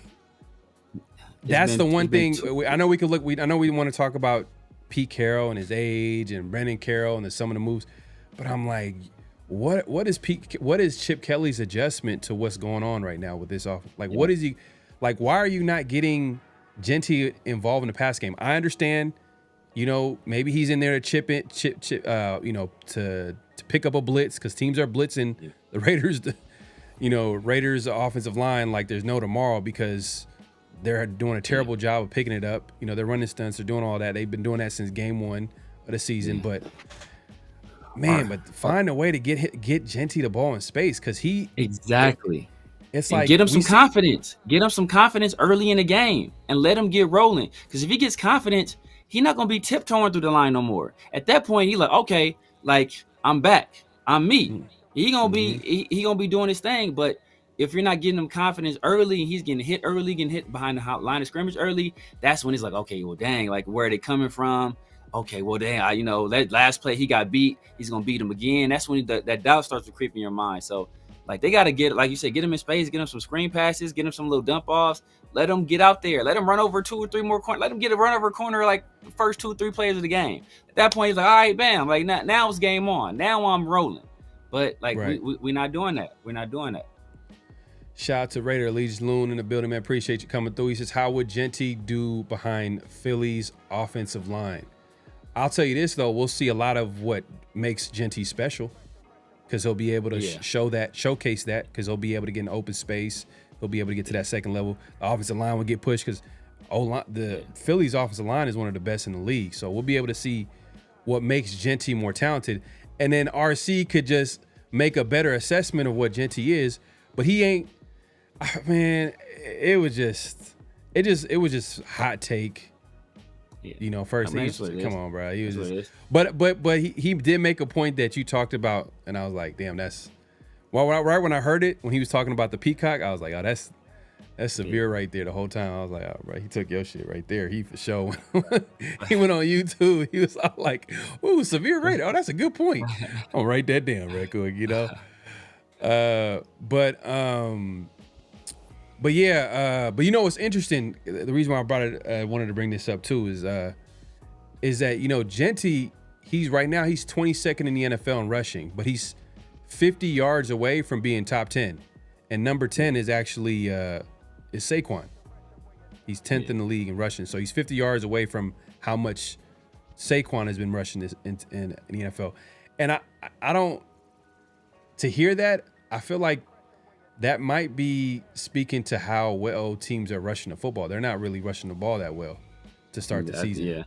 that's the one thing. I know we could look. I know we want to talk about Pete Carroll and his age and Brendan Carroll and some of the moves, but I'm like, what is Chip Kelly's adjustment to what's going on right now with this offense? What is he like? Why are you not getting Jeanty involved in the pass game? I understand. Maybe he's in there to chip, to pick up a blitz because teams are blitzing the Raiders. Raiders offensive line like there's no tomorrow because they're doing a terrible job of picking it up. They're running stunts, they're doing all that. They've been doing that since game 1 of the season. But find a way to get Jeanty the ball in space because he exactly. It's and like get him some confidence. Get him some confidence early in the game and let him get rolling. Because if he gets confidence, he's not gonna be tiptoeing through the line no more. At that point, he's like, okay, I'm back. I'm me. He gonna be doing his thing. But if you're not getting him confidence early and he's getting hit early, getting hit behind the line of scrimmage early, that's when he's like, okay, well, dang, where are they coming from? Okay, well, dang, that last play he got beat. He's gonna beat him again. That's when that doubt starts to creep in your mind. So they got to get, like you said, get him in space, get him some screen passes, get him some little dump offs. Let him get out there. Let him run over 2 or 3 more corners. Let him get a run over a corner the first 2 or 3 plays of the game. At that point, he's like, all right, bam. Now it's game on. Now I'm rolling. But we're not doing that. We're not doing that. Shout out to Raider Allegiance Loon in the building, man. Appreciate you coming through. He says, how would Jeanty do behind Philly's offensive line? I'll tell you this, though. We'll see a lot of what makes Jeanty special. Because he'll be able to showcase that because he'll be able to get in open space. He'll be able to get to that second level. The offensive line will get pushed because the Phillies offensive line is one of the best in the league. So we'll be able to see what makes Jeanty more talented. And then RC could just make a better assessment of what Jeanty is. But he ain't, man, it was just hot take. You know, first I mean, come on, bro. He was That's what it just, is. but he did make a point that you talked about, and I was like, damn, that's right when I heard it when he was talking about the peacock, I was like, oh, that's severe right there. The whole time I was like, oh, bro, he took your shit right there. He for sure. He went on YouTube. He was all like, ooh, severe rate. Oh, that's a good point. I'm gonna write that down real quick, you know. But yeah, but you know what's interesting? The reason why I brought it, I wanted to bring this up too, is that, you know, Jeanty, he's 22nd in the NFL in rushing, but he's 50 yards away from being top 10, and number 10 is actually is Saquon. He's 10th in the league in rushing, so he's 50 yards away from how much Saquon has been rushing in the NFL. And I don't, to hear that, I feel like that might be speaking to how well teams are rushing the football. They're not really rushing the ball that well to start the season. Yeah,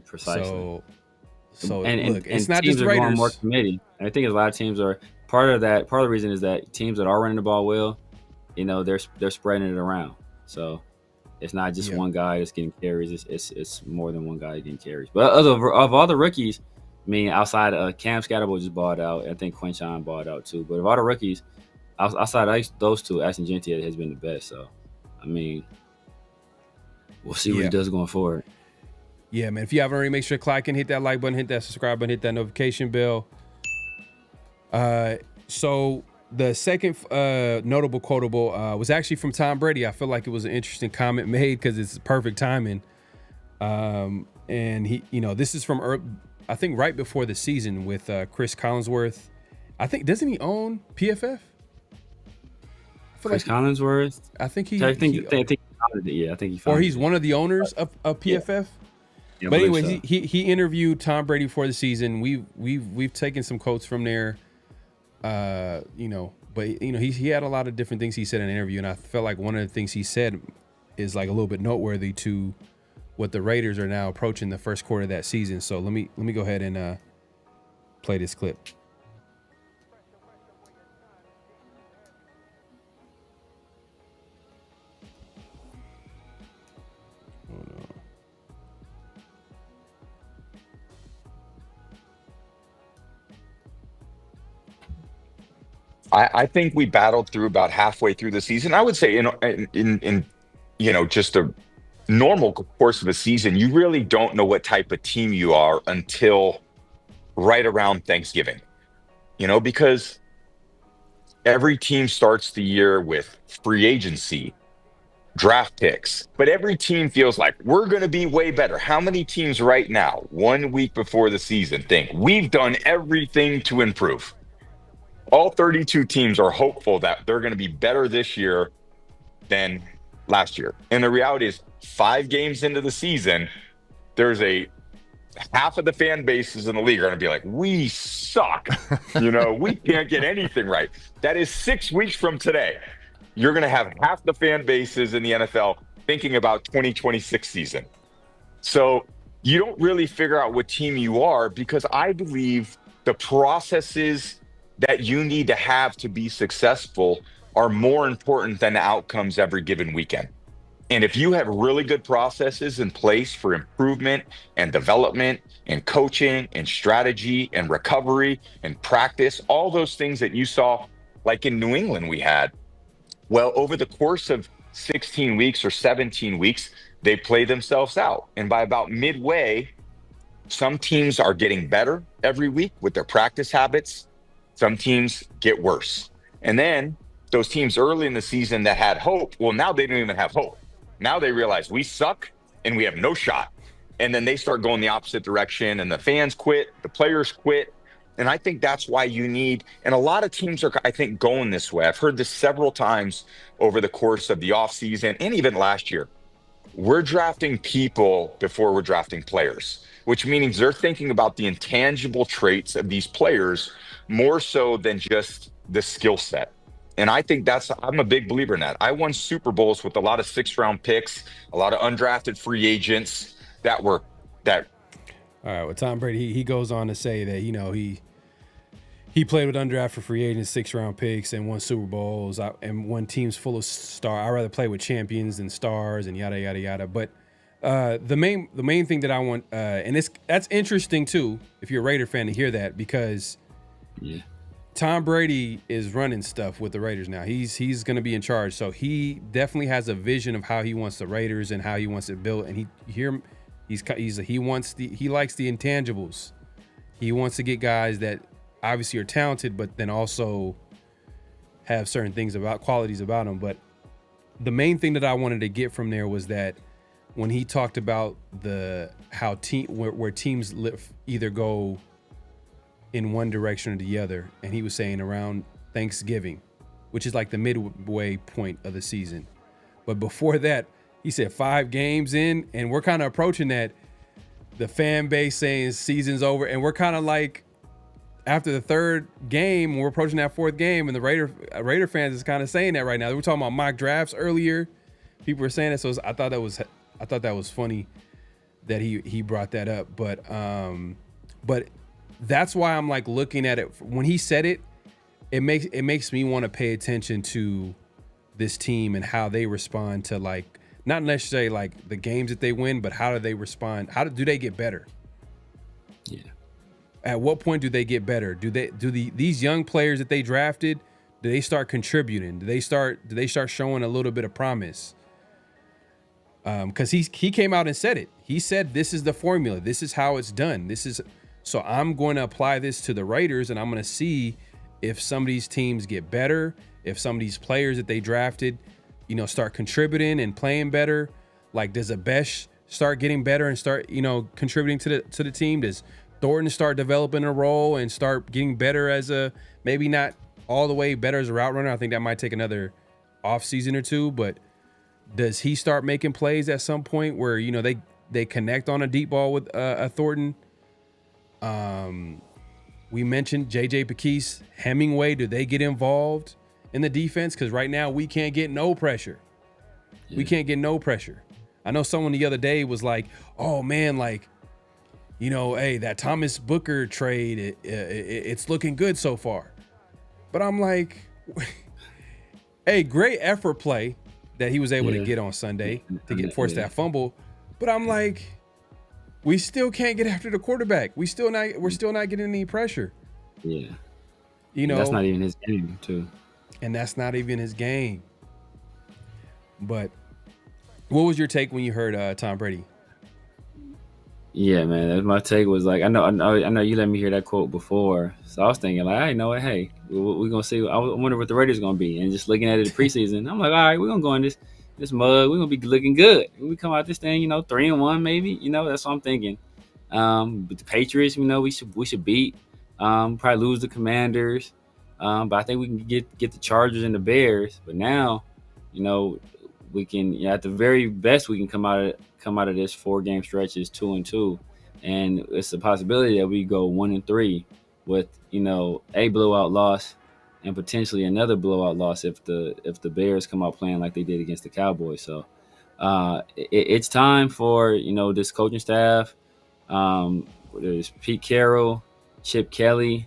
precisely. So and look, it's and not teams just are going Raiders. more committee. And I think a lot of teams are part of the reason is that teams that are running the ball well, you know, they're spreading it around. So it's not just one guy that's getting carries. It's more than one guy getting carries. But of all the rookies, I mean, outside Cam Scatterbo just bought out. I think Quinshon bought out too. But of all the rookies, outside those two, Ashton Jeanty has been the best. So, I mean, we'll see what he does going forward. Yeah, man. If you haven't already, make sure to click and hit that like button, hit that subscribe button, hit that notification bell. So the second notable quotable was actually from Tom Brady. I feel like it was an interesting comment made because it's perfect timing. And he, you know, this is from I think right before the season with Chris Collinsworth. I think, doesn't he own PFF? Chris Collinsworth. I think he. I think he founded it. Yeah, I think he founded or he's one of the owners of PFF. Yeah, but anyway, he interviewed Tom Brady for the season. We've taken some quotes from there. You know, but you know, he had a lot of different things he said in the interview, and I felt like one of the things he said is like a little bit noteworthy to what the Raiders are now approaching the first quarter of that season. So let me go ahead and play this clip. I think we battled through about halfway through the season. I would say in you know, just a normal course of a season, you really don't know what type of team you are until right around Thanksgiving. You know, because every team starts the year with free agency, draft picks, but every team feels like we're going to be way better. How many teams right now, 1 week before the season, think we've done everything to improve? All 32 teams are hopeful that they're going to be better this year than last year. And the reality is 5 games into the season, there's half of the fan bases in the league are going to be like, we suck. You know, we can't get anything right. That is 6 weeks from today. You're going to have half the fan bases in the NFL thinking about 2026 season. So you don't really figure out what team you are, because I believe the processes that you need to have to be successful are more important than the outcomes every given weekend. And if you have really good processes in place for improvement and development and coaching and strategy and recovery and practice, all those things that you saw, like in New England we had, well, over the course of 16 weeks or 17 weeks, they play themselves out. And by about midway, some teams are getting better every week with their practice habits. Some teams get worse. And then those teams early in the season that had hope, well, now they don't even have hope. Now they realize we suck and we have no shot. And then they start going the opposite direction, and the fans quit, the players quit. And I think that's why you need, and a lot of teams are, I think, going this way. I've heard this several times over the course of the offseason and even last year. We're drafting people before we're drafting players, which means they're thinking about the intangible traits of these players more so than just the skill set. And I think I'm a big believer in that. I won Super Bowls with a lot of 6th-round picks, a lot of undrafted free agents that. All right, well, Tom Brady, he goes on to say that, you know, he played with undrafted free agents, 6th-round picks, and won Super Bowls, and won teams full of stars. I'd rather play with champions than stars, and yada, yada, yada. But The main thing that I want, and that's interesting too, if you're a Raider fan, to hear that, because Tom Brady is running stuff with the Raiders now. He's going to be in charge, so he definitely has a vision of how he wants the Raiders and how he wants it built. And he likes the intangibles. He wants to get guys that obviously are talented, but then also have certain things qualities about them. But the main thing that I wanted to get from there was that when he talked about where teams either go in one direction or the other, and he was saying around Thanksgiving, which is like the midway point of the season. But before that, he said 5 games in, and we're kind of approaching that, the fan base saying season's over, and we're kind of like, after the 3rd game, we're approaching that 4th game, and the Raider fans is kind of saying that right now. We were talking about mock drafts earlier. People were saying that, so I thought that was funny that he brought that up. But that's why I'm like looking at it. When he said it, it makes me want to pay attention to this team and how they respond to, like, not necessarily like the games that they win, but how do they respond? Do they get better? Yeah. At what point do they get better? These young players that they drafted, do they start contributing? Do they start showing a little bit of promise? Because he came out and said it. He said, this is the formula. This is how it's done. So I'm going to apply this to the Raiders, and I'm going to see if some of these teams get better, if some of these players that they drafted, start contributing and playing better. Like, does Abesh start getting better and start, contributing to the team? Does Thornton start developing a role and start getting better as maybe not all the way better as a route runner? I think that might take another off season or two, but does he start making plays at some point where, they connect on a deep ball with a Thornton? We mentioned J.J. Pequise, Hemingway. Do they get involved in the defense? Because right now we can't get no pressure. Yeah. We can't get no pressure. I know someone the other day was like, oh, man, like, hey, that Thomas Booker trade, it's looking good so far. But I'm like, hey, great effort play that he was able to get on Sunday to force that fumble. But I'm like, we still can't get after the quarterback. We're still not getting any pressure. Yeah. That's not even his game, too. And that's not even his game. But what was your take when you heard Tom Brady? Yeah, man, my take was like, I know you let me hear that quote before, so I was thinking like, I know it. Hey, we're gonna see. I wonder what the Raiders are gonna be, and just looking at it in preseason, I'm like, all right, we're gonna go in this mug. We're gonna be looking good. We come out this thing, 3-1 maybe. That's what I'm thinking. But the Patriots, we should beat. Probably lose the Commanders, but I think we can get the Chargers and the Bears. But now, we can, at the very best, we can come out of this 4-game stretch is 2-2, and it's a possibility that we go 1-3 with a blowout loss and potentially another blowout loss if the Bears come out playing like they did against the Cowboys. So it's time for this coaching staff. There's Pete Carroll, Chip Kelly,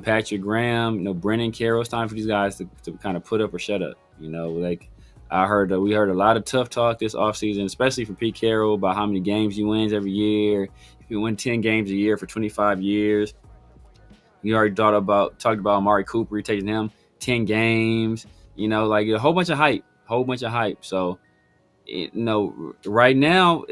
Patrick Graham, Brennan Carroll. It's time for these guys to kind of put up or shut up. We heard a lot of tough talk this offseason, especially for Pete Carroll, about how many games he wins every year. If you win 10 games a year for 25 years, you already talked about Amari Cooper taking him 10 games, like a whole bunch of hype. So, right now,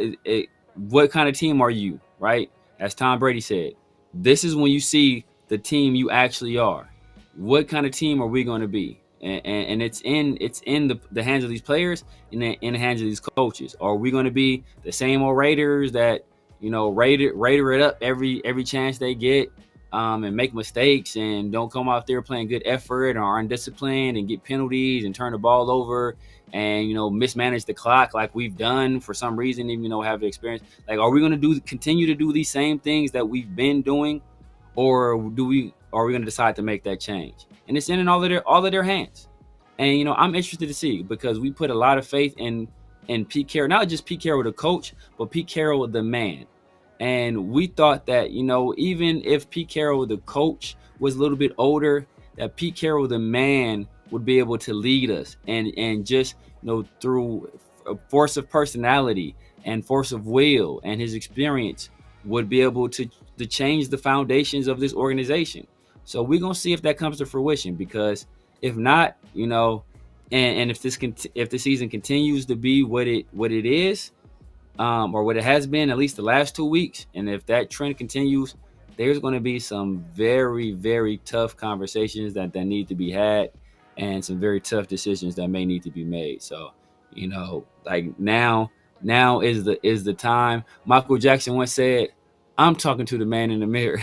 what kind of team are you, right? As Tom Brady said, this is when you see the team you actually are. What kind of team are we going to be? And it's in the hands of these players and in the hands of these coaches. Are we going to be the same old Raiders that Raider it up every chance they get, and make mistakes and don't come out there playing good effort and are undisciplined and get penalties and turn the ball over and mismanage the clock like we've done for some reason, even though we have the experience? Like, are we going to continue to do these same things that we've been doing, or are we going to decide to make that change? And it's in all of their hands. And, I'm interested to see, because we put a lot of faith in Pete Carroll, not just Pete Carroll, the coach, but Pete Carroll, the man. And we thought that, even if Pete Carroll, the coach, was a little bit older, that Pete Carroll, the man, would be able to lead us and just, through a force of personality and force of will and his experience would be able to change the foundations of this organization. So we're gonna see if that comes to fruition, because if not, you know, and if the season continues to be what it is, or what it has been at least the last 2 weeks, and if that trend continues, there's going to be some very, very tough conversations that need to be had, and some very tough decisions that may need to be made. So, you know, like now is the time. Michael Jackson once said, "I'm talking to the man in the mirror."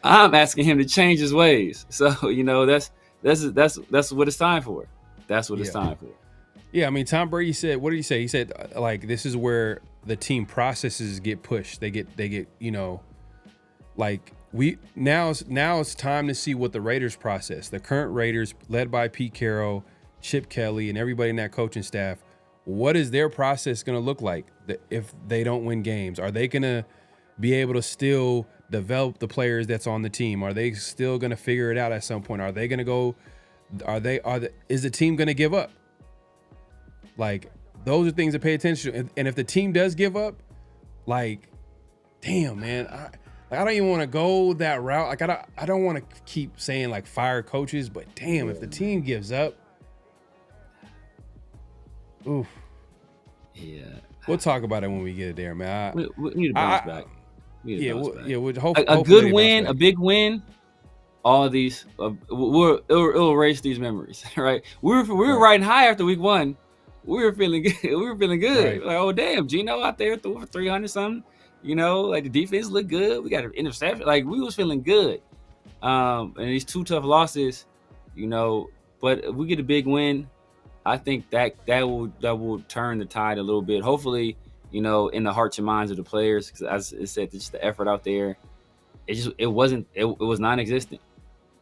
I'm asking him to change his ways. So, you know, that's what it's time for. That's what it's time for. Yeah, I mean, Tom Brady said, what did he say? He said, like, this is where the team processes get pushed. They get, you know, like now it's time to see what the Raiders process, the current Raiders led by Pete Carroll, Chip Kelly, and everybody in that coaching staff. What is their process going to look like if they don't win games? Are they going to be able to still develop the players that's on the team? Are they still going to figure it out at some point? Are they going to go? Is the team going to give up? Like, those are things to pay attention to. And if the team does give up, like, damn, man, I don't even want to go that route. Like, I don't want to keep saying, like, fire coaches, but damn, if the team gives up, oof. Yeah. We'll talk about it when we get it there, man. We need to bounce back. We'll a good win, a big win. All of these, it'll erase these memories, right? We were riding high after week 1. We were feeling good. We were feeling good. Right. Like, oh damn, Gino out there threw for 300 something. You know, like the defense looked good. We got an interception. Like, we was feeling good. And these 2 tough losses, you know, but if we get a big win, I think that will turn the tide a little bit. Hopefully, you know, in the hearts and minds of the players, because as I said, just the effort out there, it was non-existent,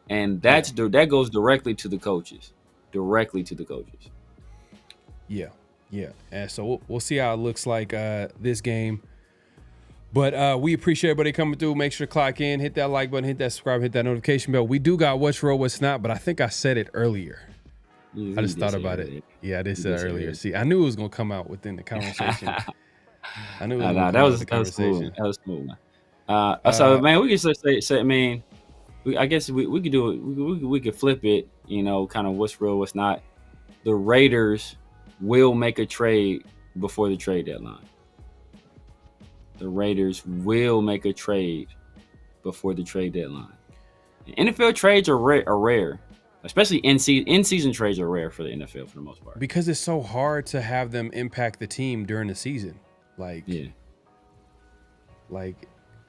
and that goes directly to the coaches. Yeah. And so we'll see how it looks like this game. But we appreciate everybody coming through. Make sure to clock in, hit that like button, hit that subscribe, hit that notification bell. We do got what's real, what's not, but I think I said it earlier. I just thought about it. Yeah, I did say it earlier. See, I knew it was gonna come out within the conversation. I knew it was that was conversation. That was cool, man. So man, we can say I mean, I guess we could do it. We could flip it. You know, kind of what's real, what's not. The Raiders will make a trade before the trade deadline. The Raiders will make a trade before the trade deadline. NFL trades are rare. Especially in-season trades are rare for the NFL for the most part. Because it's so hard to have them impact the team during the season. Like,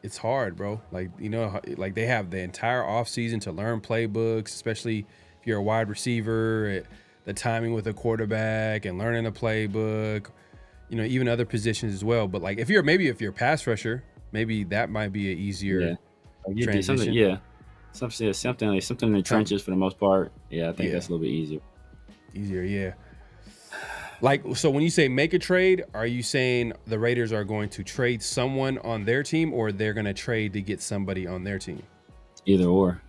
it's hard, bro. Like, you know, like they have the entire offseason to learn playbooks, especially if you're a wide receiver, the timing with a quarterback and learning the playbook, you know, even other positions as well. But like if you're a pass rusher, maybe that might be an easier transition. Something in the trenches for the most part. Yeah, I think that's a little bit easier. Yeah. Like, so when you say make a trade, are you saying the Raiders are going to trade someone on their team, or they're going to trade to get somebody on their team? Either or.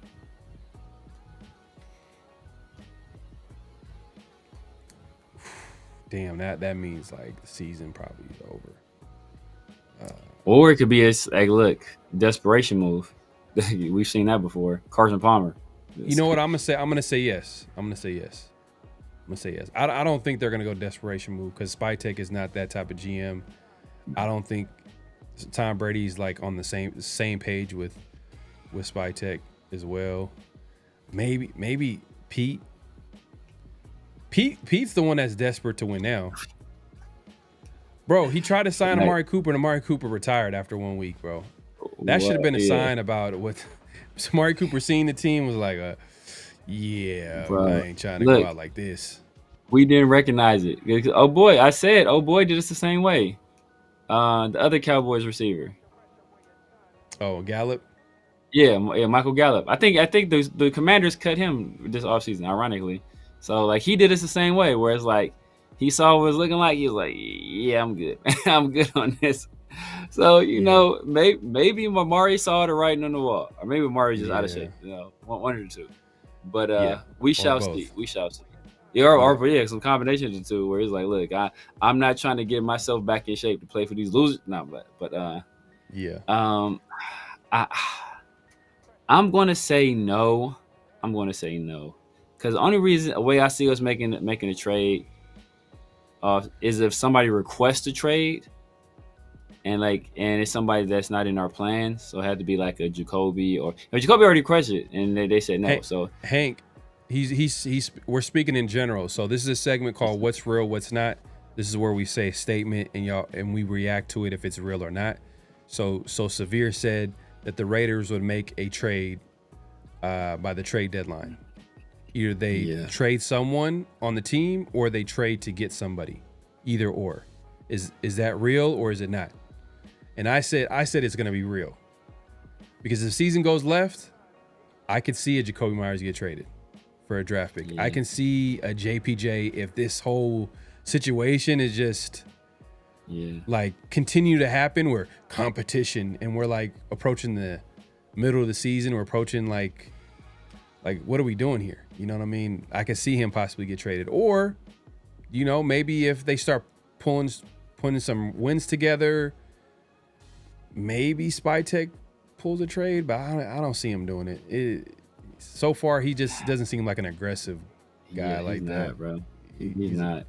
Damn, that means like the season probably is over. Or it could be desperation move. We've seen that before. Carson Palmer. You know what I'm gonna say? I'm gonna say yes. I don't think they're gonna go desperation move because Spytek is not that type of GM. I don't think Tom Brady's like on the same page with Spytek as well. Maybe Pete. Pete's the one that's desperate to win now. Bro, he tried to sign Amari Cooper, and Amari Cooper retired after 1 week, bro. That should have been a sign about what Amari Cooper seeing the team was like, bro, I ain't trying to go out like this. We didn't recognize it. Oh boy did us the same way. The other Cowboys receiver. Oh, Gallup? Yeah, Michael Gallup. I think the Commanders cut him this offseason, ironically. So like he did us the same way, where it's like he saw what it was looking like. He was like, yeah, I'm good. I'm good on this. So, you know, maybe Amari saw the writing on the wall, or maybe Amari's just out of shape. You know, one or two. But we shall see. Yeah, or some combination of the two, where it's like, look, I'm not trying to get myself back in shape to play for these losers. No, but yeah. I'm gonna say no. Because the only way I see us making a trade is if somebody requests a trade, and it's somebody that's not in our plans. So it had to be like a Jacoby, or Jacoby already crushed it, and they said no. So Hank, we're speaking in general. So this is a segment called "What's Real, What's Not." This is where we say a statement and we react to it if it's real or not. So Severe said that the Raiders would make a trade by the trade deadline. Either they trade someone on the team or they trade to get somebody. Either or. Is that real or is it not? And I said it's going to be real. Because if the season goes left, I could see a Jacoby Myers get traded for a draft pick. I can see a JPJ if this whole situation is just like continue to happen. We're competition and we're like approaching the middle of the season. We're approaching like what are we doing here? You know what I mean? I could see him possibly get traded. Or, maybe if they start putting some wins together, maybe Spytek pulls a trade, but I don't see him doing it. So far, he just doesn't seem like an aggressive guy like that. Not, bro. He's not.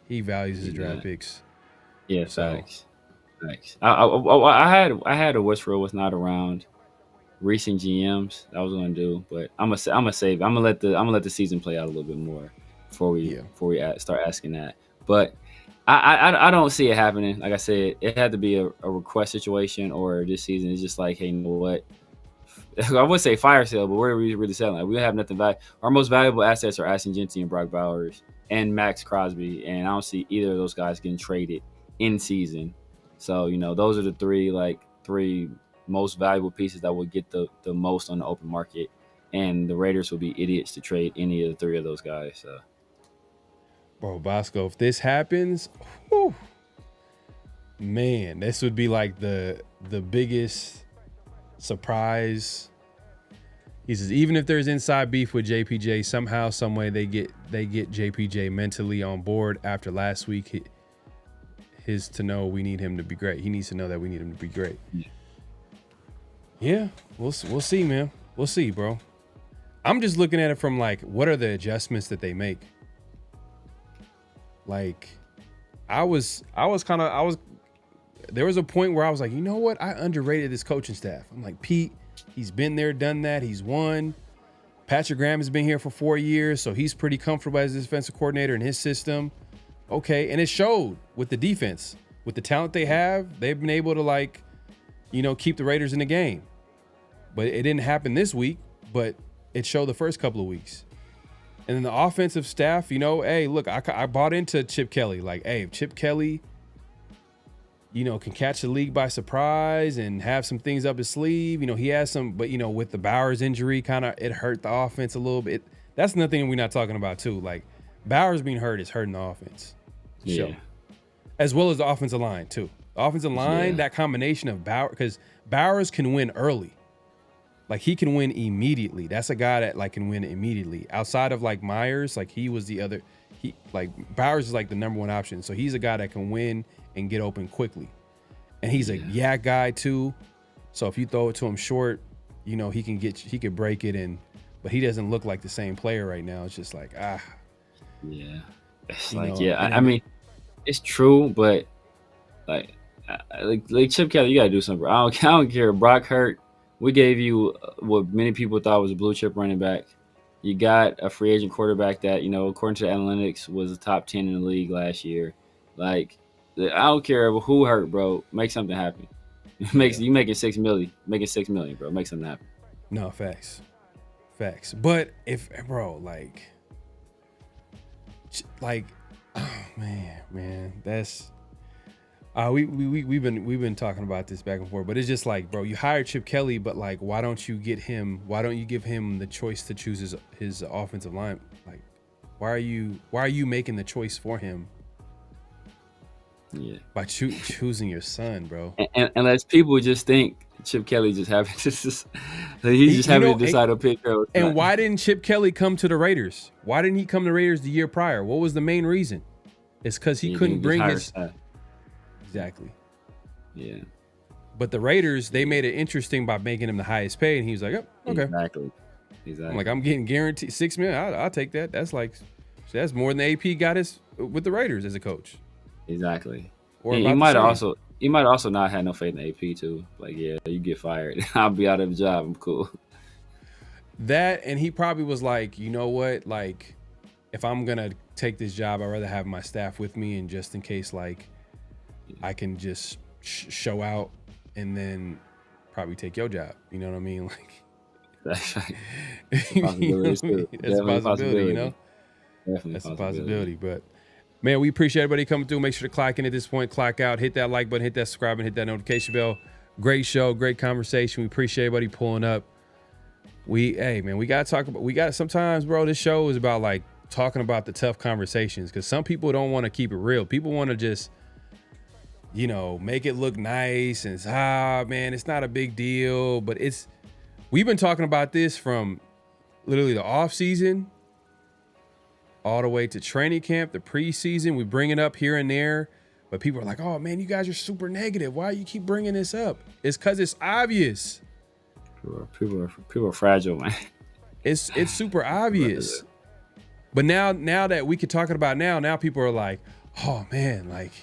He values his draft picks. Yeah, facts. I had a what's real, what's not around recent GMs I was gonna do, but I'm gonna save. I'm gonna let the season play out a little bit more before we start asking that. But I don't see it happening. Like I said, it had to be a request situation, or this season is just like, hey, you know what? I would say fire sale, but what are we really selling? Like, we have nothing valuable. Our most valuable assets are Ashton Jeanty and Brock Bowers and Max Crosby, and I don't see either of those guys getting traded in season. So those are the three most valuable pieces that would get the most on the open market, and the Raiders would be idiots to trade any of the three of those guys. So. Bro, Bosco, if this happens, man, this would be like the biggest surprise. He says even if there's inside beef with JPJ, somehow, some way they get JPJ mentally on board after last week. His to know we need him to be great. He needs to know that we need him to be great. Yeah, we'll see, man. We'll see, bro. I'm just looking at it from like, what are the adjustments that they make? Like, there was a point where I was like, you know what? I underrated this coaching staff. I'm like, Pete, he's been there, done that. He's won. Patrick Graham has been here for 4 years, so he's pretty comfortable as a defensive coordinator in his system. Okay, and it showed with the defense. With the talent they have, they've been able to keep the Raiders in the game. But it didn't happen this week, but it showed the first couple of weeks. And then the offensive staff, hey, look, I bought into Chip Kelly. Like, hey, if Chip Kelly, can catch the league by surprise and have some things up his sleeve, he has some, but, with the Bowers injury, it hurt the offense a little bit. That's another thing we're not talking about, too. Like, Bowers being hurt is hurting the offense. Yeah. So, as well as the offensive line, too. The offensive line, that combination of Bowers, because Bowers can win early. Like, he can win immediately. That's a guy that can win immediately. Outside of Myers, he was the other. Bowers is the number one option. So he's a guy that can win and get open quickly. And he's a yak guy too. So if you throw it to him short, he could break it but he doesn't look like the same player right now. It's just Yeah. It's I mean, it's true, but like Chip Kelly, you gotta do something, bro. I don't care. Brock hurt. We gave you what many people thought was a blue chip running back. You got a free agent quarterback that, according to the analytics, was a top 10 in the league last year. I don't care who hurt, bro. Make something happen. You making $6 million. Make it $6 million, bro. Make something happen. No, facts. But if, bro, oh man, that's. We've been talking about this back and forth, but it's just bro, you hired Chip Kelly, but why don't you give him the choice to choose his offensive line? Why are you making the choice for him? Yeah, by choosing your son, bro. And unless people just think Chip Kelly just happened to to decide to pick her. And why didn't Chip Kelly come to the Raiders? Why didn't he come to the Raiders the year prior? What was the main reason? It's because he couldn't bring his exactly. Yeah. But the Raiders, they made it interesting by making him the highest paid, and he was like, "Oh, okay, exactly." I'm like, I'm getting guaranteed $6 million. I'll take that. That's more than the AP got us with the Raiders as a coach. Exactly. Or he might also not have no faith in AP too. Like, yeah, you get fired, I'll be out of a job. I'm cool. That, and he probably was like, you know what, like, if I'm gonna take this job, I'd rather have my staff with me, and just in case, like, I can just show out and then probably take your job. You know what I mean? Like, that's right. That's a possibility, you know? Definitely that's a possibility. But man, we appreciate everybody coming through. Make sure to clock in at this point, clock out, hit that like button, hit that subscribe, and hit that notification bell. Great show, great conversation. We appreciate everybody pulling up. We gotta talk about, sometimes, bro, this show is about like talking about the tough conversations, because some people don't want to keep it real. People want to just, you know, make it look nice and man, it's not a big deal. But we've been talking about this from literally the off season all the way to training camp, the preseason. We bring it up here and there, but people are like, "Oh man, you guys are super negative. Why do you keep bringing this up?" It's because it's obvious. People are fragile, man. It's super obvious. But now that we can talk about now people are like, "Oh man, like,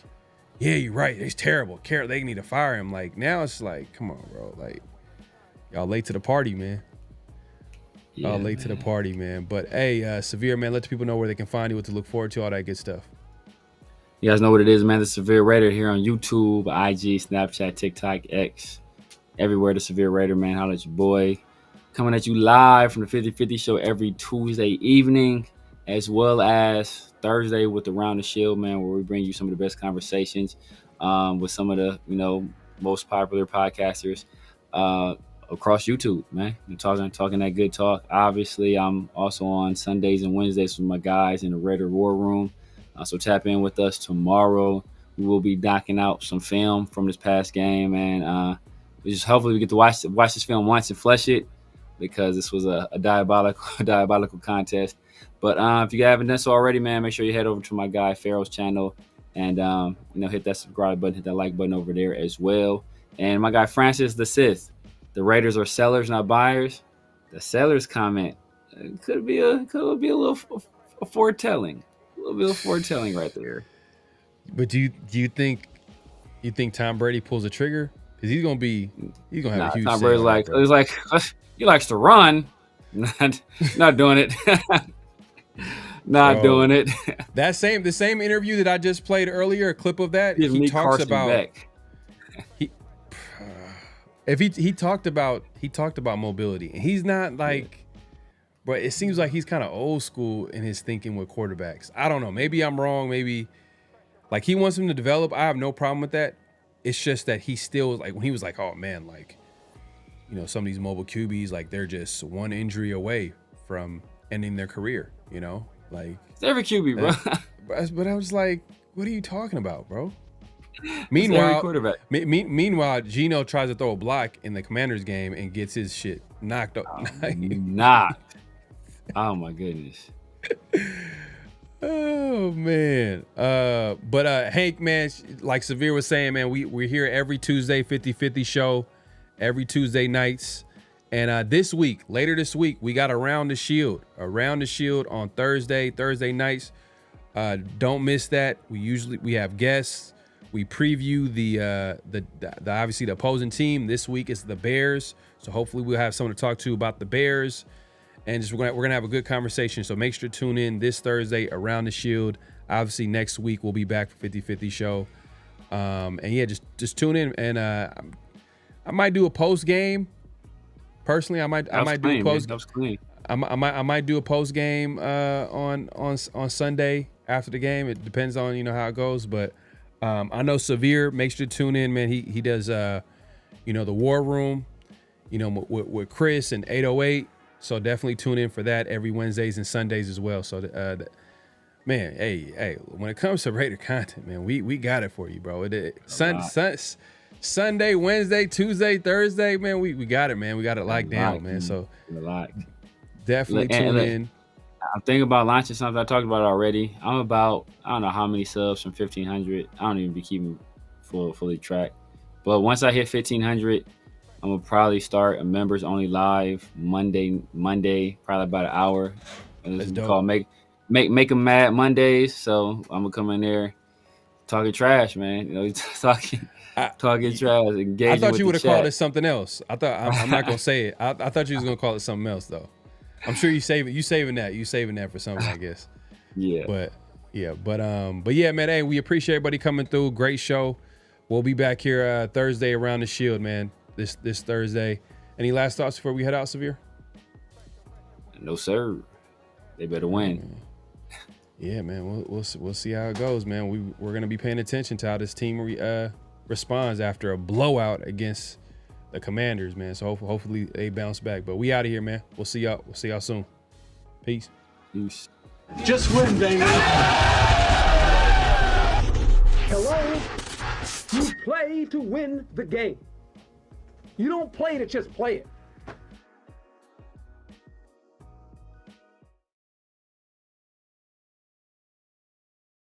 yeah, you're right. It's terrible. They need to fire him." Like, now it's like, come on, bro. Like, y'all late to the party, man. Y'all late to the party, man. But hey, Severe, man, let the people know where they can find you, what to look forward to, all that good stuff. You guys know what it is, man. The Severe Raider here on YouTube, IG, Snapchat, TikTok, X, everywhere. The Severe Raider, man. Holla at your boy. Coming at you live from the 50/50 show every Tuesday evening, as well as Thursday with the Round the Shield, man, where we bring you some of the best conversations with some of the, you know, most popular podcasters across YouTube, man. We're talking that good talk. Obviously, I'm also on Sundays and Wednesdays with my guys in the Raider War Room. So tap in with us tomorrow. We will be knocking out some film from this past game, and hopefully we get to watch this film once and flesh it, because this was a diabolical contest. But if you haven't done so already, man, make sure you head over to my guy Pharaoh's channel and hit that subscribe button, hit that like button over there as well. And my guy Francis the Sith. The Raiders are sellers, not buyers. The sellers comment could be a little foretelling, a little bit of foretelling right there. But do you think Tom Brady pulls a trigger? Because he's gonna have a huge. Tom Brady's he likes to run, not doing it. Doing it. The same interview that I just played earlier, a clip of that. He talks about. He talked about mobility, and he's not like, but it seems like he's kind of old school in his thinking with quarterbacks. I don't know. Maybe I'm wrong. Maybe like he wants him to develop. I have no problem with that. It's just that he still, like, when he was like, "Oh man, like, you know, some of these mobile QBs, like, they're just one injury away from ending their career." You know, like it's every QB, bro. But I was like, "What are you talking about, bro?" Meanwhile, Geno tries to throw a block in the Commanders game and gets his shit knocked up. Knocked. Oh my goodness. Oh man. But Hank, man, like Severe was saying, man, we're here every Tuesday, 50/50 show, every Tuesday nights. And later this week, we got Around the Shield on Thursday nights. Don't miss that. We have guests. We preview the obviously the opposing team. This week is the Bears, so hopefully we'll have someone to talk to about the Bears, and we're gonna have a good conversation. So make sure to tune in this Thursday Around the Shield. Obviously next week we'll be back for 50/50 show, and yeah, just tune in. And I might do a post game. Personally, I might do a post. That was clean. I might do a post game on Sunday after the game. It depends on how it goes, but. I know Severe. Make sure to tune in, man. He does, the War Room, with Chris and 808. So definitely tune in for that every Wednesdays and Sundays as well. So, man, hey, when it comes to Raider content, man, we got it for you, bro. Sunday, Wednesday, Tuesday, Thursday, man. We got it, man. We got it locked down, man. So definitely tune in. I'm thinking about launching something I talked about already. I'm about, I don't know how many subs from 1,500. I don't even be keeping fully track. But once I hit 1,500, I'm gonna probably start a members only live Monday, probably about an hour. It's called make them mad Mondays. So I'm gonna come in there talking trash, man. You know, talking trash. Engaging. I thought you would have called it something else. I'm not gonna say it. I thought you was gonna call it something else though. I'm sure you saving that for something, I guess. Yeah. But yeah, man. Hey, we appreciate everybody coming through. Great show. We'll be back here Thursday around the Shield, man. This Thursday. Any last thoughts before we head out, Severe? No, sir. They better win. Yeah, man. We'll see how it goes, man. We're gonna be paying attention to how this team responds after a blowout against the Commanders, man. So hopefully they bounce back. But we out of here, man. We'll see y'all soon. Peace. Just win, baby. Hello? You play to win the game. You don't play to just play it.